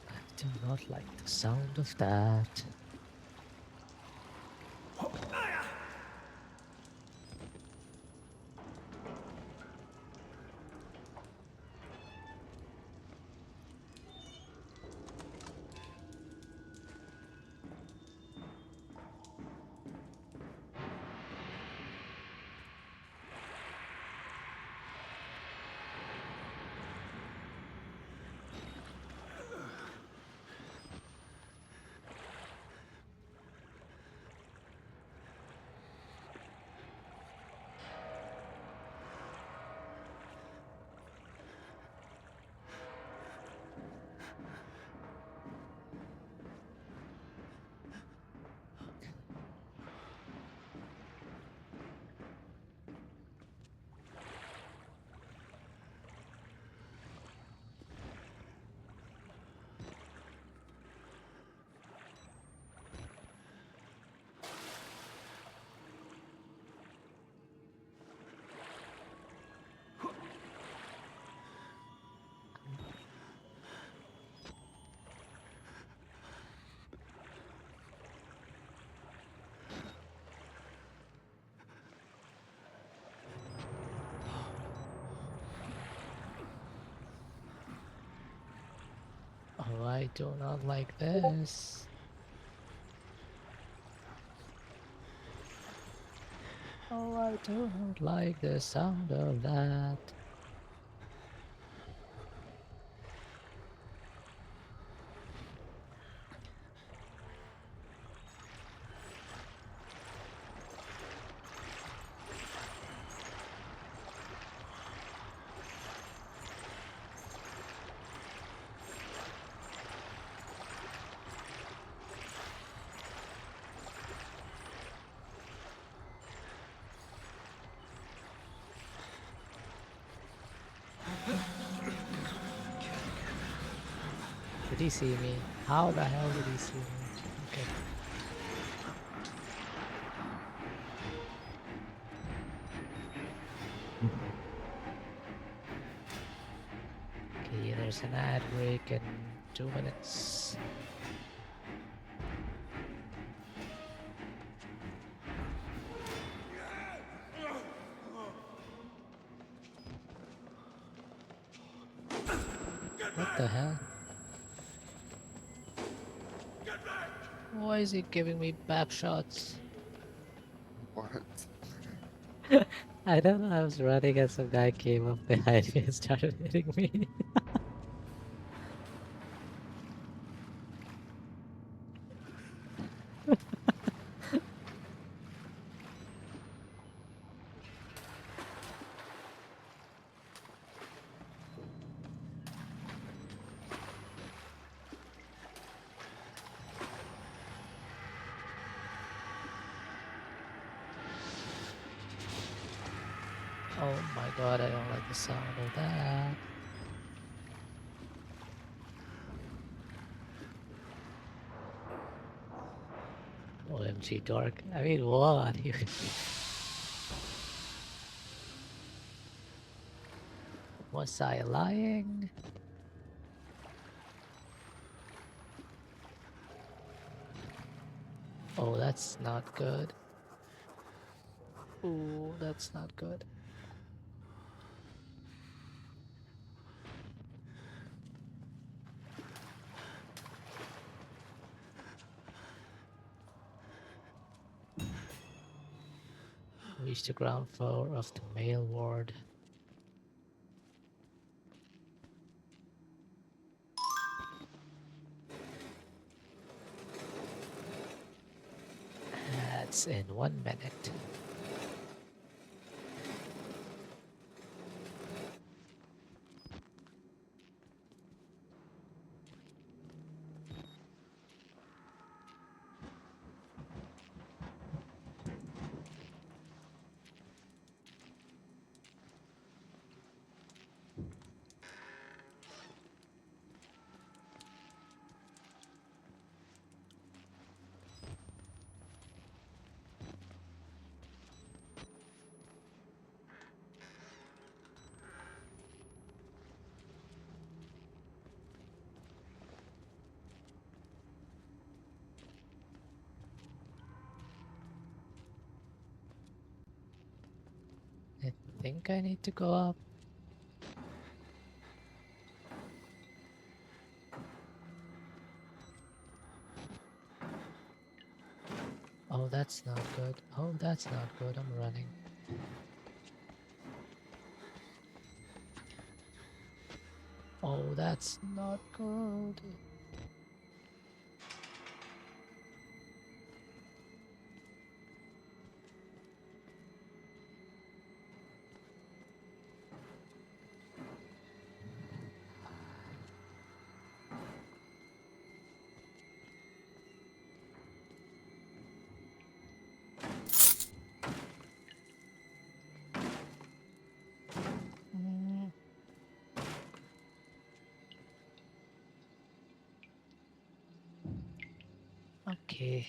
I do not like the sound of that. Oh, I do not like this. Oh, I do not like the sound of that. Did he see me? How the hell did he see me? Okay. Okay, there's an ad break in 2 minutes. What the hell? Why is he giving me bap shots? What? I don't know, I was running and some guy came up behind me and started hitting me. Oh my god, I don't like the sound of that. OMG, Dork. I mean, what? Was I lying? Oh, that's not good. Oh, that's not good. Reach the ground floor of the male ward. That's in 1 minute. I think I need to go up. Oh, that's not good. Oh, that's not good. I'm running. Oh, that's not good. Mm, okay.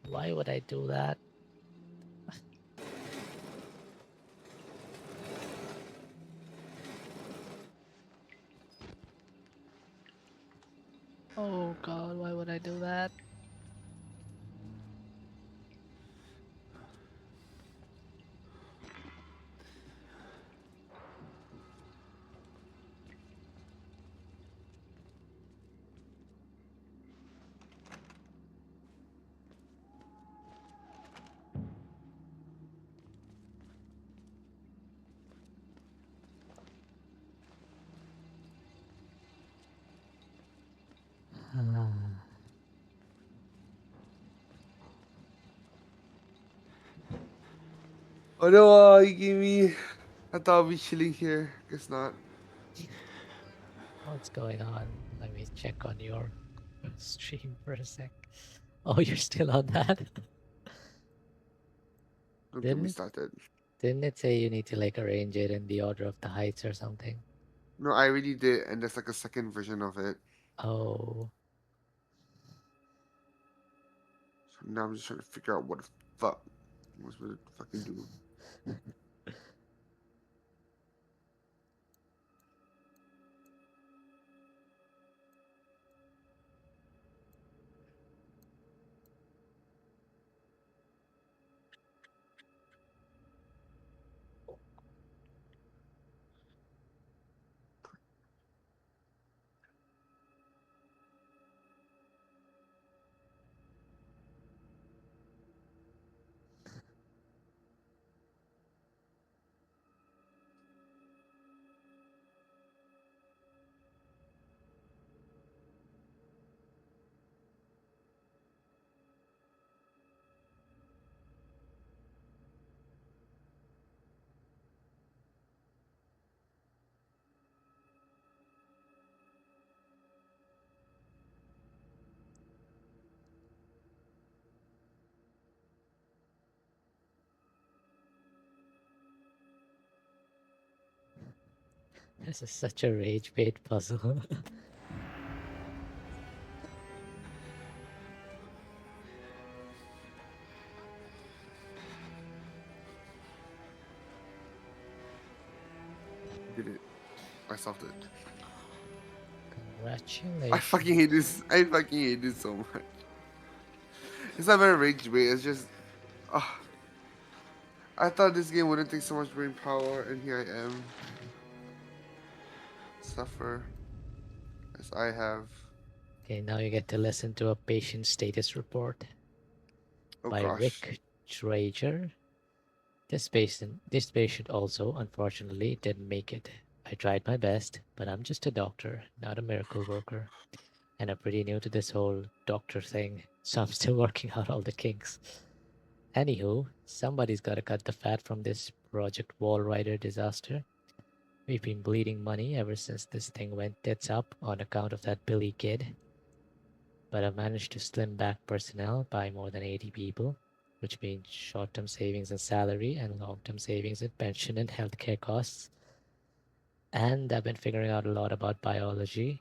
Why would I do that? Oh god, why would I do that? Ah, Oh no, you gave me. I thought I'd be chilling here. Guess not. what's going on? Let me check on your stream for a sec. Oh, you're still on that? Don't get me didn't started. didn't it say you need to like arrange it in the order of the heights or something? No, I really did, and there's like a second version of it. Oh, So now I'm just trying to figure out what the fuck I'm supposed to fucking do. this is such a rage bait puzzle. I solved it. I fucking Congratulations. hate this. I fucking hate this so much. It's not very rage bait. It's just, ah, I thought this game wouldn't take so much brain power, and here I am, suffer as I have. Okay, now you get to listen to a patient status report Oh by gosh. Rick Traeger. This patient also, unfortunately, didn't make it. I tried my best, but I'm just a doctor, not a miracle worker. And I'm pretty new to this whole doctor thing, so I'm still working out all the kinks. Anywho, somebody's gotta cut the fat from this Project Wall Rider disaster. We've been bleeding money ever since this thing went tits up on account of that Billy kid, but I've managed to slim back personnel by more than 80 people, which means short term savings in salary and long term savings in pension and healthcare costs. And I've been figuring out a lot about biology.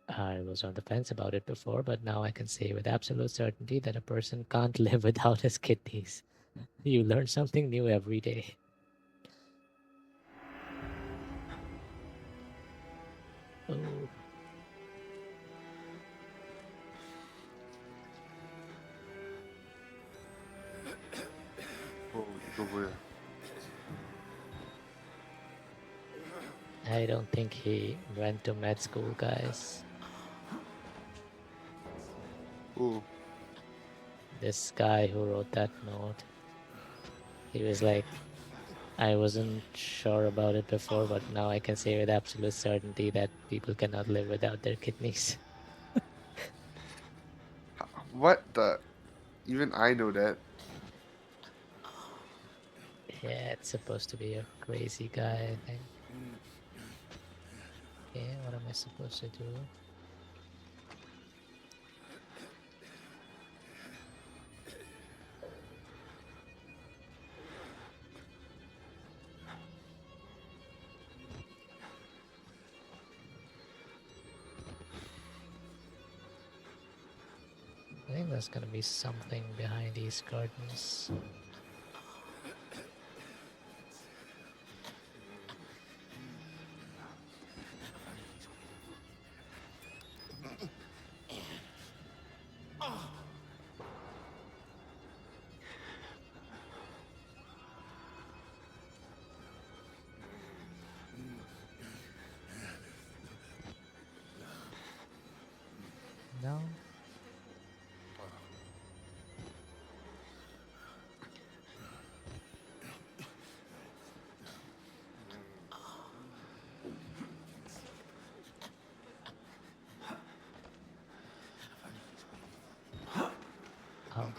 I was on the fence about it before, but now I can say with absolute certainty that a person can't live without his kidneys. You learn something new every day. Oh, Oh, go for it. I don't think he went to med school, guys. Oh, This guy who wrote that note, he was like, I wasn't sure about it before, but now I can say with absolute certainty that people cannot live without their kidneys. what the? Even I know that. Yeah, it's supposed to be a crazy guy, I think. Okay, what am I supposed to do? I think there's gonna be something behind these curtains. No? Oh,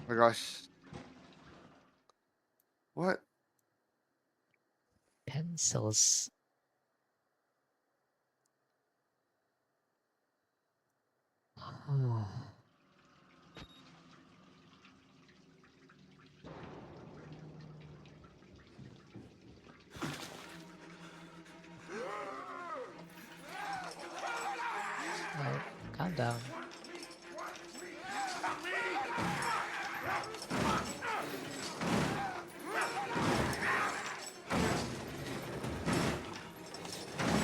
My gosh. What? pencils. Oh, calm down.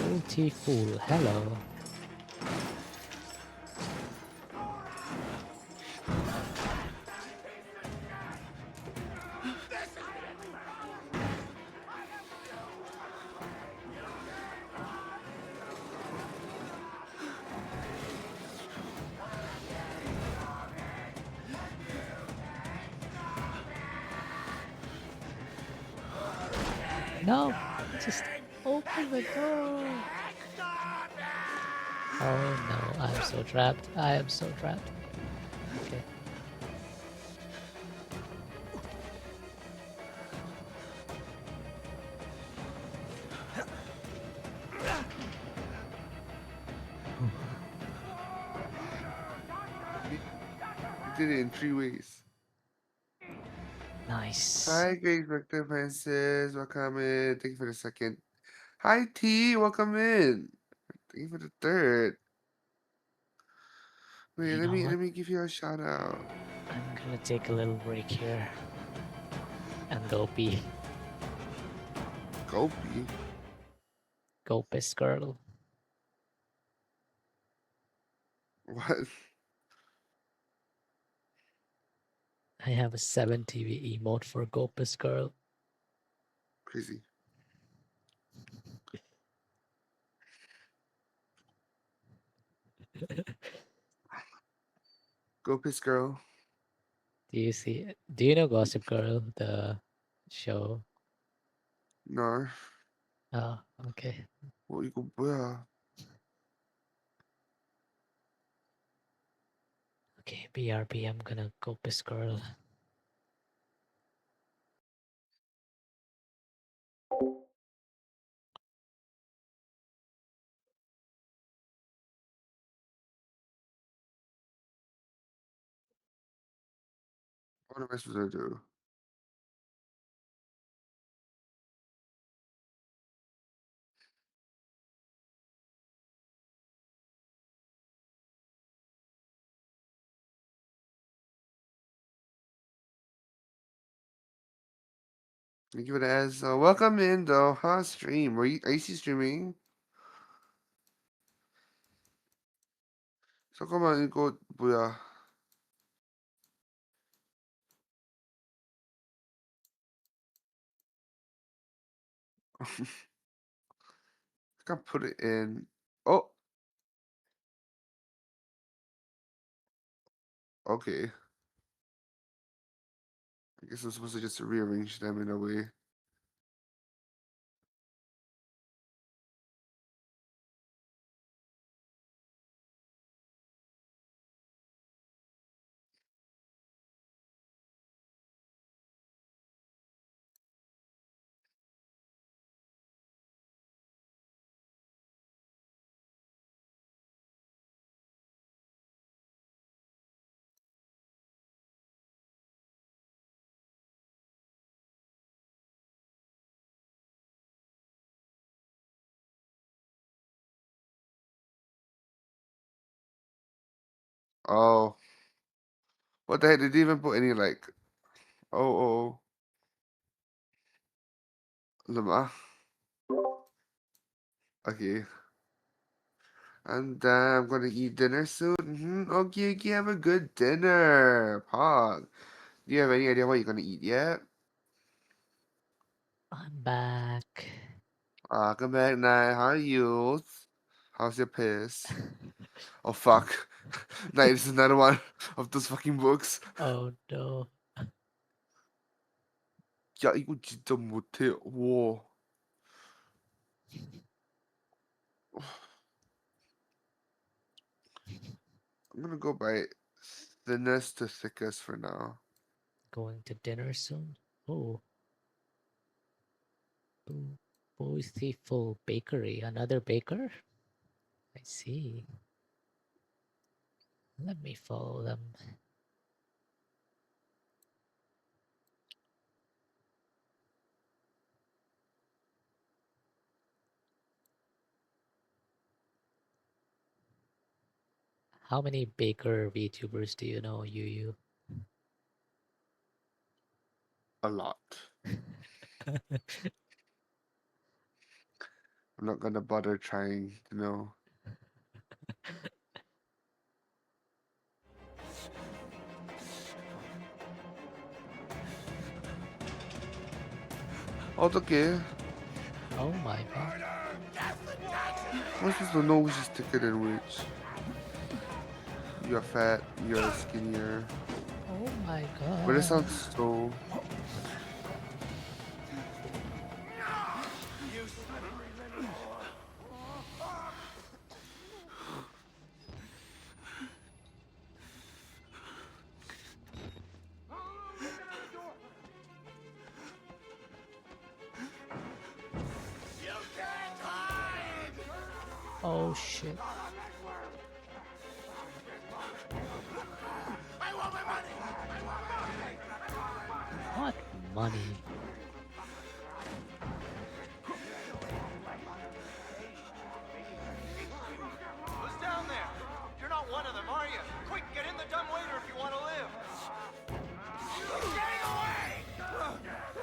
Multi fool, hello. No, just open the door. Oh no, I'm so trapped. I am so trapped. Okay. You did it in 3 ways. Nice. Hi, Great Victor Francis. Welcome in. Thank you for the second. Hi, T. Welcome in. Thank you for the third. Wait, You let know me what? let me give you a shout out. I'm gonna take a little break here and go pee. Gopi. Go piss girl. What? I have a 7 TV emote for Go piss girl. Crazy. Go piss girl. Do you see it? Do you know Gossip Girl, the show? No. Oh, okay. What you go boy? Okay, BRB, I'm gonna go piss girl. What am I supposed to do? Thank you for the as. Welcome in though. Huh? Stream. Are you streaming? 잠깐만 이거 뭐야? I can put it in. Oh, okay. I guess I'm supposed to just rearrange them in a way. Oh, what the heck? Did they even put any like? Oh, lama. Okay. And I'm gonna eat dinner soon. Okay, okay, have a good dinner, Pog. Do you have any idea what you're gonna eat yet? I'm back. Come back, night. How are you? How's your piss? Oh fuck. Night, this is another one of those fucking books. Oh no. 야, 이거 진짜 못해. 와. I'm gonna go by thinnest to thickest for now. Going to dinner soon? Oh, Bountiful Bakery. Another baker? I see. Let me follow them. How many baker VTubers do you know, you? A lot. I'm not gonna bother trying to know. 어떡해. Oh my god. I'm supposed to know which is thicker than which. You're fat, you're skinnier. Oh my But it god. sounds so. Oh shit. What money? Who's down there? You're not one of them, are you? quick, get in the dumb waiter if you want to live. He's getting away!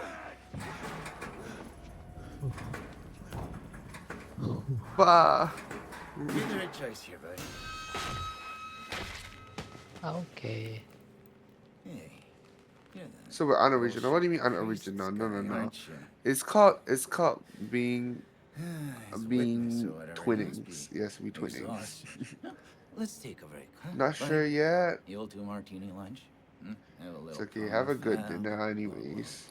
Bah. You made the right choice here, buddy. Okay. Hey, you're the So we're unoriginal. bullshit What do you mean racist unoriginal? No, no, guy, no. aren't you? It's called being He's a witness being or whatever. He must twinnings. be Yes, we twinnings. exhausted. Let's take a break, huh? Not buddy? sure yet. You'll do martini lunch? Have a It's little okay. Have a good confab. dinner, anyways.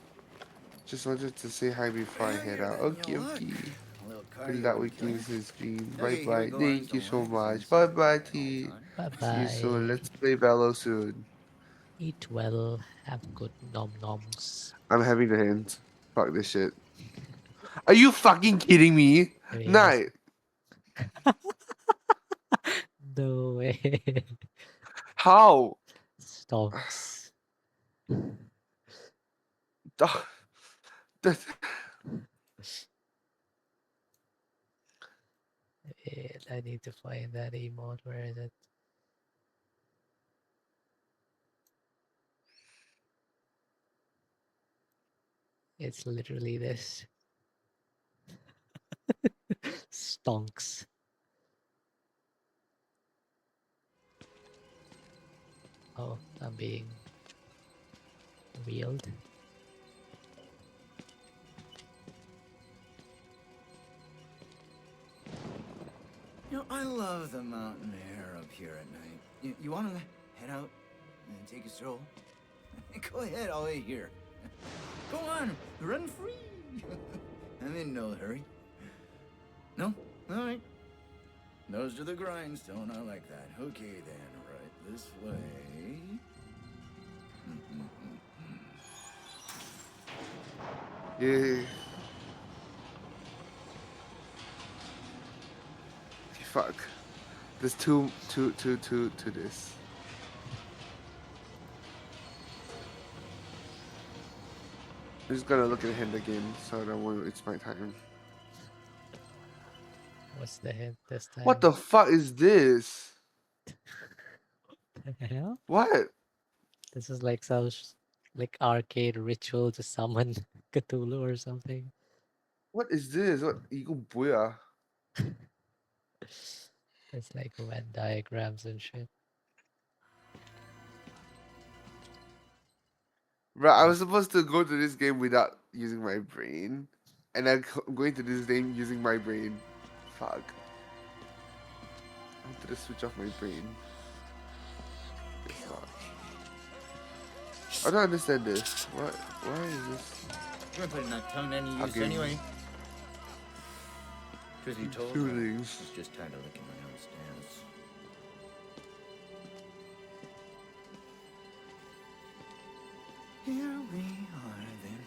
Just wanted to say hi before I Yeah, head you're out. letting Okay, you look. okay. A little And cardio that would we kill you. can stream. Bye Okay, here bye. we go, Thank you arms, so don't relax, much. and Bye sit bye, back all T. the time. Bye See you soon. bye. Let's play Bello soon. Eat well. Have good nom noms. I'm having the hint. Fuck this shit. Are you fucking kidding me? I mean, Night. no way. How? Stonks. That- Wait, I need to find that emote. Where is it? It's literally this. Stonks. Oh, I'm being wheeled. You know, I love the mountain air up here at night. You want to head out and take a stroll? Go ahead, I'll wait here. Go on, run free. I'm in no hurry. No? All right. Nose to the grindstone, I like that. Okay then, right this way. Yeah. Fuck. There's two to this. I'm just gonna look at him again, so I don't want to waste my time. What's the hint this time? What the fuck is this? the hell? What? This is like some like arcade ritual to summon Cthulhu or something. What is this? What? Ego booyah. It's like Venn diagrams and shit. Bro, I was supposed to go to this game without using my brain, and I'm going to this game using my brain. Fuck. I wanted to switch off my brain. Fuck. I don't understand this. What? Why is this? You're putting that tongue to any use Okay. anyway. Truth be told, Feelings. it's just tired of licking my own stance. Here we are then.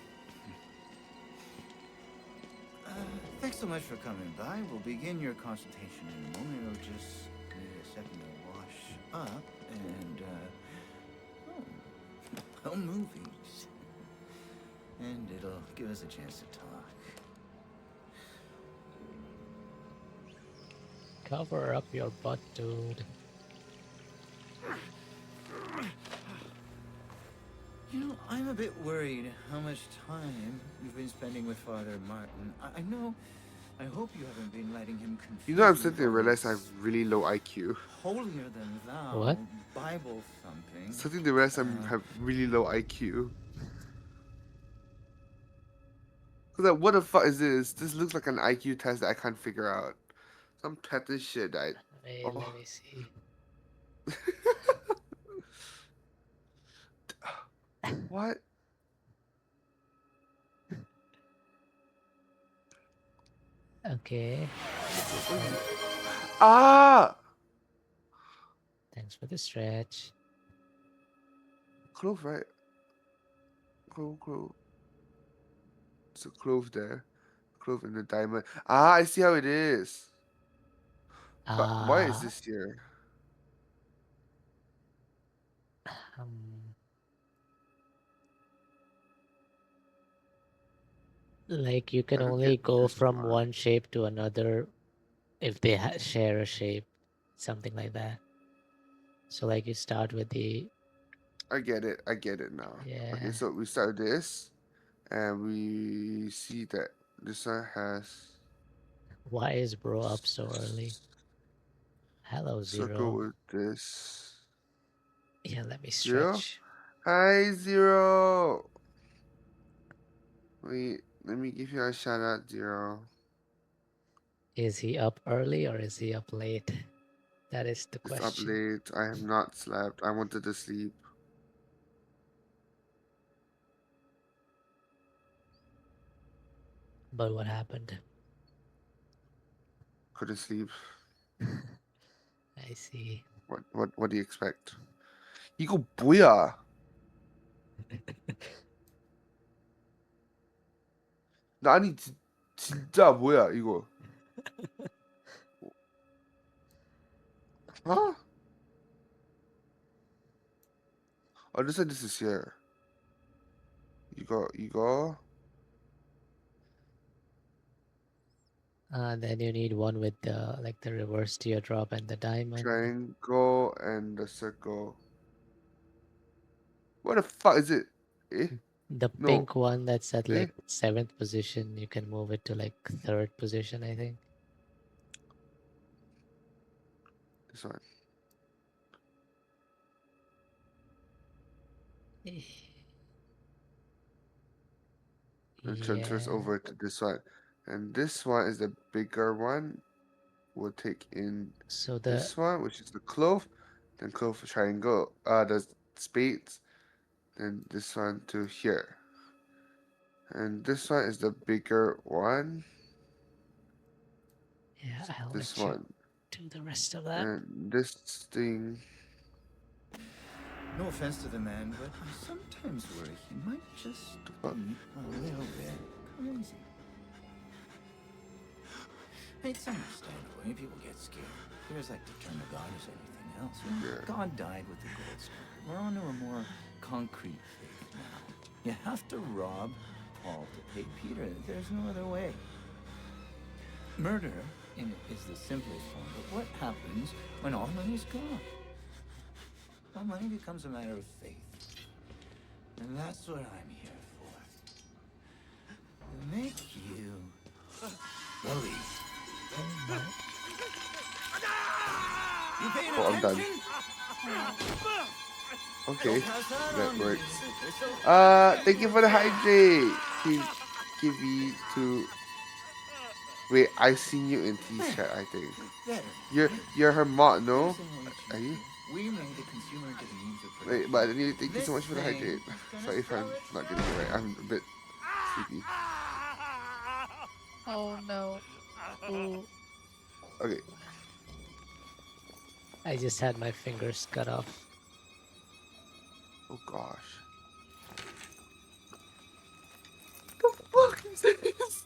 Thanks so much for coming by. We'll begin your consultation in a moment. It'll just need a second to wash up and, well, movies. And it'll give us a chance to talk. Cover up your butt, dude. You know, I'm a bit worried how much time you've been spending with Father Martin. I know. I hope you haven't been letting him confuse You know, I'm with starting to all realize I have this really low IQ. holier than thou What? Bible thumping. Starting to realize I have really low IQ. Cause like, what the fuck is this? This looks like an IQ test that I can't figure out. Some petty shit. Wait, Oh. let me see. What? Okay. Ah! Thanks for the stretch. Clove, right? Clove. It's a clove there. Clove in the diamond. Ah, I see how it is. But why is this here? Um, like you can I don't only get go this from one. one shape to another if they share a shape, something like that. So like you start with the I get it. I get it now. Okay, yeah. so we start this, and we see that this one has Why is bro up so early? Hello, circle Zero. with this Yeah, let me zero. stretch. Hi, Zero. Wait, let me give you a shout out, Zero. Is he up early or is he up late? That is the It's up question. late. I have not slept. I wanted to sleep. But what happened? Couldn't sleep. I see. What do you expect? 이거 뭐야? 나 아니 진짜 뭐야 이거? Huh? Oh, this is here. 이거 Then you need one with the like the reverse teardrop and the diamond. triangle and the circle. What the fuck is it? Eh? The No. pink one that's at Eh? like seventh position, you can move it to like third position, I think. This one. And transfers Yeah. over to this one. And this one is the bigger one. We'll take in So the this one, which is the clove, then clove triangle, the spades, then this one to here. And this one is the bigger one. yeah, I'll This let you one. do the rest of that. And this thing. No offense to the man, but I sometimes worry he might just Fuck. be a little bit crazy. It's understandable. I mean, people get scared. There's like to turn to God as anything else. You know, Yeah. God died with the gold standard. We're on to a more concrete faith now. You have to rob Paul to pay Peter. There's no other way. Murder is the simplest form, but what happens when all money's gone? Well, money becomes a matter of faith. And that's what I'm here for. To make you believe. You paying Oh, I'm done. attention? Okay, Pass that that on. works. It's okay. Thank you for the hydrate. Give to. Wait, I seen you in T's chat. I think Better. you're her mod, no? Here's an HE. Are you? We made the consumer into the means of Wait, production. but anyway, thank you so This much for the thing hydrate. is gonna Sorry if I'm sell not getting it right. I'm a bit sleepy. Oh no. Ooh. Okay. I just had my fingers cut off. Oh gosh. The fuck is this?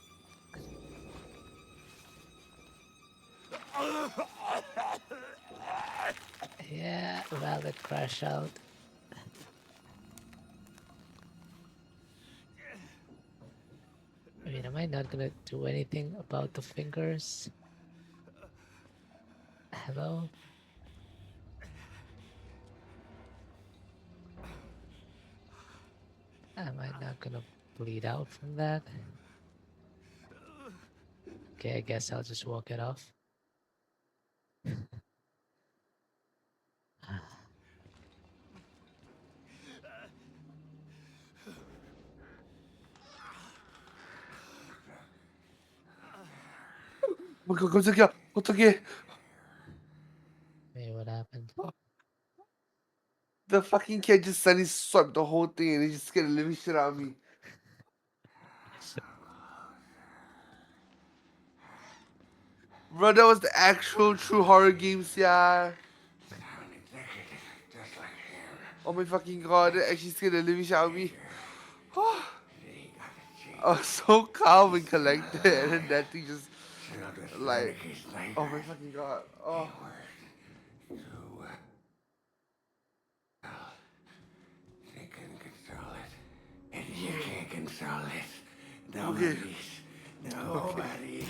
Yeah, valid crash out. I mean, am I not gonna do anything about the fingers? Hello? Am I not gonna bleed out from that? Okay, I guess I'll just walk it off. 깜짝이야. 어떡해. Wait, what happened? The fucking kid just suddenly swept the whole thing and he just scared the living shit out of me. Bro, that was the actual true horror games, yeah. Oh my fucking god, that actually scared the living shit out of me. I was so calm and collected, and then that thing just like, oh my fucking god. Oh. They can control it. And you can't control it. Okay. Nobody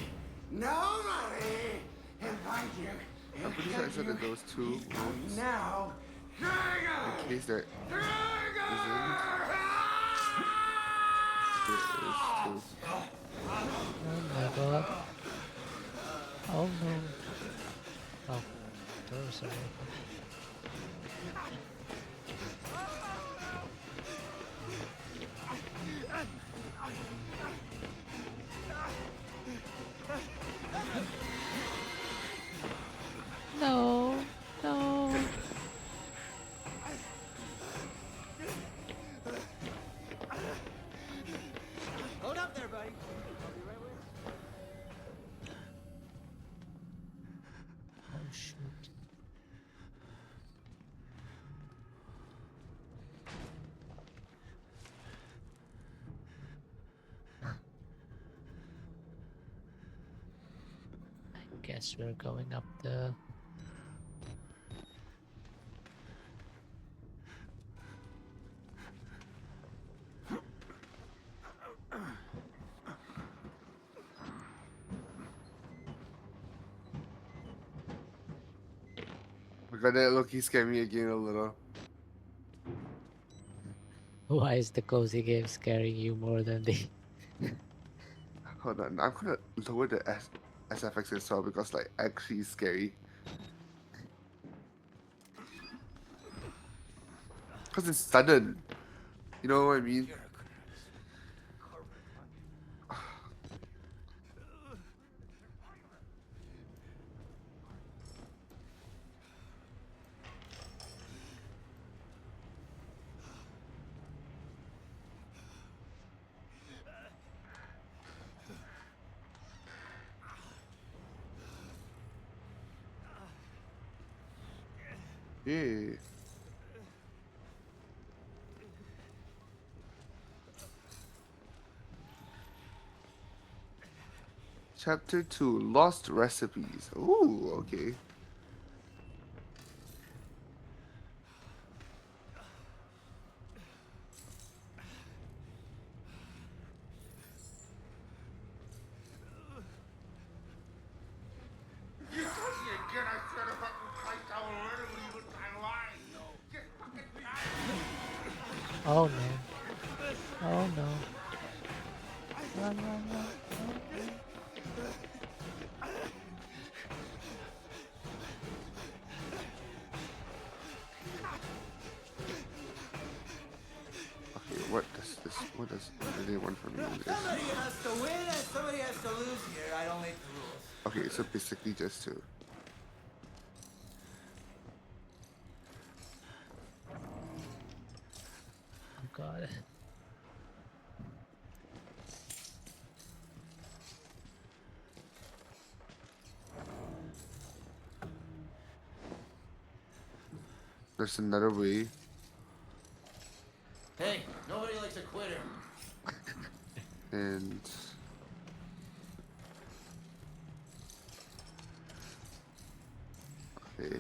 can find you I'm pretty sure I said that there was two rooms. Now, In case there isn't, there is two. Oh my god. Oh no. Oh, doors are open. No, no. hold up there, buddy. I'll be right with you. Oh shoot. I guess we're going up the. But that look, he scared me again a little. Why is the cozy game scaring you more than the? Hold on, I'm gonna lower the SFX as well because like actually it's scary. Cause it's sudden. You know what I mean? Yeah. Chapter 2, Lost Recipes. Ooh, okay. Oh no. Oh no. Run, run, run. Okay, what do they want from me in this? Somebody has to win and somebody has to lose here. I don't make the rules. Okay, so basically just two. Oh god. There's another way. Hey, nobody likes a quitter. And okay.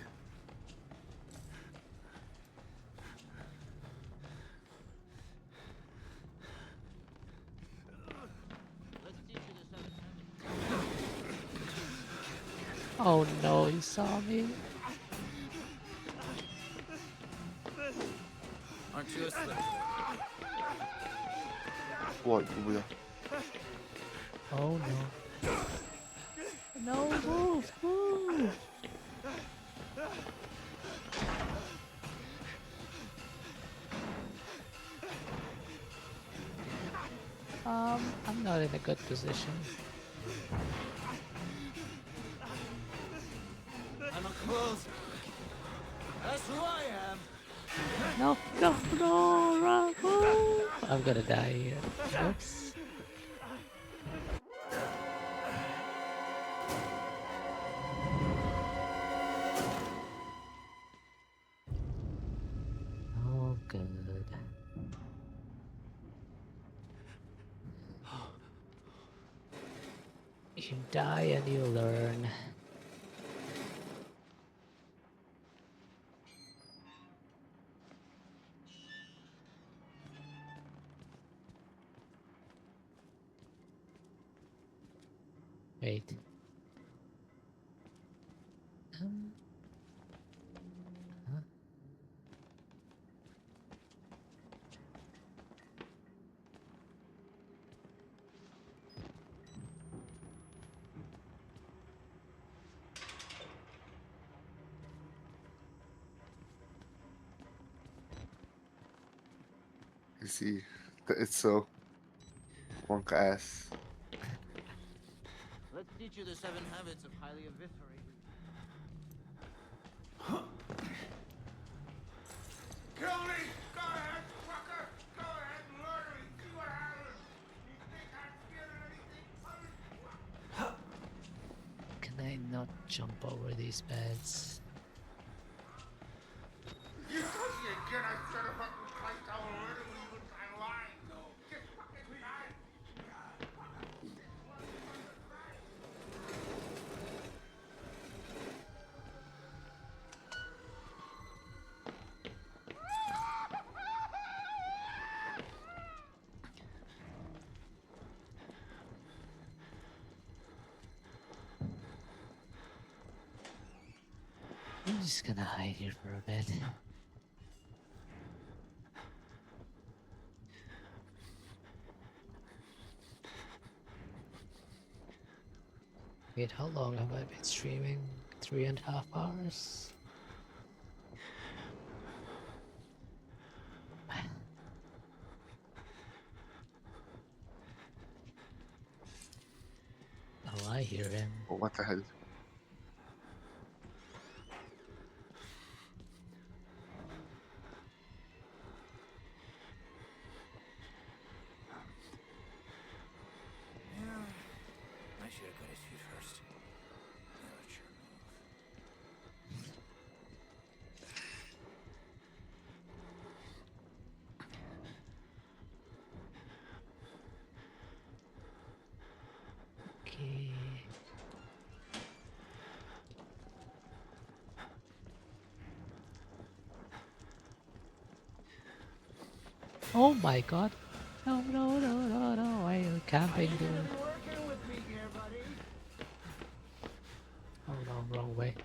Oh no, you saw me. Aren't you a slip? What? Over there. Oh no. No, move, move. I'm not in a good position. I'm a closer. That's who I am. No, no, no, run, move. I'm gonna die here. Oops. Oh, good. You die and you learn. Wait. Um, huh? I see. It's so Wonka ass. Let's teach you the 7 habits of highly eviscerated. Kill me! Go ahead, fucker! Go ahead, murder me! See what happens! You think I'm scared of anything? Can I not jump over these beds? You again, I said a fucking twice, I will murder you even I'm lying. No, just fucking try it! I'm just gonna hide here for a bit. Wait, how long have I been streaming? 3.5 hours? Oh, I hear him. Oh, what the hell? Yeah, I should have got his feet first. Amateur move. Okay. Oh my god. No, no, no, no, no. Why are you camping, dude? Working with me here, buddy. Oh no, wrong way.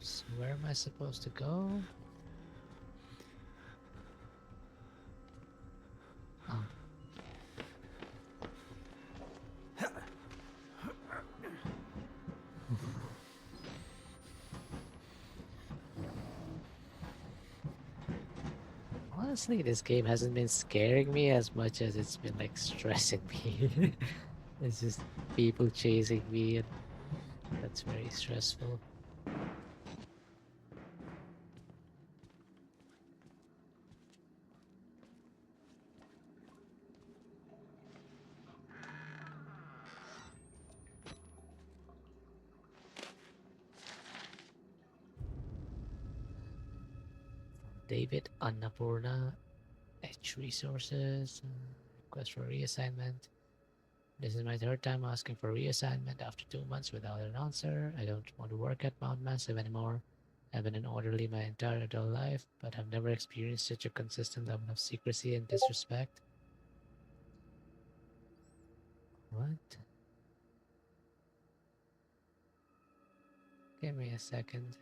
So where am I supposed to go? Oh. Honestly, this game hasn't been scaring me as much as it's been like stressing me. It's just people chasing me, and that's very stressful. David Annapurna, H resources, request for reassignment. This is my third time asking for reassignment after 2 months without an answer. I don't want to work at Mount Massive anymore. I've been an orderly my entire adult life, but have never experienced such a consistent level of secrecy and disrespect. What? Give me a second.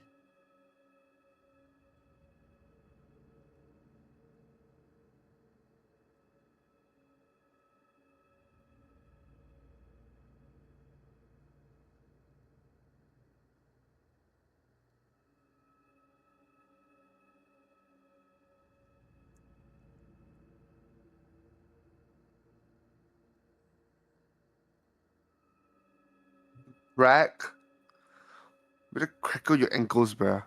Rack? Better crackle your ankles, bruh.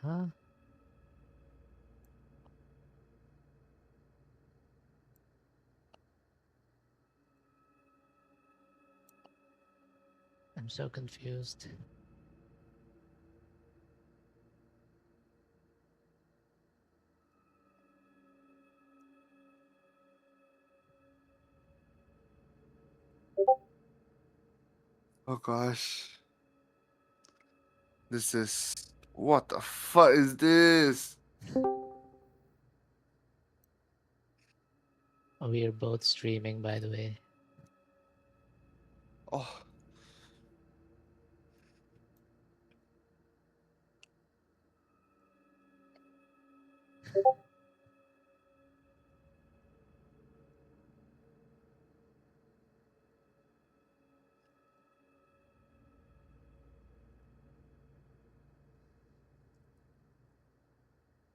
Huh? I'm so confused. Oh gosh. This is. What the fuck is this? We are both streaming, by the way. Oh.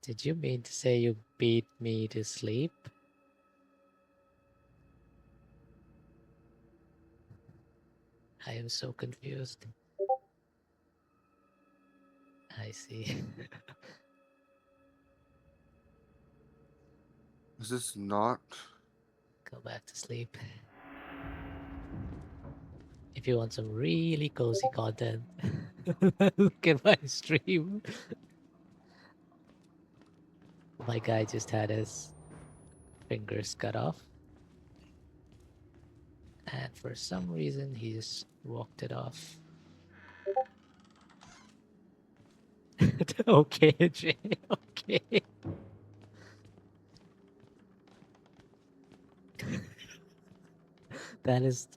Did you mean to say you beat me to sleep? I am so confused. I see. Is this not? Go back to sleep. If you want some really cozy content, look at my stream. My guy just had his fingers cut off. And for some reason, he just walked it off. Okay, Jay. Okay. That is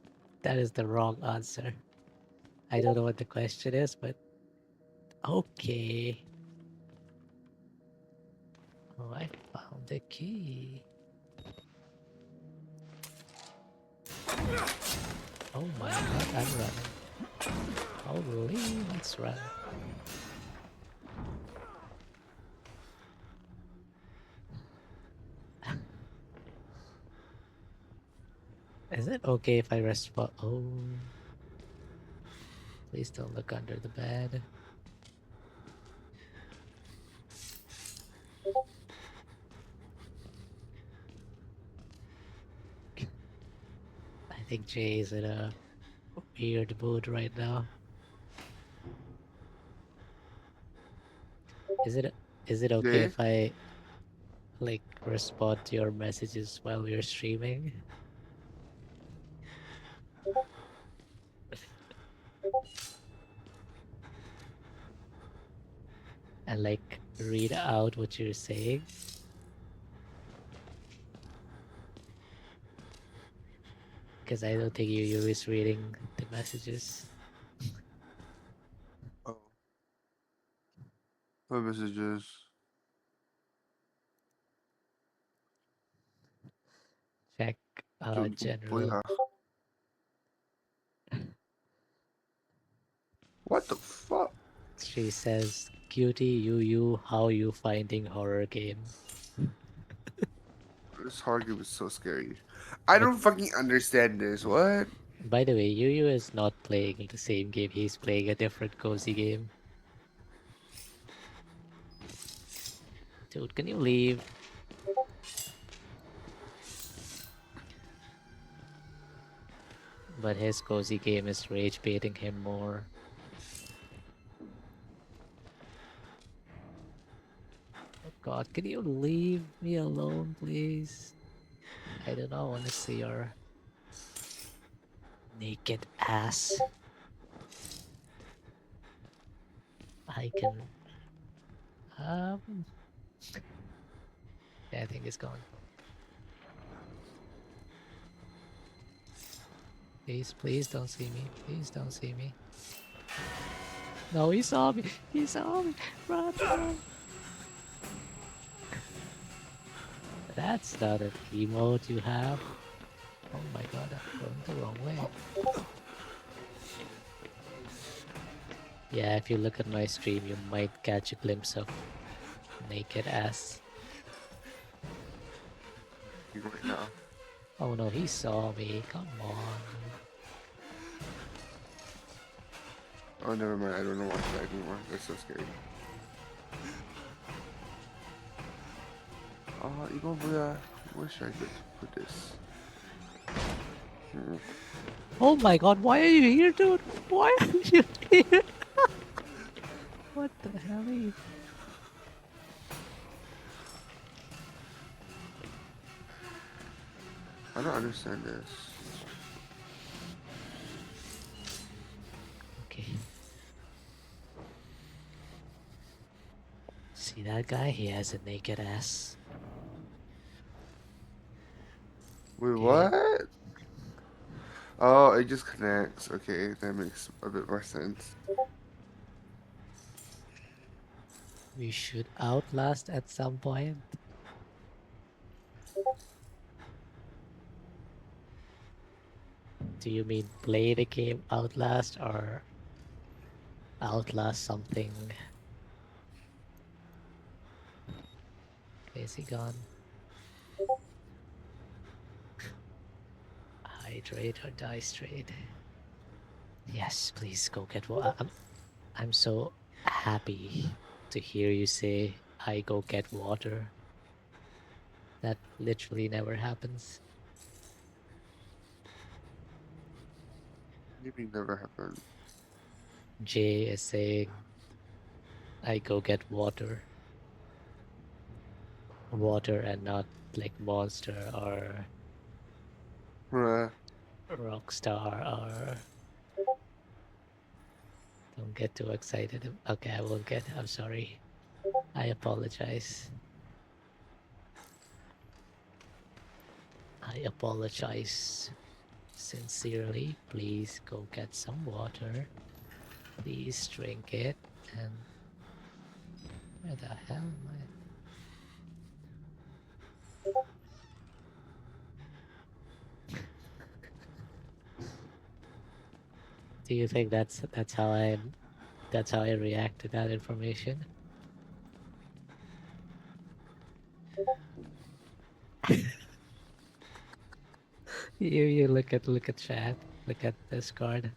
the wrong answer. I don't know what the question is, but okay. Oh, I found the key. Oh my god, I'm running. Holy, let's run. Is it okay if I respond? Oh, please don't look under the bed. I think Jay is in a weird mood right now. Is it okay Jay? if I like respond to your messages while we're streaming? And like read out what you're saying? Because I don't think you is reading the messages. Oh. What messages? Check general. What the fuck? She says, "Cutie, you, how you finding horror game?" This hard game is so scary. I But don't fucking understand this. What? by the way, Yu is not playing the same game. He's playing a different cozy game. Dude, can you leave? But his cozy game is rage baiting him more. Oh god, can you leave me alone, please? I don't know, I want to see your naked ass. I can... Yeah, I think it's gone. Please don't see me. Please don't see me. No, he saw me. He saw me. Run, run. That's not an emote you have. Oh my god, I'm going the wrong way. Yeah, if you look at my stream, you might catch a glimpse of naked ass. Right now. Oh no, he saw me. Come on. Oh, never mind. I don't know what's that anymore. That's so scary. Igo Buya, where should I put this? Oh my god, why are you here, dude? Why are you here? What the hell are you? I don't understand this. See that guy? He has a naked ass. Wait, Okay, what? Oh, it just connects. Okay, that makes a bit more sense. we should outlast at some point. Do you mean play the game Outlast or outlast something? Is he gone? Hydrate or die straight? Yes, please go get water. I'm so happy to hear you say I go get water. That literally never happens. Maybe never happened. Jay is saying I go get water. Water and not like monster or Bruh. rockstar or don't get too excited. Okay, I won't get. I'm sorry. I apologize. I apologize sincerely. Please go get some water. Please drink it. And where the hell am I? Do you think that's how I react to that information? You look at chat, look at Discord.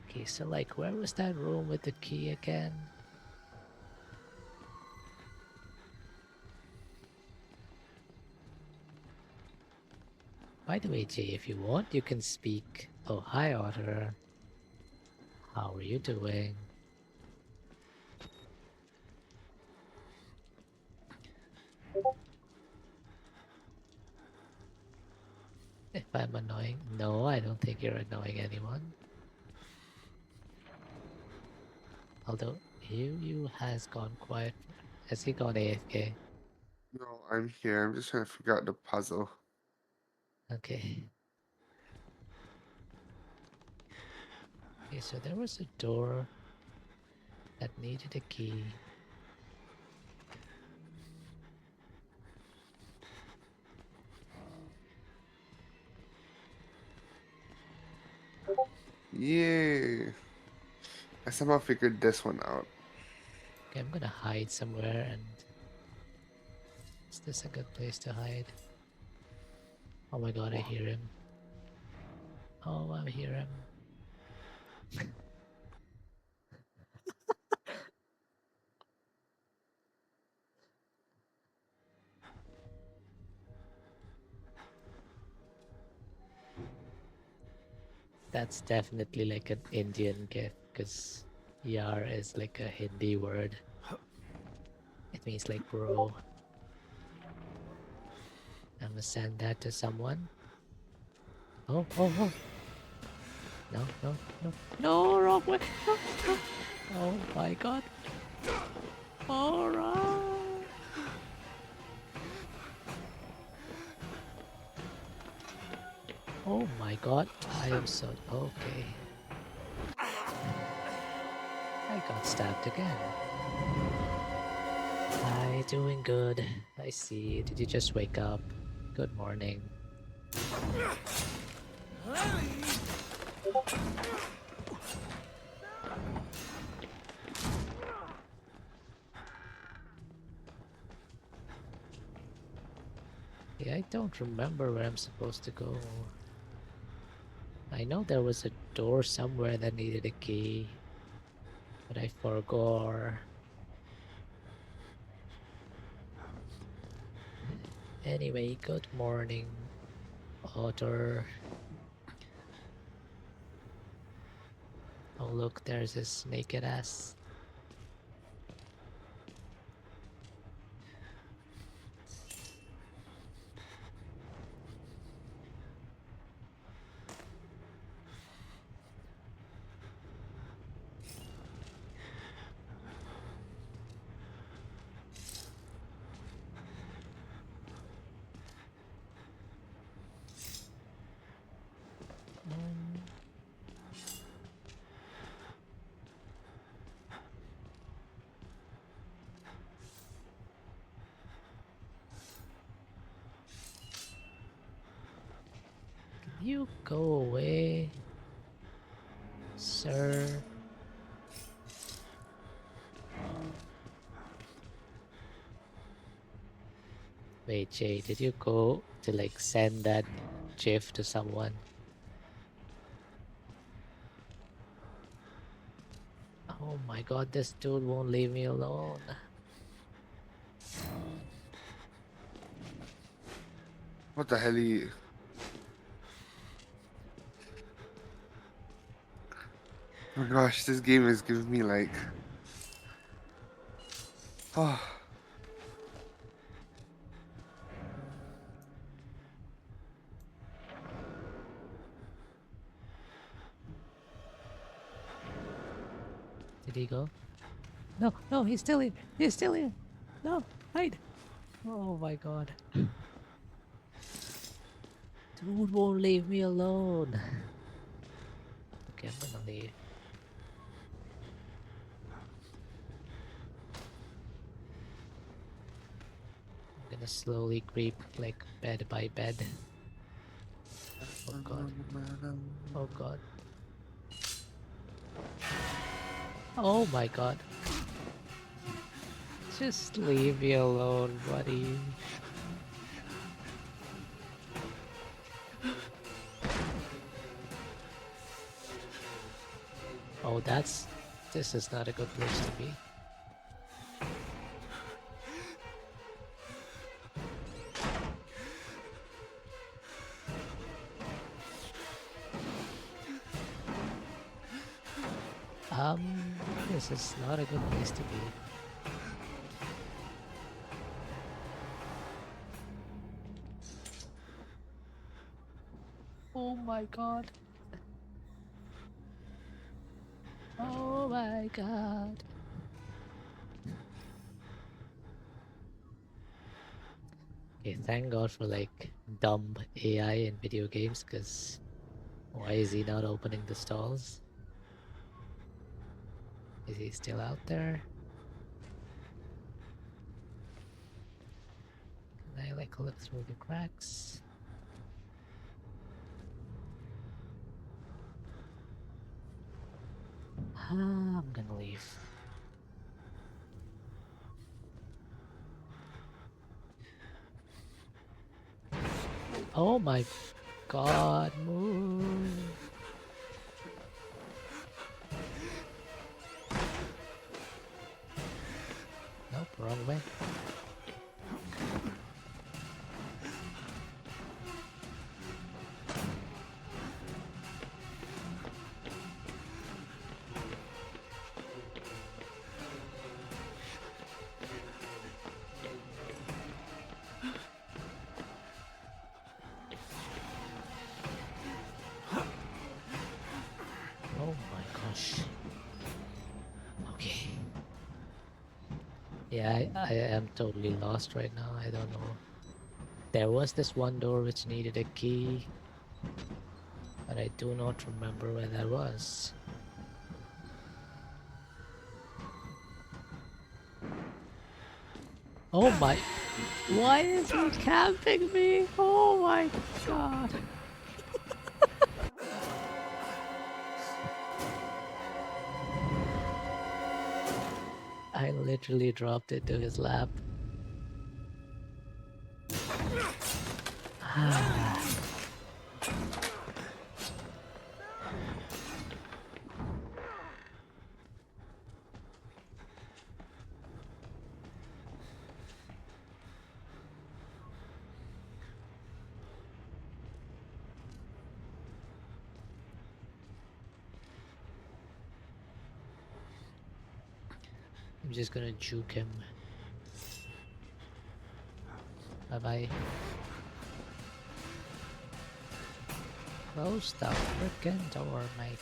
Okay, so like where was that room with the key again? By the way, Jay, if you want, you can speak. Oh, hi, Otter. How are you doing? If I'm annoying? No, I don't think you're annoying anyone. Although you has gone quiet. Has he gone AFK? No, I'm here. I'm just trying to figure out the puzzle. Okay. Okay, so there was a door that needed a key. Yay! I somehow figured this one out. Okay, I'm gonna hide somewhere and is this a good place to hide? Oh my god, I hear him. Oh, I hear him. That's definitely like an Indian gift because yar is like a Hindi word. It means like bro. I'm gonna send that to someone. Oh, oh, oh. No, no, no. No, wrong way. No, no. Oh my god. Alright. Oh my god. I am so okay. I got stabbed again. Hi, doing good. I see. Did you just wake up? Good morning. Yeah, I don't remember where I'm supposed to go. I know there was a door somewhere that needed a key, but I forgot. Anyway, good morning, Otter. Oh look, there's this naked ass. Mm. Can you go away, sir? Wait, Jay, did you go to like send that GIF to someone? Oh my god, this dude won't leave me alone. What the hell? Oh my gosh, this game is giving me like. Oh, Did he go? No, no, he's still here. He's still here. No, hide. Oh my god. Dude won't leave me alone. Okay, I'm gonna leave. I'm gonna slowly creep like bed by bed. Oh god. Oh god. Oh my god. Just leave me alone, buddy. Oh, this is not a good place to be. This is not a good place to be. Oh my god. Oh my god. Okay, thank god for like dumb AI in video games, because why is he not opening the stalls? Is he still out there? Can I like look through the cracks? I'm gonna leave. Oh my god, move. Nope, wrong way. Oh my gosh. Okay. Yeah, I am totally lost right now. I don't know. There was this one door which needed a key, but I do not remember where that was. Oh my... Why is he camping me? Oh my god. I literally dropped it to his lap. I'm just gonna juke him. Bye-bye. Close the frickin' door, mate.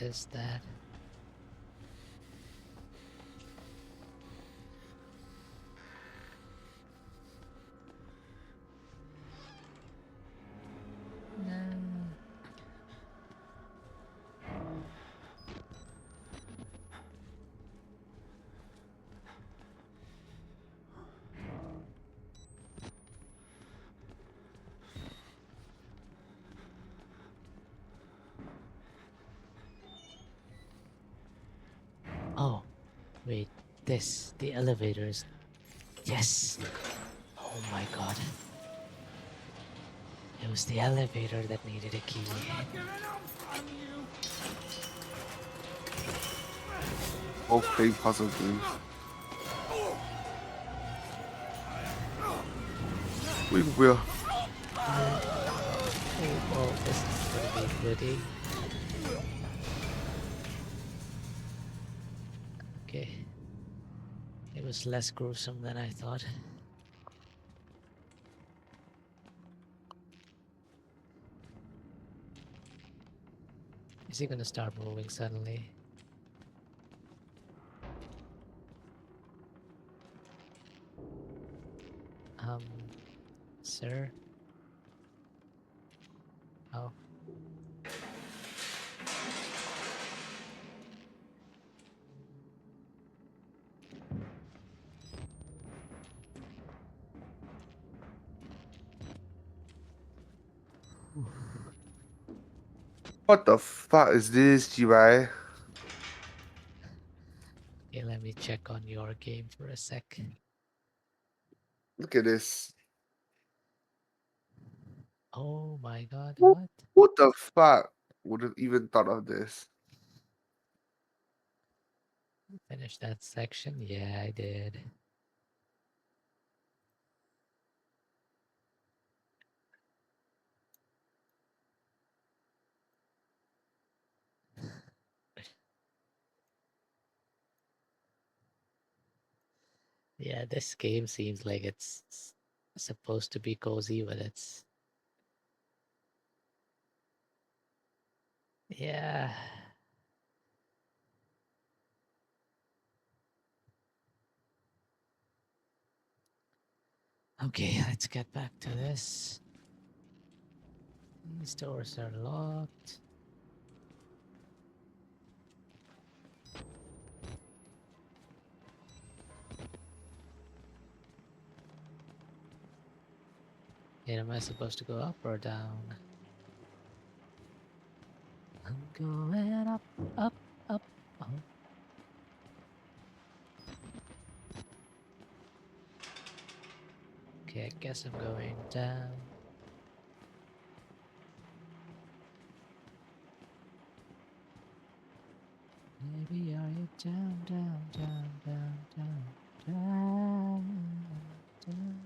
is that? No. Oh, wait. This, the elevators. Yes. Oh my god. It was the elevator that needed a key. Both fake puzzle games. Will. Oh, well, this is gonna be bloody. Okay. It was less gruesome than I thought. Is he gonna start moving suddenly? Um, sir? Oh. What the fuck is this, GY? Okay, let me check on your game for a sec. Look at this. Oh my god, Who what? who the fuck would have even thought of this? Finish that section? Yeah, I did. Yeah, this game seems like it's supposed to be cozy, but it's... Yeah. Okay, let's get back to this. These doors are locked. And am I supposed to go up or down? I'm going up, up, up. Oh. Okay, I guess I'm going down. Maybe are you down, down, down, down, down, down, down.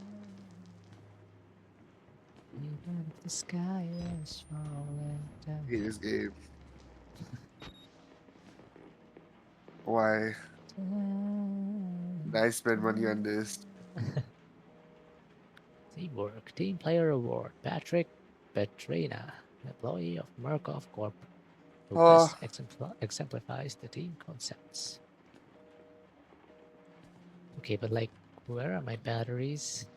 Even if the sky is falling down. I hate this game. Why? down, Did I spend money on this? down. Teamwork, Team Player Award, Patrick Petrina, employee of Murkoff Corp, who Oh, best exemplifies the team concepts. Okay, but like, where are my batteries?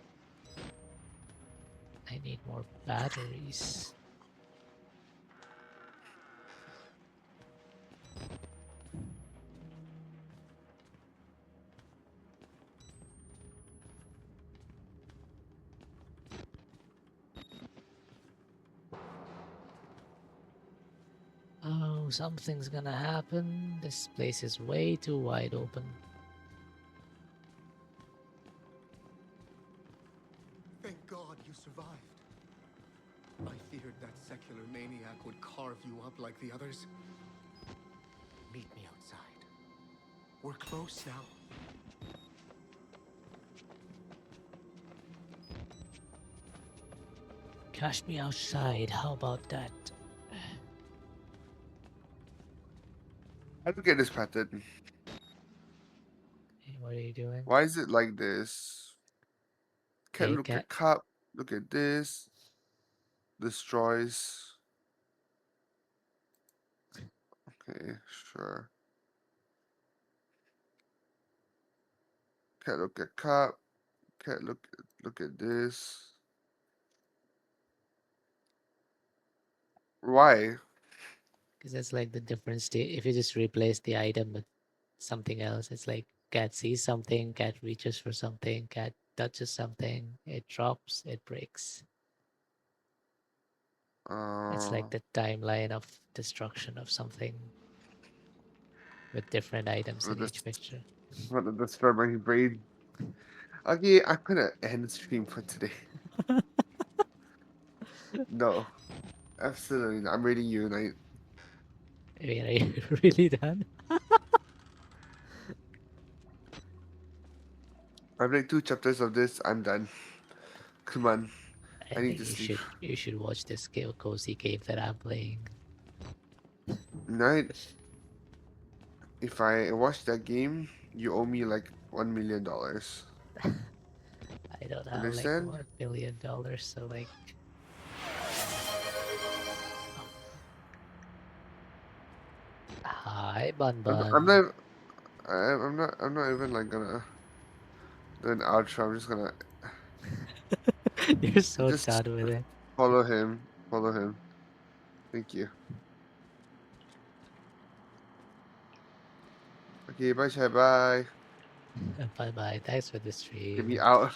I need more batteries. Oh, something's gonna happen. This place is way too wide open. Thank God you survived. I feared that secular maniac would carve you up like the others. Meet me outside. We're close now. Cash me outside. How about that? I don't get this pattern. Hey, what are you doing? Why is it like this? Can't Hey, look cat. at cup. Look at this. Destroys. Okay, sure. Can't look at cup. Can't look at this. Why? Because it's like the different state. If you just replace the item with something else, it's like cat sees something, cat reaches for something, cat touches something, it drops, it breaks. It's Uh, like the timeline of destruction of something with different items what in this each picture. what did this for my brain? Okay, I'm gonna end the stream for today. No, absolutely not. I'm reading Unite. Wait, are you really done? I've read 2 chapters of this. I'm done. Come on, I I need think to sleep. you should watch this cozy game that I'm playing. Night. If I watch that game, you owe me like $1 million. I don't have like Understand? $1 billion, so like hi Bun I'm Bun. not. I'm not. I'm not even like gonna do an outro. I'm just gonna You're so just done with it. follow him. Follow him. Thank you. Okay. Bye. Chai. Bye. Bye bye. Thanks for the Get me stream. out.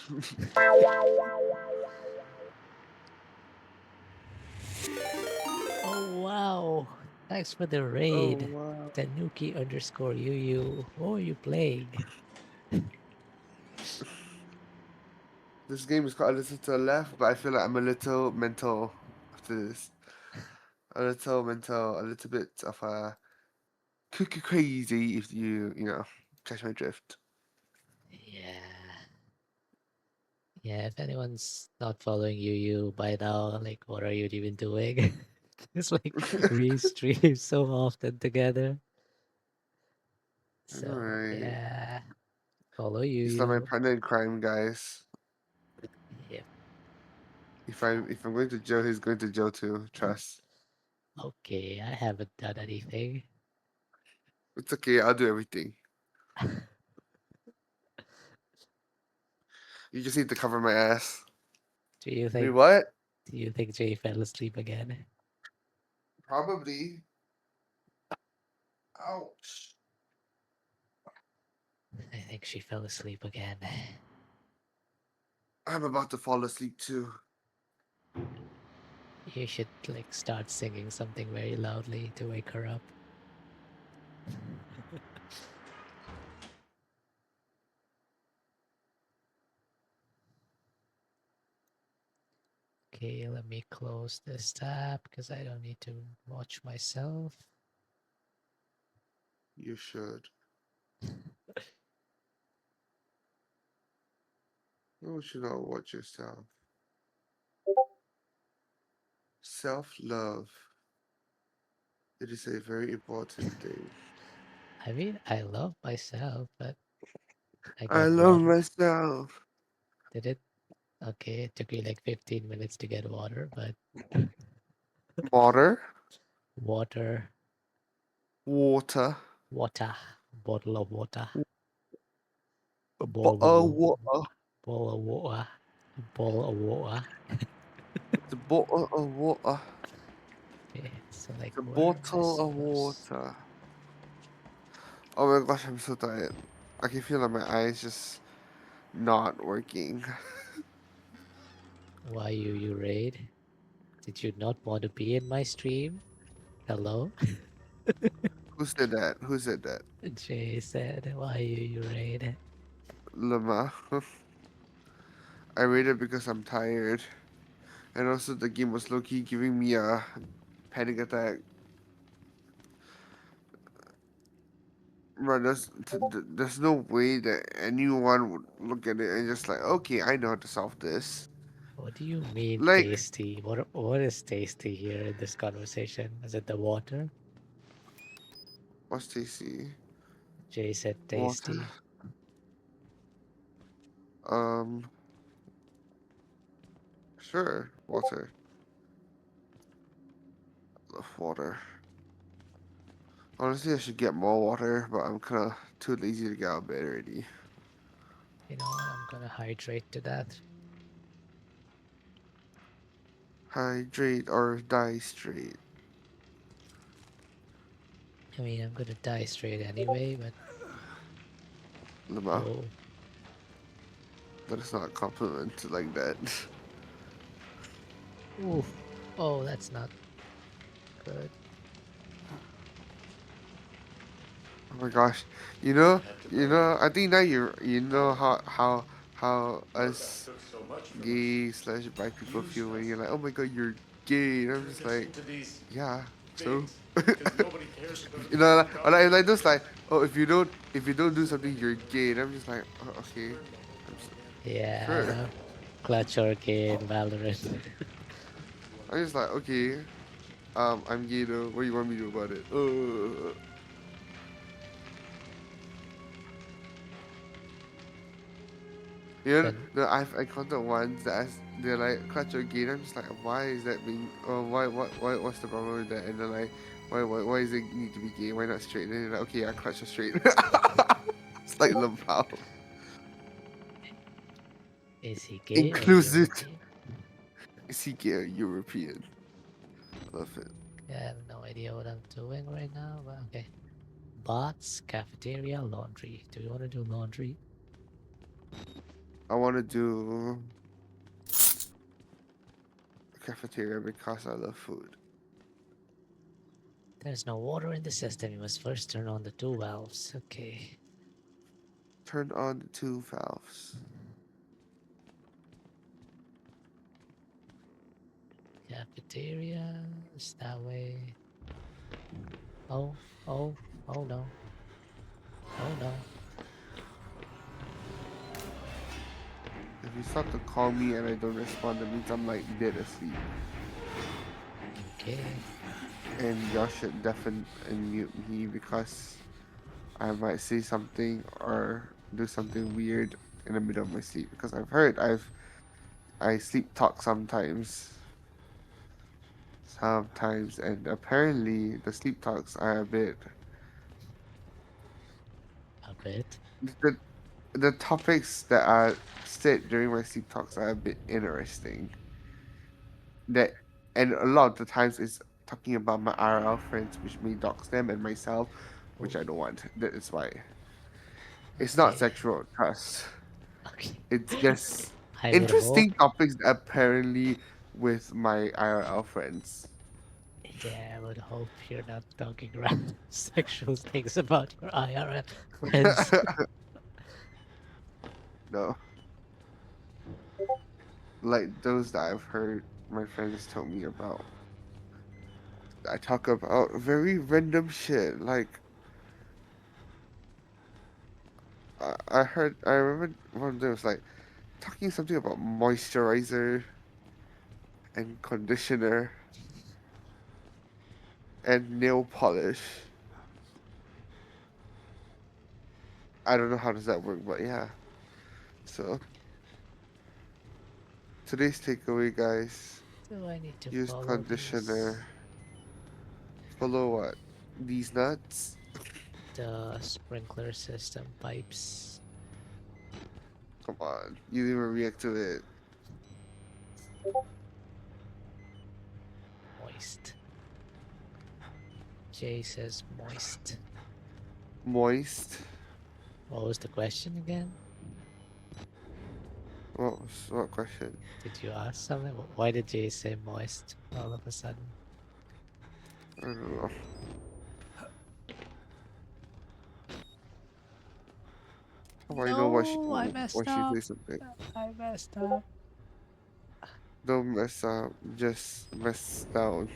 Oh wow. Thanks for the Oh raid. wow. Tanuki underscore you. Who are you playing? This game is quite a little to the left, but I feel like I'm a little mental after this. A little mental. A little bit of a cuckoo crazy. If you catch my drift. Yeah. Yeah, if anyone's not following you by now, like what are you even doing? It's like we stream so often together. All So right. yeah. Follow He's not my you. partner in crime, guys. Yep. If I'm going to jail, he's going to jail too. Trust. Okay, I haven't done anything. It's okay. I'll do everything. You just need to cover my ass. Do you Wait, think what? Jay fell asleep again? Probably. Ouch. I think she fell asleep again. I'm about to fall asleep too. You should like start singing something very loudly to wake her up. Okay, let me close this tab because I don't need to watch myself. You should. You should not watch yourself. Self-love. It is a very important thing. I mean, I love myself, but I I get love water. myself. Did it? Okay, it took me like 15 minutes to get water, but Water. water, Water. water, bottle of water, ball of water, Water. ball of water, ball of water. The bottle of water. Okay, so like, The where am I bottle of supposed? water. Oh my gosh, I'm so tired. I can feel that my eyes just not working. Why you raid? Did you not want to be in my stream? Hello? Who said that? Who said that? Jay said, why you raid? Lama. I rated because I'm tired. And also the game was low-key giving me a panic attack. Bro, there's no way that anyone would look at it and just like, okay, I know how to solve this. What do you mean Like, tasty? What is tasty here in this conversation? Is it the water? what's tasty? Jay said Water? tasty. Um, sure, water. Love water. Honestly, I should get more water, but I'm kind of too lazy to get out of bed already. You know what? I'm gonna hydrate to that. Hydrate or die straight. I mean, I'm gonna die straight anyway, but Lama, oh, that is not a compliment like that. oof, oh, that's not good. Oh my gosh, I think now you know how us Took so much from us. gay slash bi people Used feel when us. you're like, oh my god, you're gay, and I'm Turned just us like, into these yeah, so. things because nobody cares about You know, about like us. those like, oh, if you don't do something, you're gay, and I'm just like, oh, okay, I'm just, Yeah, I sure. know. Clutch Orchid, Valorant. I'm just like, okay, I'm gay though. What do you want me to do about it? Then I've encountered ones that they're like clutch or gay. And I'm just like, why is that being? Oh, what's the problem with that? And they're like, why does it need to be gay? Why not straight? And then they're like, okay, I clutch or straight. It's like Laval. is he gay or Inclusive. European? Is he gay or European? Love it. Yeah, I have no idea what I'm doing right now, but okay. Bots, cafeteria, laundry. Do you want to do laundry? I want to do cafeteria because I love food. There's no water in the system. You must first turn on the two valves. Okay. Turn on the two valves. Cafeteria is that way. Oh, oh, oh no. Oh no. If you start to call me and I don't respond, that means I'm like dead asleep. Okay. And y'all should definitely mute me because I might say something or do something weird in the middle of my sleep. Because I've heard I sleep talk sometimes, and apparently the sleep talks are a bit A bit. the the topics that are said during my sleep talks are a bit interesting. That and a lot of the times it's talking about my IRL friends, which may dox them, and myself, which I Oof. don't want. That is why it's not Okay. sexual trust. Okay. It's just I would hope. interesting topics apparently with my IRL friends. Yeah, I would hope you're not talking around sexual things about your IRL friends. No, like those that I've heard my friends told me about. I talk about very random shit. Like I remember one of them was like talking something about moisturizer and conditioner and nail polish. I don't know how does that work, but yeah. So today's takeaway, guys: Do I need to use follow these? conditioner. Follow what? These nuts. The sprinkler system pipes. Come on, you didn't even react to it. Moist. Jay says moist. Moist. What was the question again? What question? Did you ask something? Why did Jay say moist all of a sudden? I don't know. How do I know No, I why messed she up. say something? I messed up. Don't mess up. Just mess down.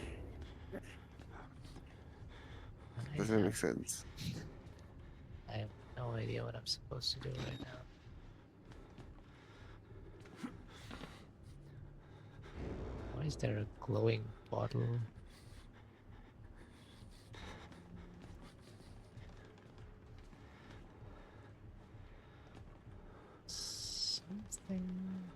I Doesn't have make sense. I have no idea what I'm supposed to do right now. Why is there a glowing bottle? Something.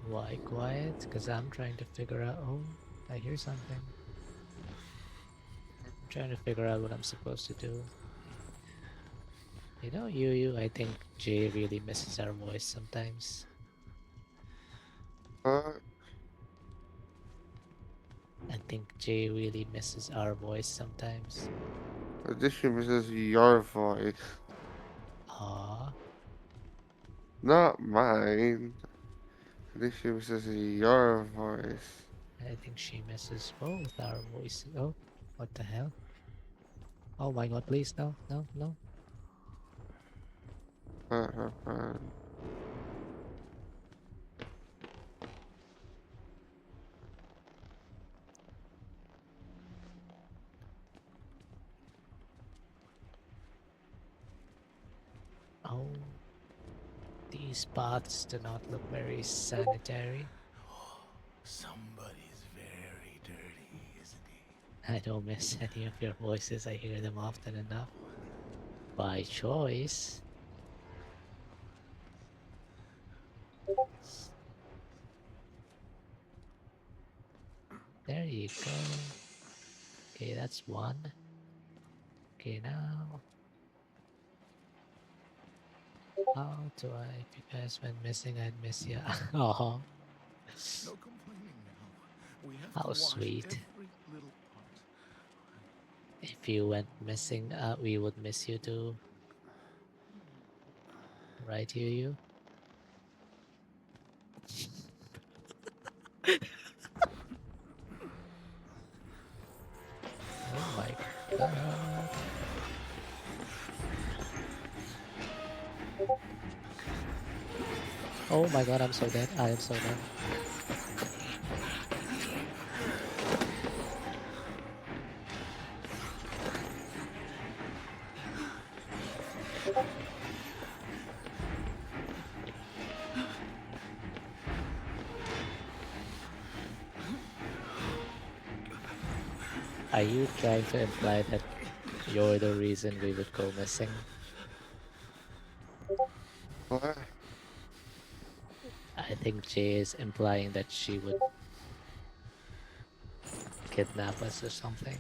Why quiet? Because I'm trying to figure out. Oh, I hear something. I'm trying to figure out what I'm supposed to do. I think Jay really misses our voice sometimes. Uh, I think Jay really misses our voice sometimes. Addition misses your voice, Aw, not mine. Addition misses your voice. I think she misses both our voices. Oh, what the hell? Oh my god, please, no, no, no. What happened? Oh, these paths do not look very sanitary. Somebody's very dirty, isn't he? I don't miss any of your voices. I hear them often enough. By choice. There you go. Okay, that's one. Okay, now. How do I? If you guys went missing, I'd miss you. Oh, No complaining now. We have to how wash sweet. every little part. If you went missing, we would miss you too. Right, you? Oh my god. Oh my god, I'm so dead. I am so dead. Are you trying to imply that you're the reason we would go missing? What? I think Jay is implying that she would kidnap us or something.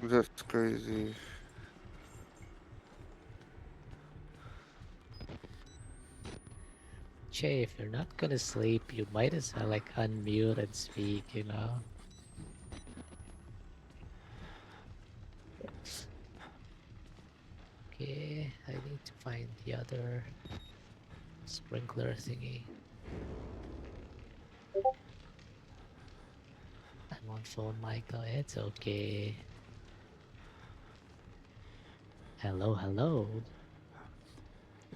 That's crazy. Jay, if you're not gonna sleep, you might as well like unmute and speak, you know? Okay, I need to find the other sprinkler thingy. I'm on phone mic though, it's okay. Hello, hello.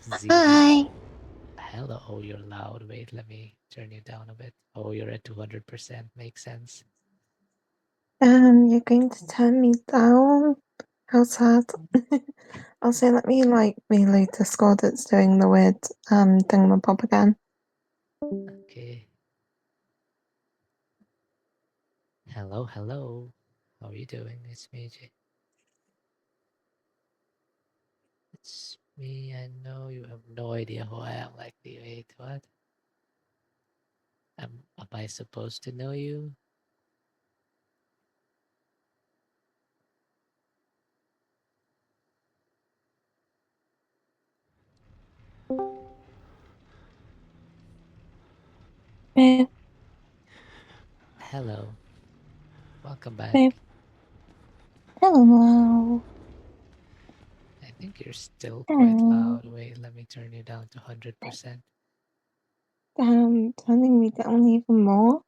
Z. Hi. Hello, oh, you're loud. Wait, let me turn you down a bit. Oh, you're at 200%. Makes sense. You're going to turn me down? How sad. Also, let me like reload Discord. It's doing the weird thingamabob again. Okay. Hello, hello. How are you doing? It's me, Jay. It's me. I know you have no idea who I am. Like, wait, what? Am I supposed to know you? Babe, Hello. Welcome babe. back. Hello. I think you're still quite Hello. loud. Wait, let me turn you down to 100%. Turning me down even more.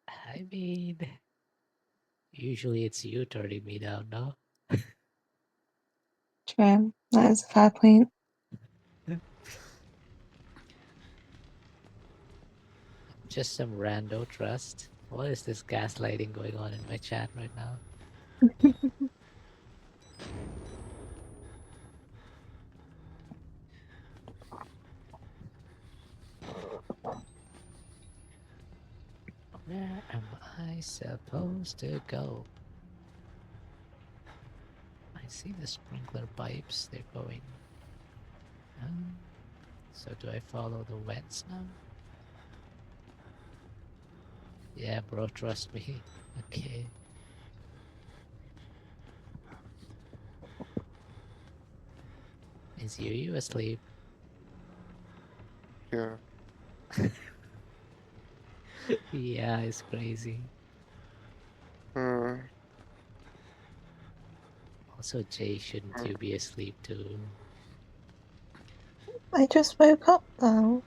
I mean, usually it's you turning me down, no? True. That is a fair point. Just some rando trust. What is this gaslighting going on in my chat right now? Where am I supposed to go? I see the sprinkler pipes. They're going. So do I follow the vents now? Yeah, bro, trust me. Okay. Is you asleep? Yeah. Yeah, it's crazy. Uh, Also, Jay, shouldn't you be asleep too? I just woke up though.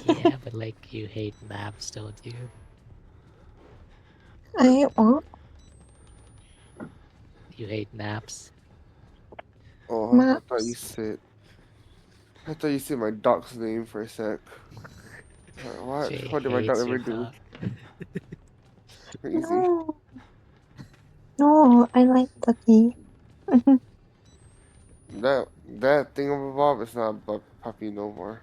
Yeah, but like you hate maps, don't you? I ate what? You hate naps. oh, Maps. I thought you said my dog's name for a sec. What? Jay What did my dog hates your ever do? dog. Crazy. No, no, I like Ducky. That thing of a Bob is not a puppy no more.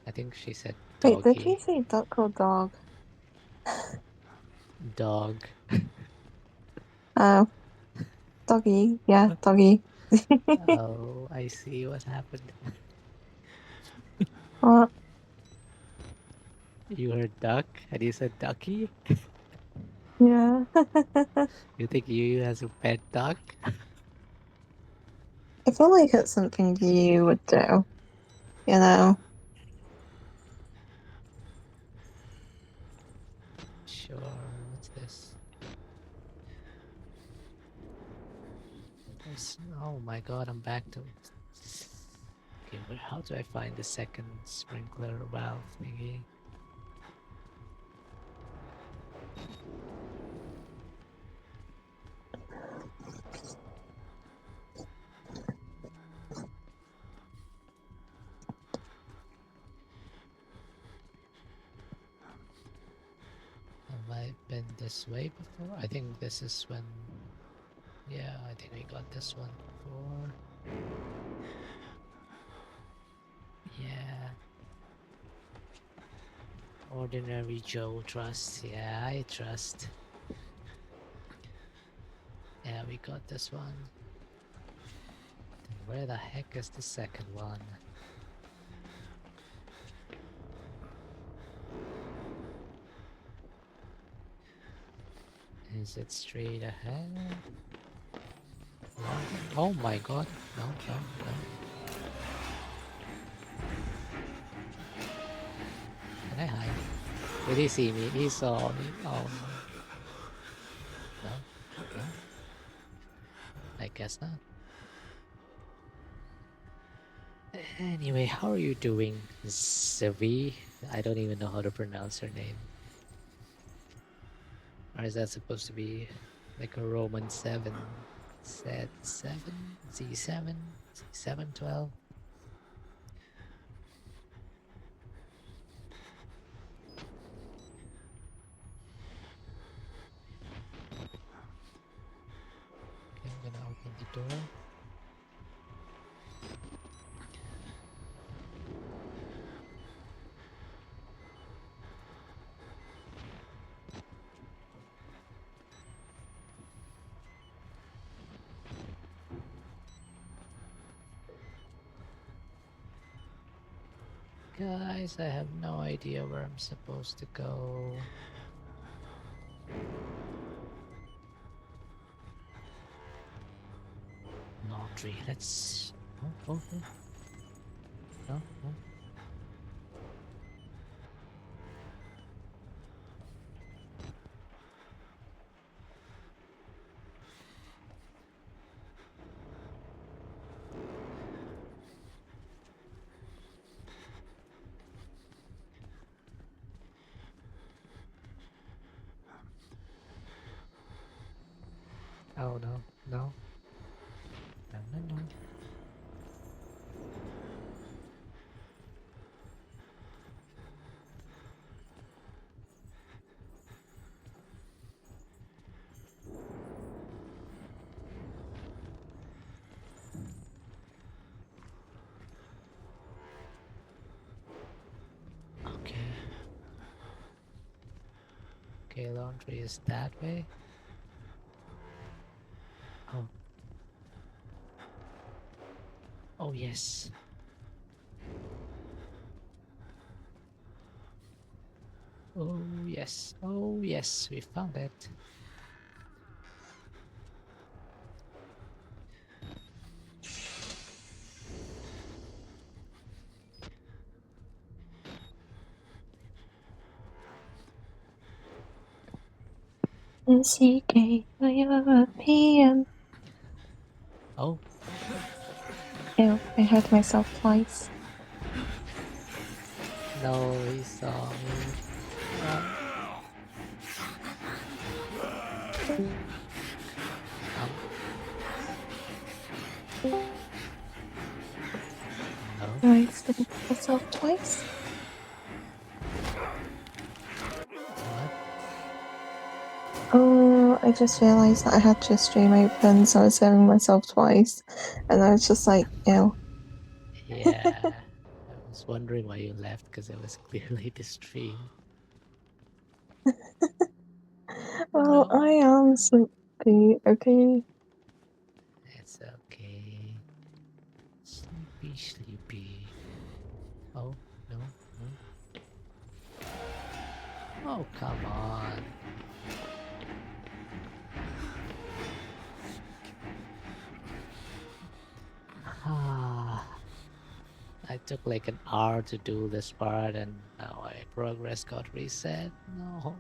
I think she said Wait, did you doggy. say duck or dog? Dog. Oh, doggy. Yeah, doggy. Oh, I see what happened. What? You heard duck and you said ducky? Yeah. You think you has a pet duck? I feel like it's something you would do. You know. Sure, what's this? Oh my god, I'm back to... Okay, how do I find the second sprinkler valve thingy? Have I been this way before? I think this is when... Yeah, I think we got this one before. Yeah. Ordinary Joe trust. Yeah, I trust. Yeah, we got this one. Then where the heck is the second one? Is it straight ahead? Oh my god. No, no, no. Can I hide? Did he see me? He saw me. Oh no. No? No? I guess not. Anyway, how are you doing, Zavi? I don't even know how to pronounce her name. Or is that supposed to be like a Roman 7? Z7? Z7? Z712? Okay, I'm gonna open the door. Guys, I have no idea where I'm supposed to go. Laundry, let's... Oh. No, no. Oh no, no. No, no, no. Okay. Okay, laundry is that way. Oh, yes. Oh, yes. Oh, yes. We found it. CK European. Oh, Ew, I hurt myself twice. no, he saw me. Run. No. I stabbed myself twice. What? Oh, I just realized that I had your stream open, so I was stabbing myself twice. And I was just like, ew. Yeah. I was wondering why you left because it was clearly the stream. Well, No. I am sleepy, okay? It's okay. Sleepy, sleepy. Oh, no, no. Oh, come on. Ah. I took like an hour to do this part and now my progress got reset. No.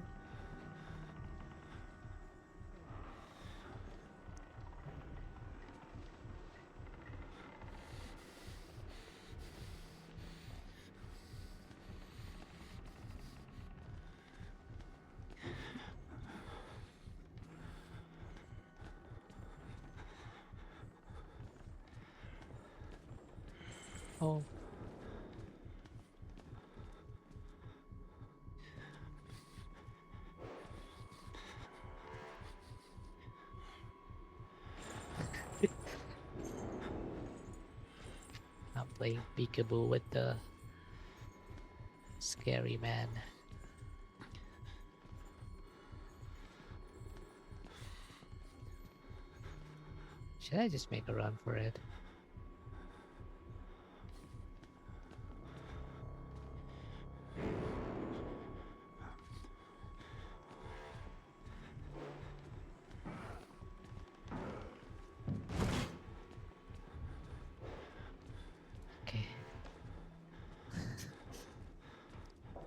Oh. I'm playing peekaboo with the scary man. Should I just make a run for it? Okay.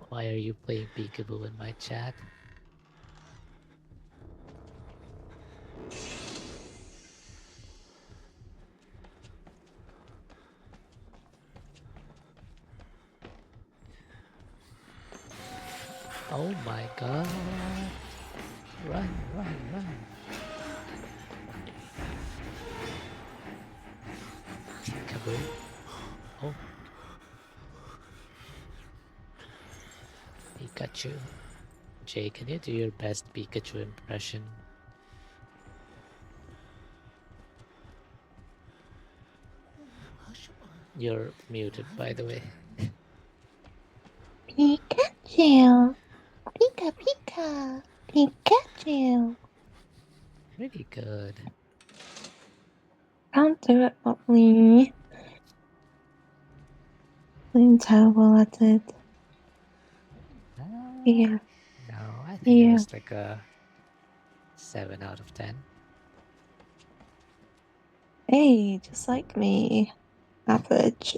Why are you playing peekaboo in my chat? Oh my god. Run, run, run. Peekaboo. Oh. Pikachu. Jay, can you do your best Pikachu impression? You're muted, by the way. Pikachu! Pika Pika! Pikachu! Pretty good. Can't do it properly. I'm terrible at it. Yeah. No, I think it Yeah. was like a 7 out of 10. Hey, just like me. Average.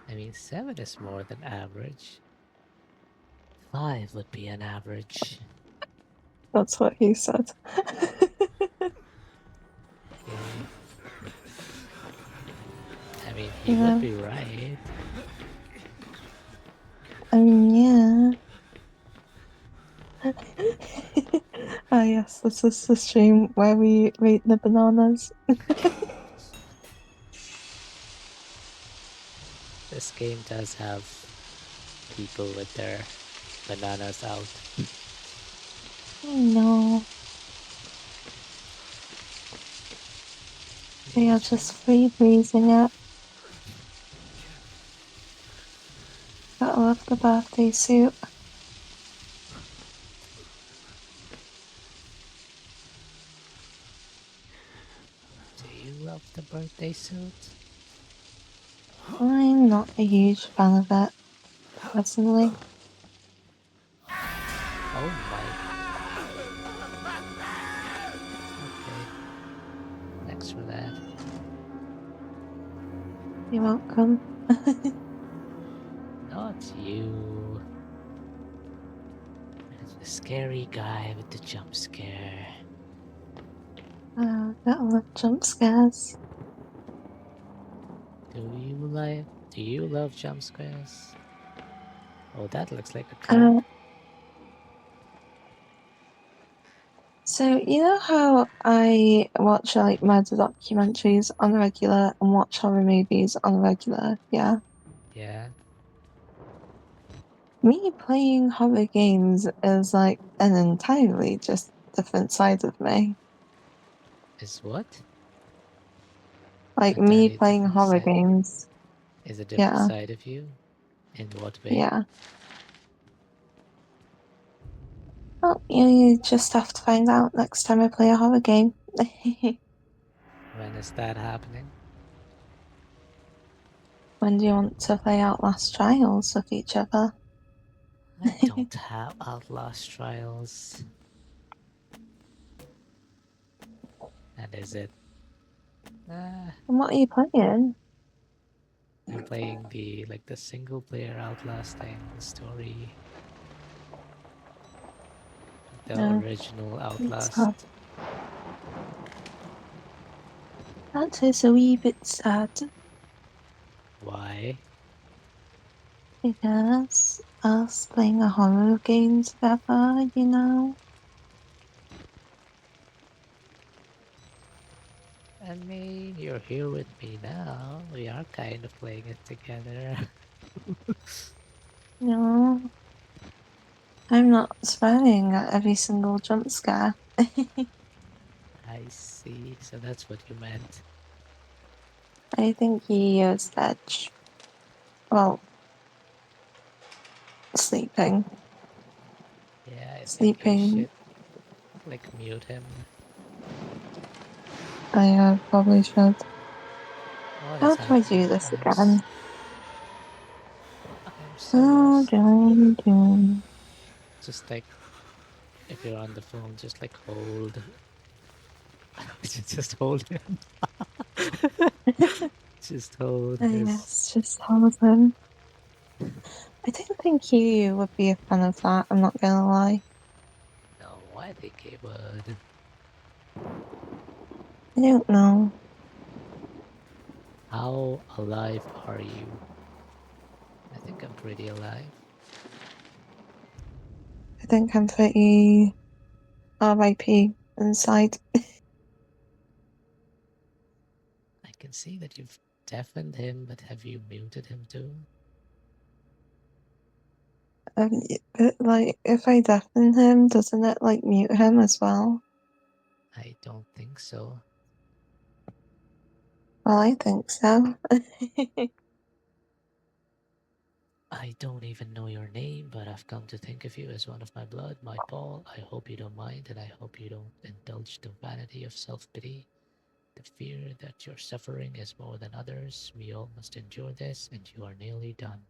I mean, 7 is more than average. 5 would be an average. That's what he said. Okay. I mean, he Yeah. would be right. Yeah. Ah, yes, this is the stream where we rate the bananas. This game does have people with their bananas out. I know. They are just free breezing it. I love the birthday suit. Do you love the birthday birthday suit? I'm not a huge fan of it, personally. Oh my. Okay. Thanks for that. You're welcome. Not you. The scary guy with the jump scare. Gotta love jump scares. Do you love jump scares? Oh, that looks like a Uh, trap. so you know how I watch like murder documentaries on the regular and watch horror movies on the regular, yeah? Yeah. Me playing horror games is like an entirely just different side of me. Is what? Like me Entirely playing different horror side. games. Is a different Yeah, side of you? In what way? yeah. Well, you just have to find out next time I play a horror game. When is that happening? When do you want to play Outlast Trials with each other? I don't have Outlast Trials. And is it? Uh, And what are you playing? I'm playing the single player outlasting story, the No, original it's sad. Outlast. That is a wee bit sad Why? because us playing a horror game together, you know? I mean, you're here with me now. We are kind of playing it together. No, I'm not swearing at every single jump scare. I see. So that's what you meant. I think he is edge. Well, sleeping. Yeah, I think you Sleeping. should mute him. I probably should. What How is do I happening? do this again? I'm so How lost. do I do? Just if you're on the phone, just hold. Just hold him. Just hold his. Yes, just hold him. I don't think you would be a fan of that, I'm not gonna lie. No, I think he would. I don't know. How alive are you? I think I'm pretty alive. I think I'm pretty RIP inside. I can see that you've deafened him, but have you muted him too? But like, if I deafen him, doesn't it like mute him as well? I don't think so. Well, I think so. I don't even know your name, but I've come to think of you as one of my blood, my Paul. I hope you don't mind, and I hope you don't indulge the vanity of self-pity. The fear that your suffering is more than others. We all must endure this, and you are nearly done.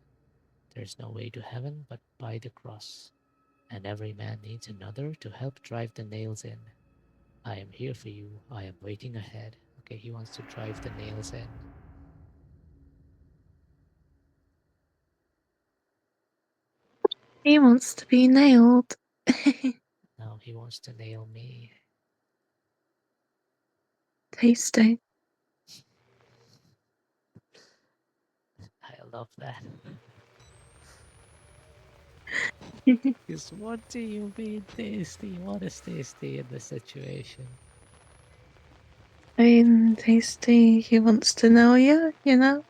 There's no way to heaven but by the cross, and every man needs another to help drive the nails in. I am here for you. I am waiting ahead. Okay, he wants to drive the nails in. He wants to be nailed. Now he wants to nail me. Tasty. I love that. Because what do you mean tasty? What is tasty in this situation? I mean, tasty. He wants to know you, you know?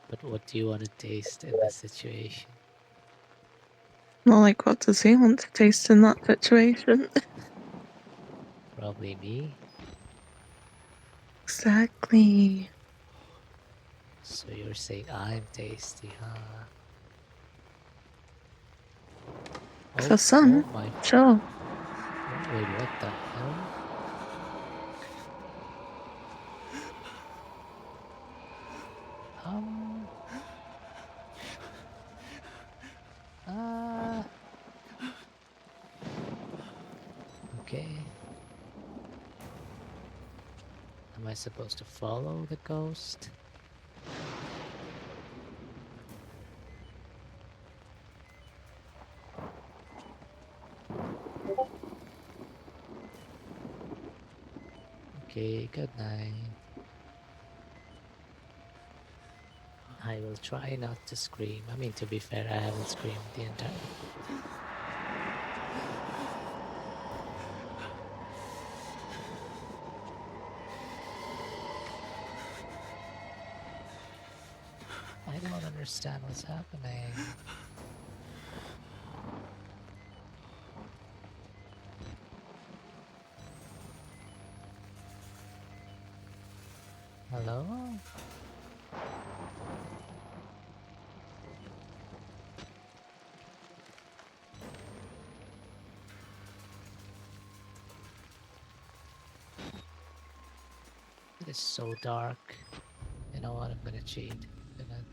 But what do you want to taste in this situation? Not like, what does he want to taste in that situation? Probably me. Exactly. So you're saying I'm tasty, huh? For Oh some, my. sure. Wait, what the hell? Okay. Am I supposed to follow the ghost? Okay, good night. I will try not to scream. I mean, to be fair, I haven't screamed the entire... I don't understand what's happening. Hello? It is so dark. You know what? I'm gonna cheat. I'm gonna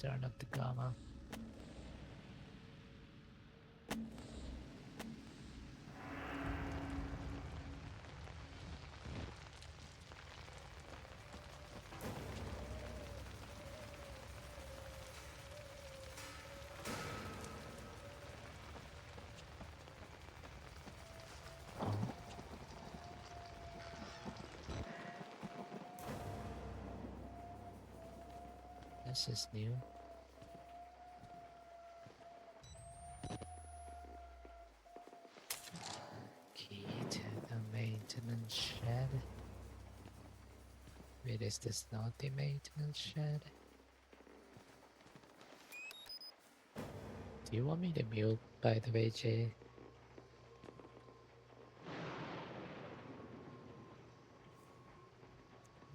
turn up the gamma. Oh, this is new. Key to the maintenance shed. Wait, is this not the maintenance shed? Do you want me to mute, by the way, Jay?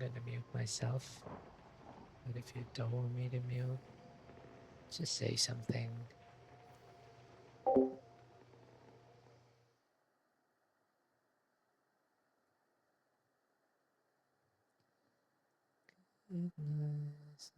I'm gonna mute myself. But if you don't want me to mute, just say something. Goodness.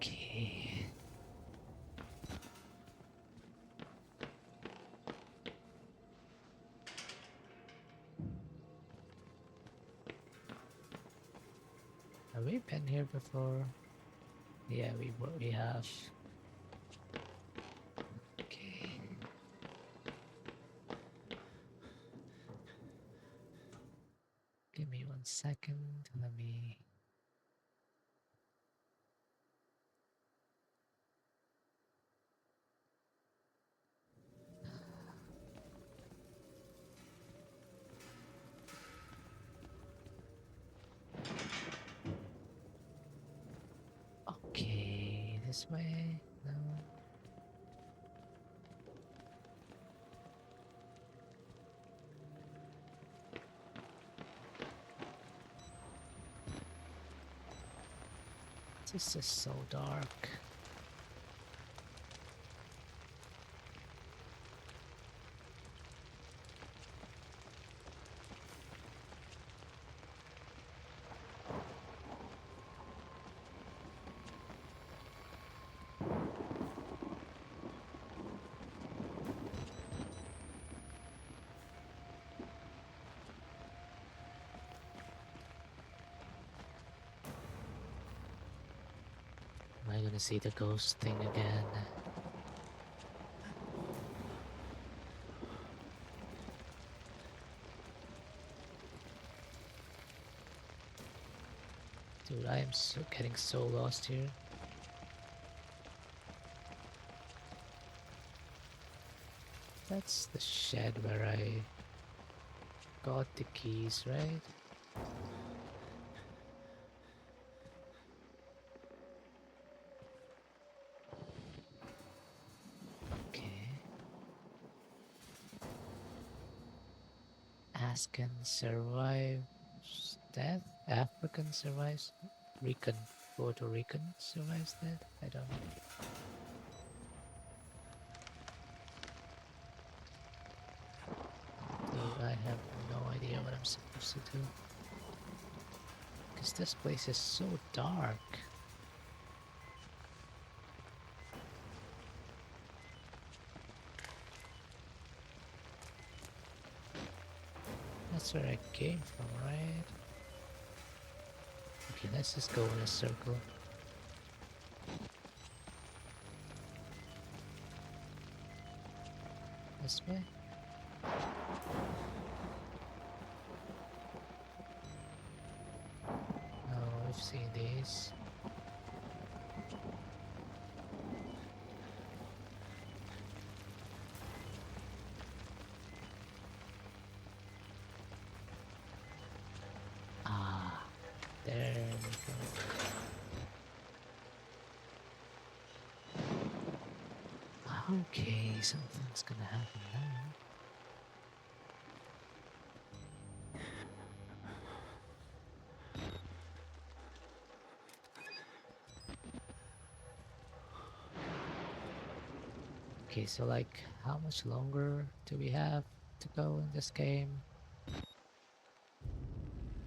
Okay. Have we been here before? Yeah, we have. Okay. Give me 1 second. Let me. Okay, this way. No. This is so dark. Am I gonna see the ghost thing again? Dude, I am getting so lost here. That's the shed where I got the keys, right? Okay. Ascan survives death. African survives. Rican. Puerto Rican survives death. I don't know. Dude, I have no idea what I'm supposed to do. Because this place is so dark. That's where I came from, right? Okay, let's just go in a circle. This way? Oh, we've seen these. Ah, there we go. Okay, something's gonna happen now. Okay, so like, how much longer do we have to go in this game?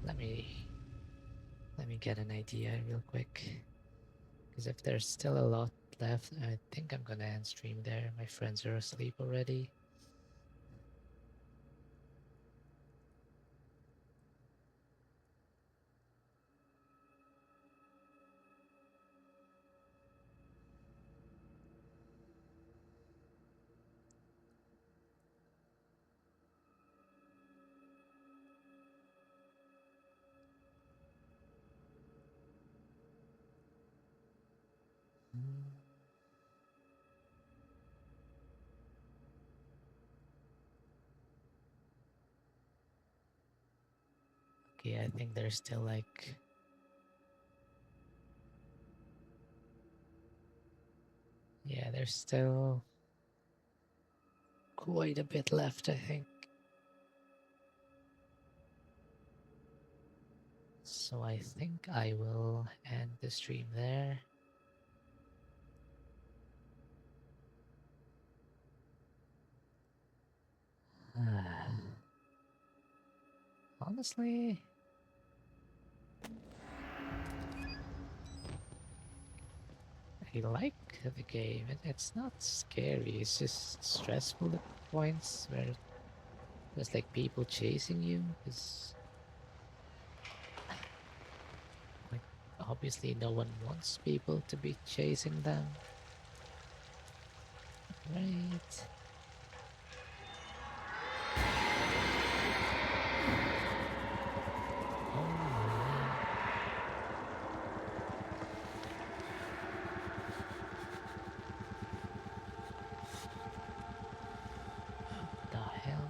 Let me get an idea real quick. Because if there's still a lot left, I think I'm gonna end stream there. My friends are asleep already. Okay, I think there's still like... Yeah, there's still quite a bit left, I think. So I think I will end the stream there. Honestly, I like the game. It's not scary, it's just stressful at points where there's like people chasing you. Because, like, obviously no one wants people to be chasing them. Right? Oh my. The hell?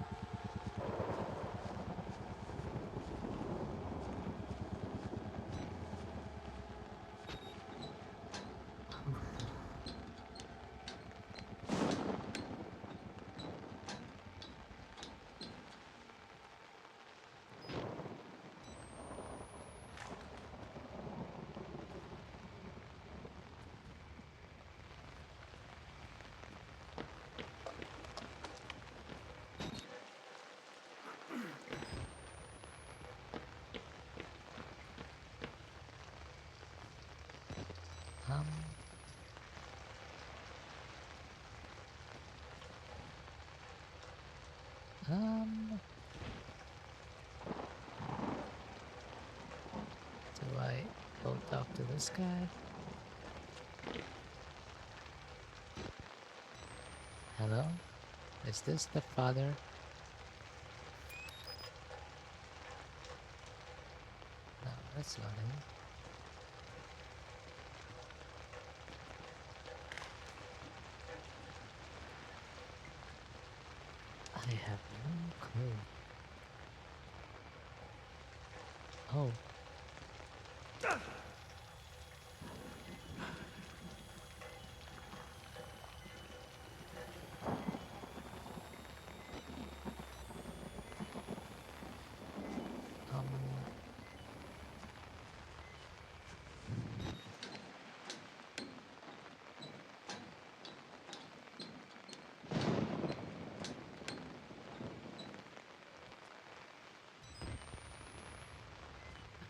Um, um, do I go talk to this guy? Hello? Is this the father? No, that's not him. I have no clue. Oh. Um.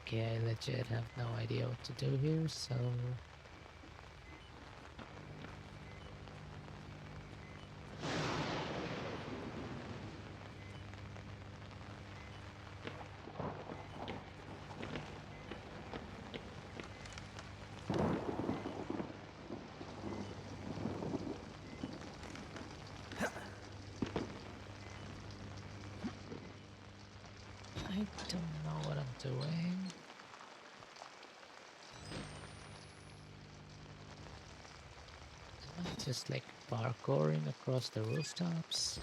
Okay, I legit have no idea what to do here, so I don't know what I'm doing. Am I just like parkouring across the rooftops?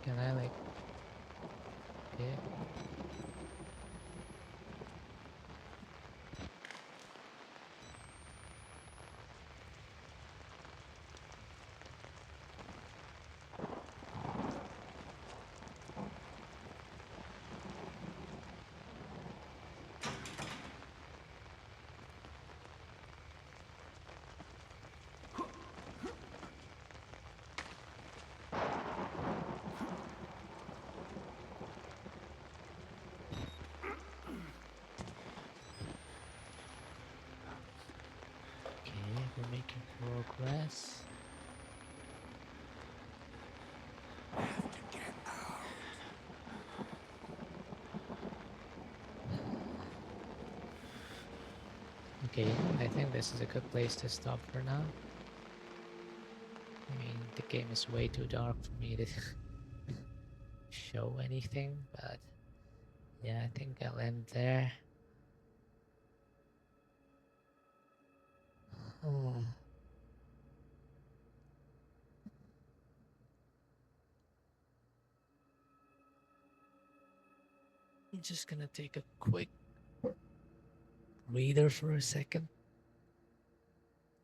Can I like... Okay. Okay, we're making progress. Okay, you know what? I think this is a good place to stop for now. I mean, the game is way too dark for me to show anything, but yeah, I think I'll end there. I'm just gonna take a quick breather for a second.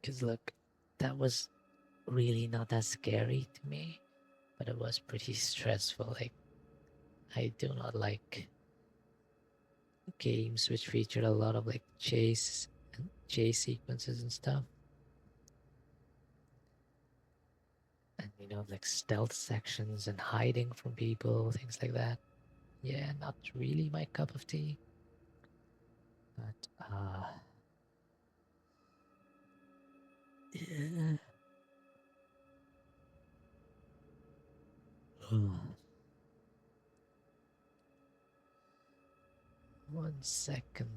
Because look, that was really not that scary to me, but it was pretty stressful. Like, I do not like games which feature a lot of like chase sequences and stuff. And you know, like stealth sections and hiding from people, things like that. Yeah, not really my cup of tea. But yeah. One second.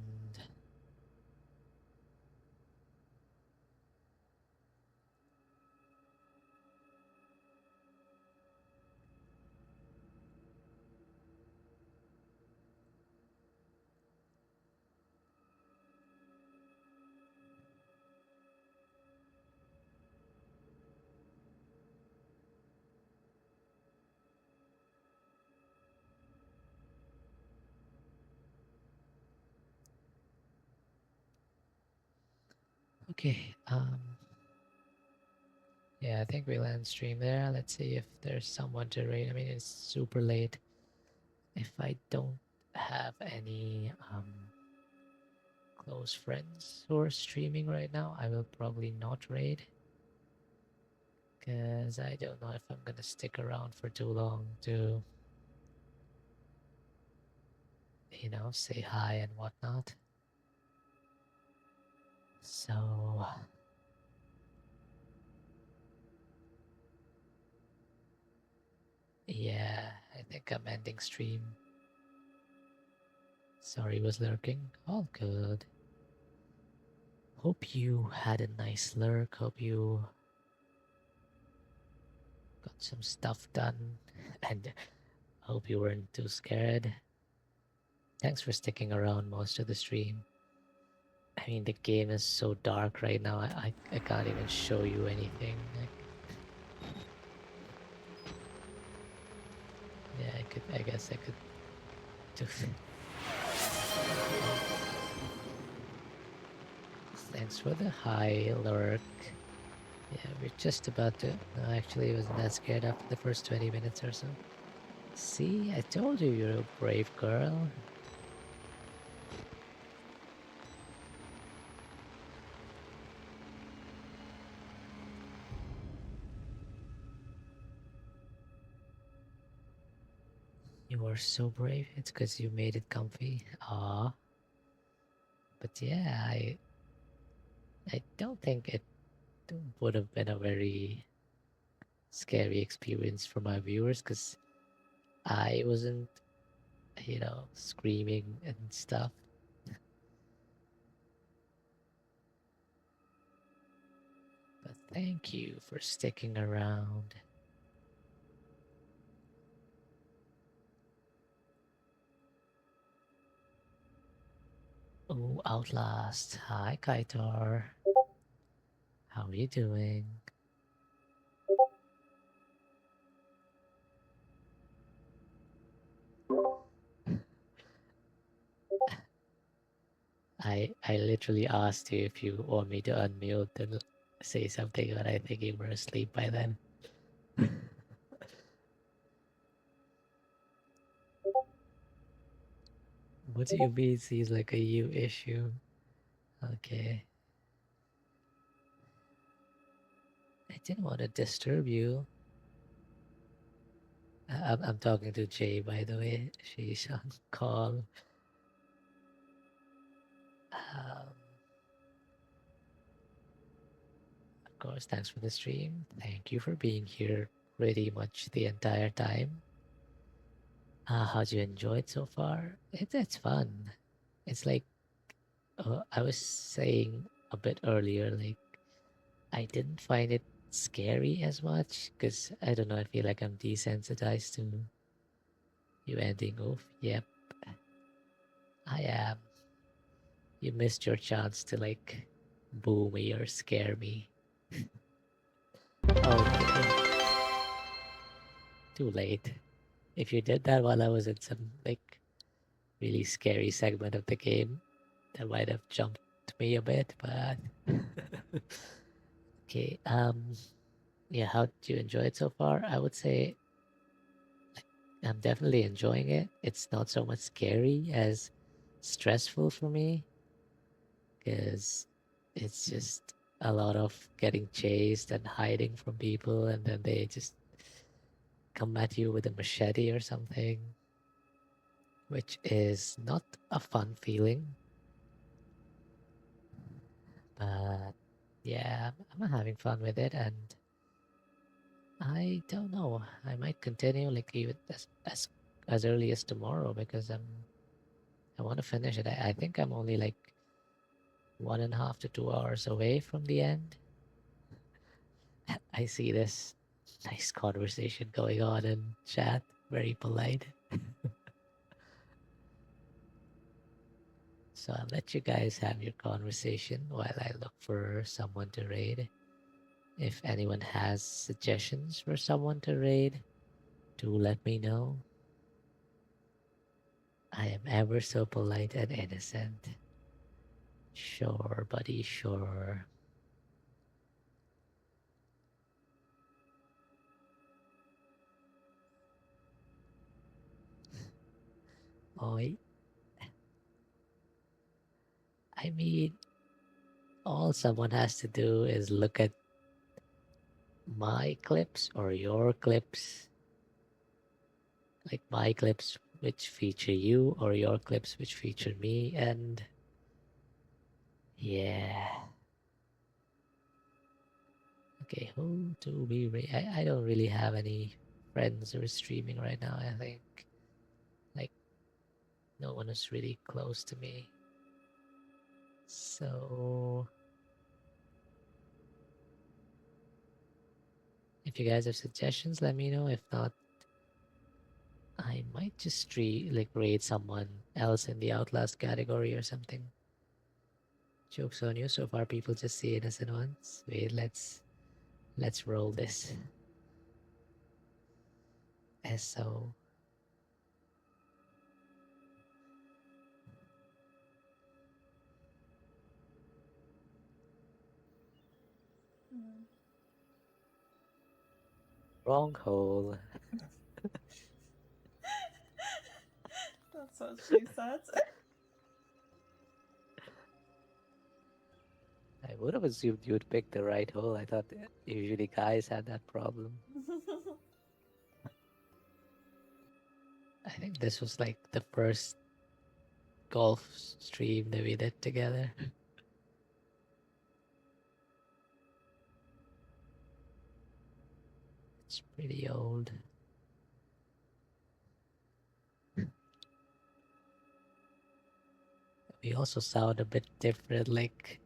Okay, yeah, I think we'll end stream there. Let's see if there's someone to raid. I mean, it's super late. If I don't have any close friends who are streaming right now, I will probably not raid. Because I don't know if I'm gonna stick around for too long to, you know, say hi and whatnot. So, yeah, I I think I'm ending stream. Sorry, was lurking. All good. Hope you had a nice lurk. Hope you got some stuff done. And hope you weren't too scared. Thanks for sticking around most of the stream. I mean, the game is so dark right now. I can't even show you anything. Like, yeah, I guess I could do. Thanks for the high lurk. Yeah, we're just about to. No, actually, I wasn't that scared after the first 20 minutes or so. See, I told you you're a brave girl. You are so brave. It's because you made it comfy. Ah, but yeah, I don't think it would have been a very scary experience for my viewers because I wasn't, screaming and stuff. But thank you for sticking around. Oh, Outlast. Hi, Kaitor. How are you doing? I literally asked you if you want me to unmute and say something, but I think you were asleep by then. What do you mean seems like a you issue? Okay. I didn't want to disturb you. I'm talking to Jay, by the way. She's on call. Of course, thanks for the stream. Thank you for being here pretty much the entire time. How'd you enjoy it so far? It's fun. It's like I was saying a bit earlier, like I didn't find it scary as much because I don't know. I feel like I'm desensitized to you ending off. Yep, I am. You missed your chance to like boo me or scare me. Okay, too late. If you did that while I was in some like really scary segment of the game, that might have jumped me a bit, but okay. Yeah, how did you enjoy it so far? I would say I'm definitely enjoying it. It's not so much scary as stressful for me because it's just a lot of getting chased and hiding from people, and then they just come at you with a machete or something, which is not a fun feeling. But yeah, I'm having fun with it, and I don't know. I might continue like even as early as tomorrow because I want to finish it. I think I'm only like 1.5 to 2 hours away from the end. I see this nice conversation going on in chat. Very polite. So I'll let you guys have your conversation while I look for someone to raid. If anyone has suggestions for someone to raid, do let me know. I am ever so polite and innocent. Sure, buddy, sure. Oi. I mean, all someone has to do is look at my clips or your clips, like my clips which feature you or your clips which feature me, and yeah. Okay, who do we rate? I don't really have any friends who are streaming right now. I think like no one is really close to me. So if you guys have suggestions, let me know. If not, I might just raid someone else in the Outlast category or something. Jokes on you. So far, people just see innocent ones. Wait, let's roll this. So wrong hole. That's what she said. I would have assumed you would pick the right hole. I thought usually guys had that problem. I think this was like the first golf stream that we did together. It's pretty old. We also sound a bit different. Like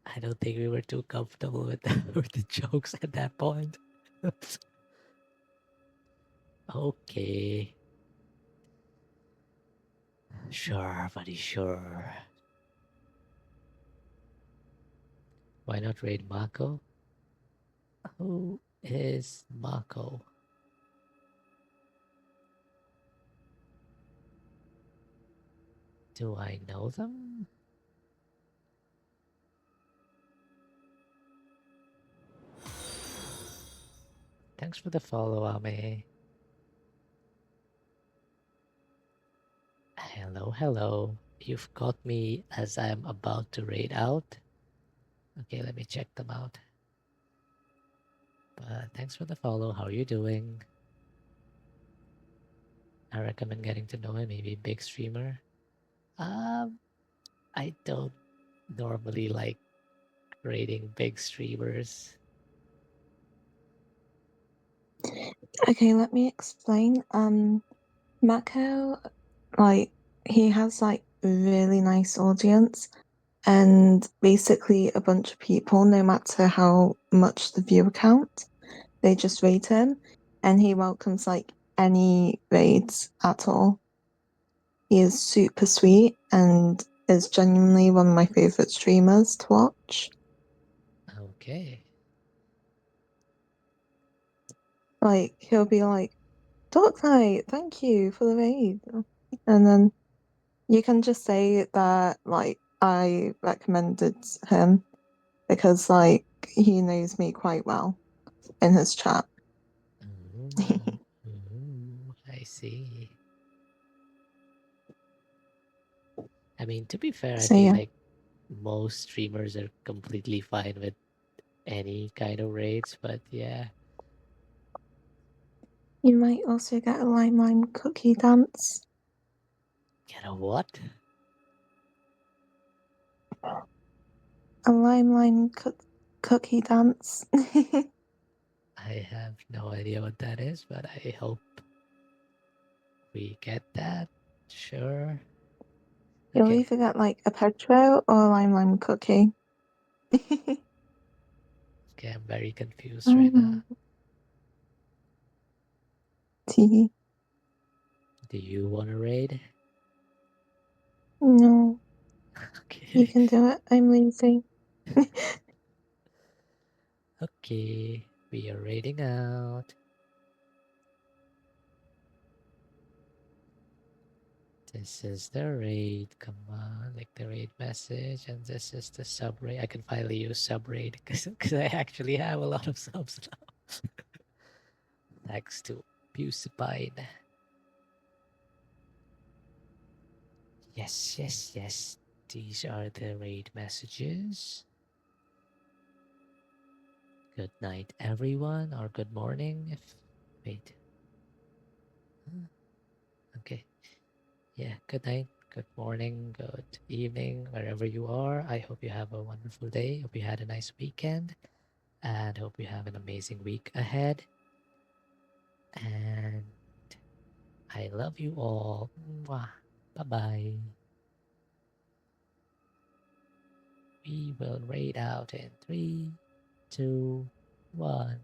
I don't think we were too comfortable with with the jokes at that point. Okay. Sure, buddy, sure. Why not raid Mako? Who is Mako? Do I know them? Thanks for the follow, Ame. Hello, hello. You've got me as I'm about to raid out. Okay, let me check them out. But thanks for the follow. How are you doing? I recommend getting to know him. Maybe big streamer. I don't normally like rating big streamers. Okay, let me explain. Mako, like, he has like a really nice audience, and basically a bunch of people, no matter how much the viewer count, they just rate him, and he welcomes like any raids at all. He is super sweet and is genuinely one of my favorite streamers to watch. Okay. Like, he'll be like, Dark Knight, thank you for the raid. And then you can just say that, like, I recommended him because, like, he knows me quite well in his chat. I see. I mean, to be fair, I So, feel yeah. like most streamers are completely fine with any kind of raids, but yeah. You might also get a lime cookie dance. Get a what? A lime cookie dance. I have no idea what that is, but I hope we get that. Sure. You'll Okay. either get like a petro or a lime cookie. Okay, I'm very confused right now. Tea. Do you want to raid? No. Okay. You can do it. I'm lazy. Okay, we are raiding out. This is the raid. Come on, like the raid message, and this is the sub raid. I can finally use sub raid because I actually have a lot of subs now. Thanks to Pusipine. Yes, yes, yes. These are the raid messages. Good night, everyone, or good morning. If wait, okay, yeah. Good night, good morning, good evening, wherever you are. I hope you have a wonderful day. Hope you had a nice weekend. and hope you have an amazing week ahead. And I love you all. Mwah. Bye-bye. We will raid out in 3, 2, 1.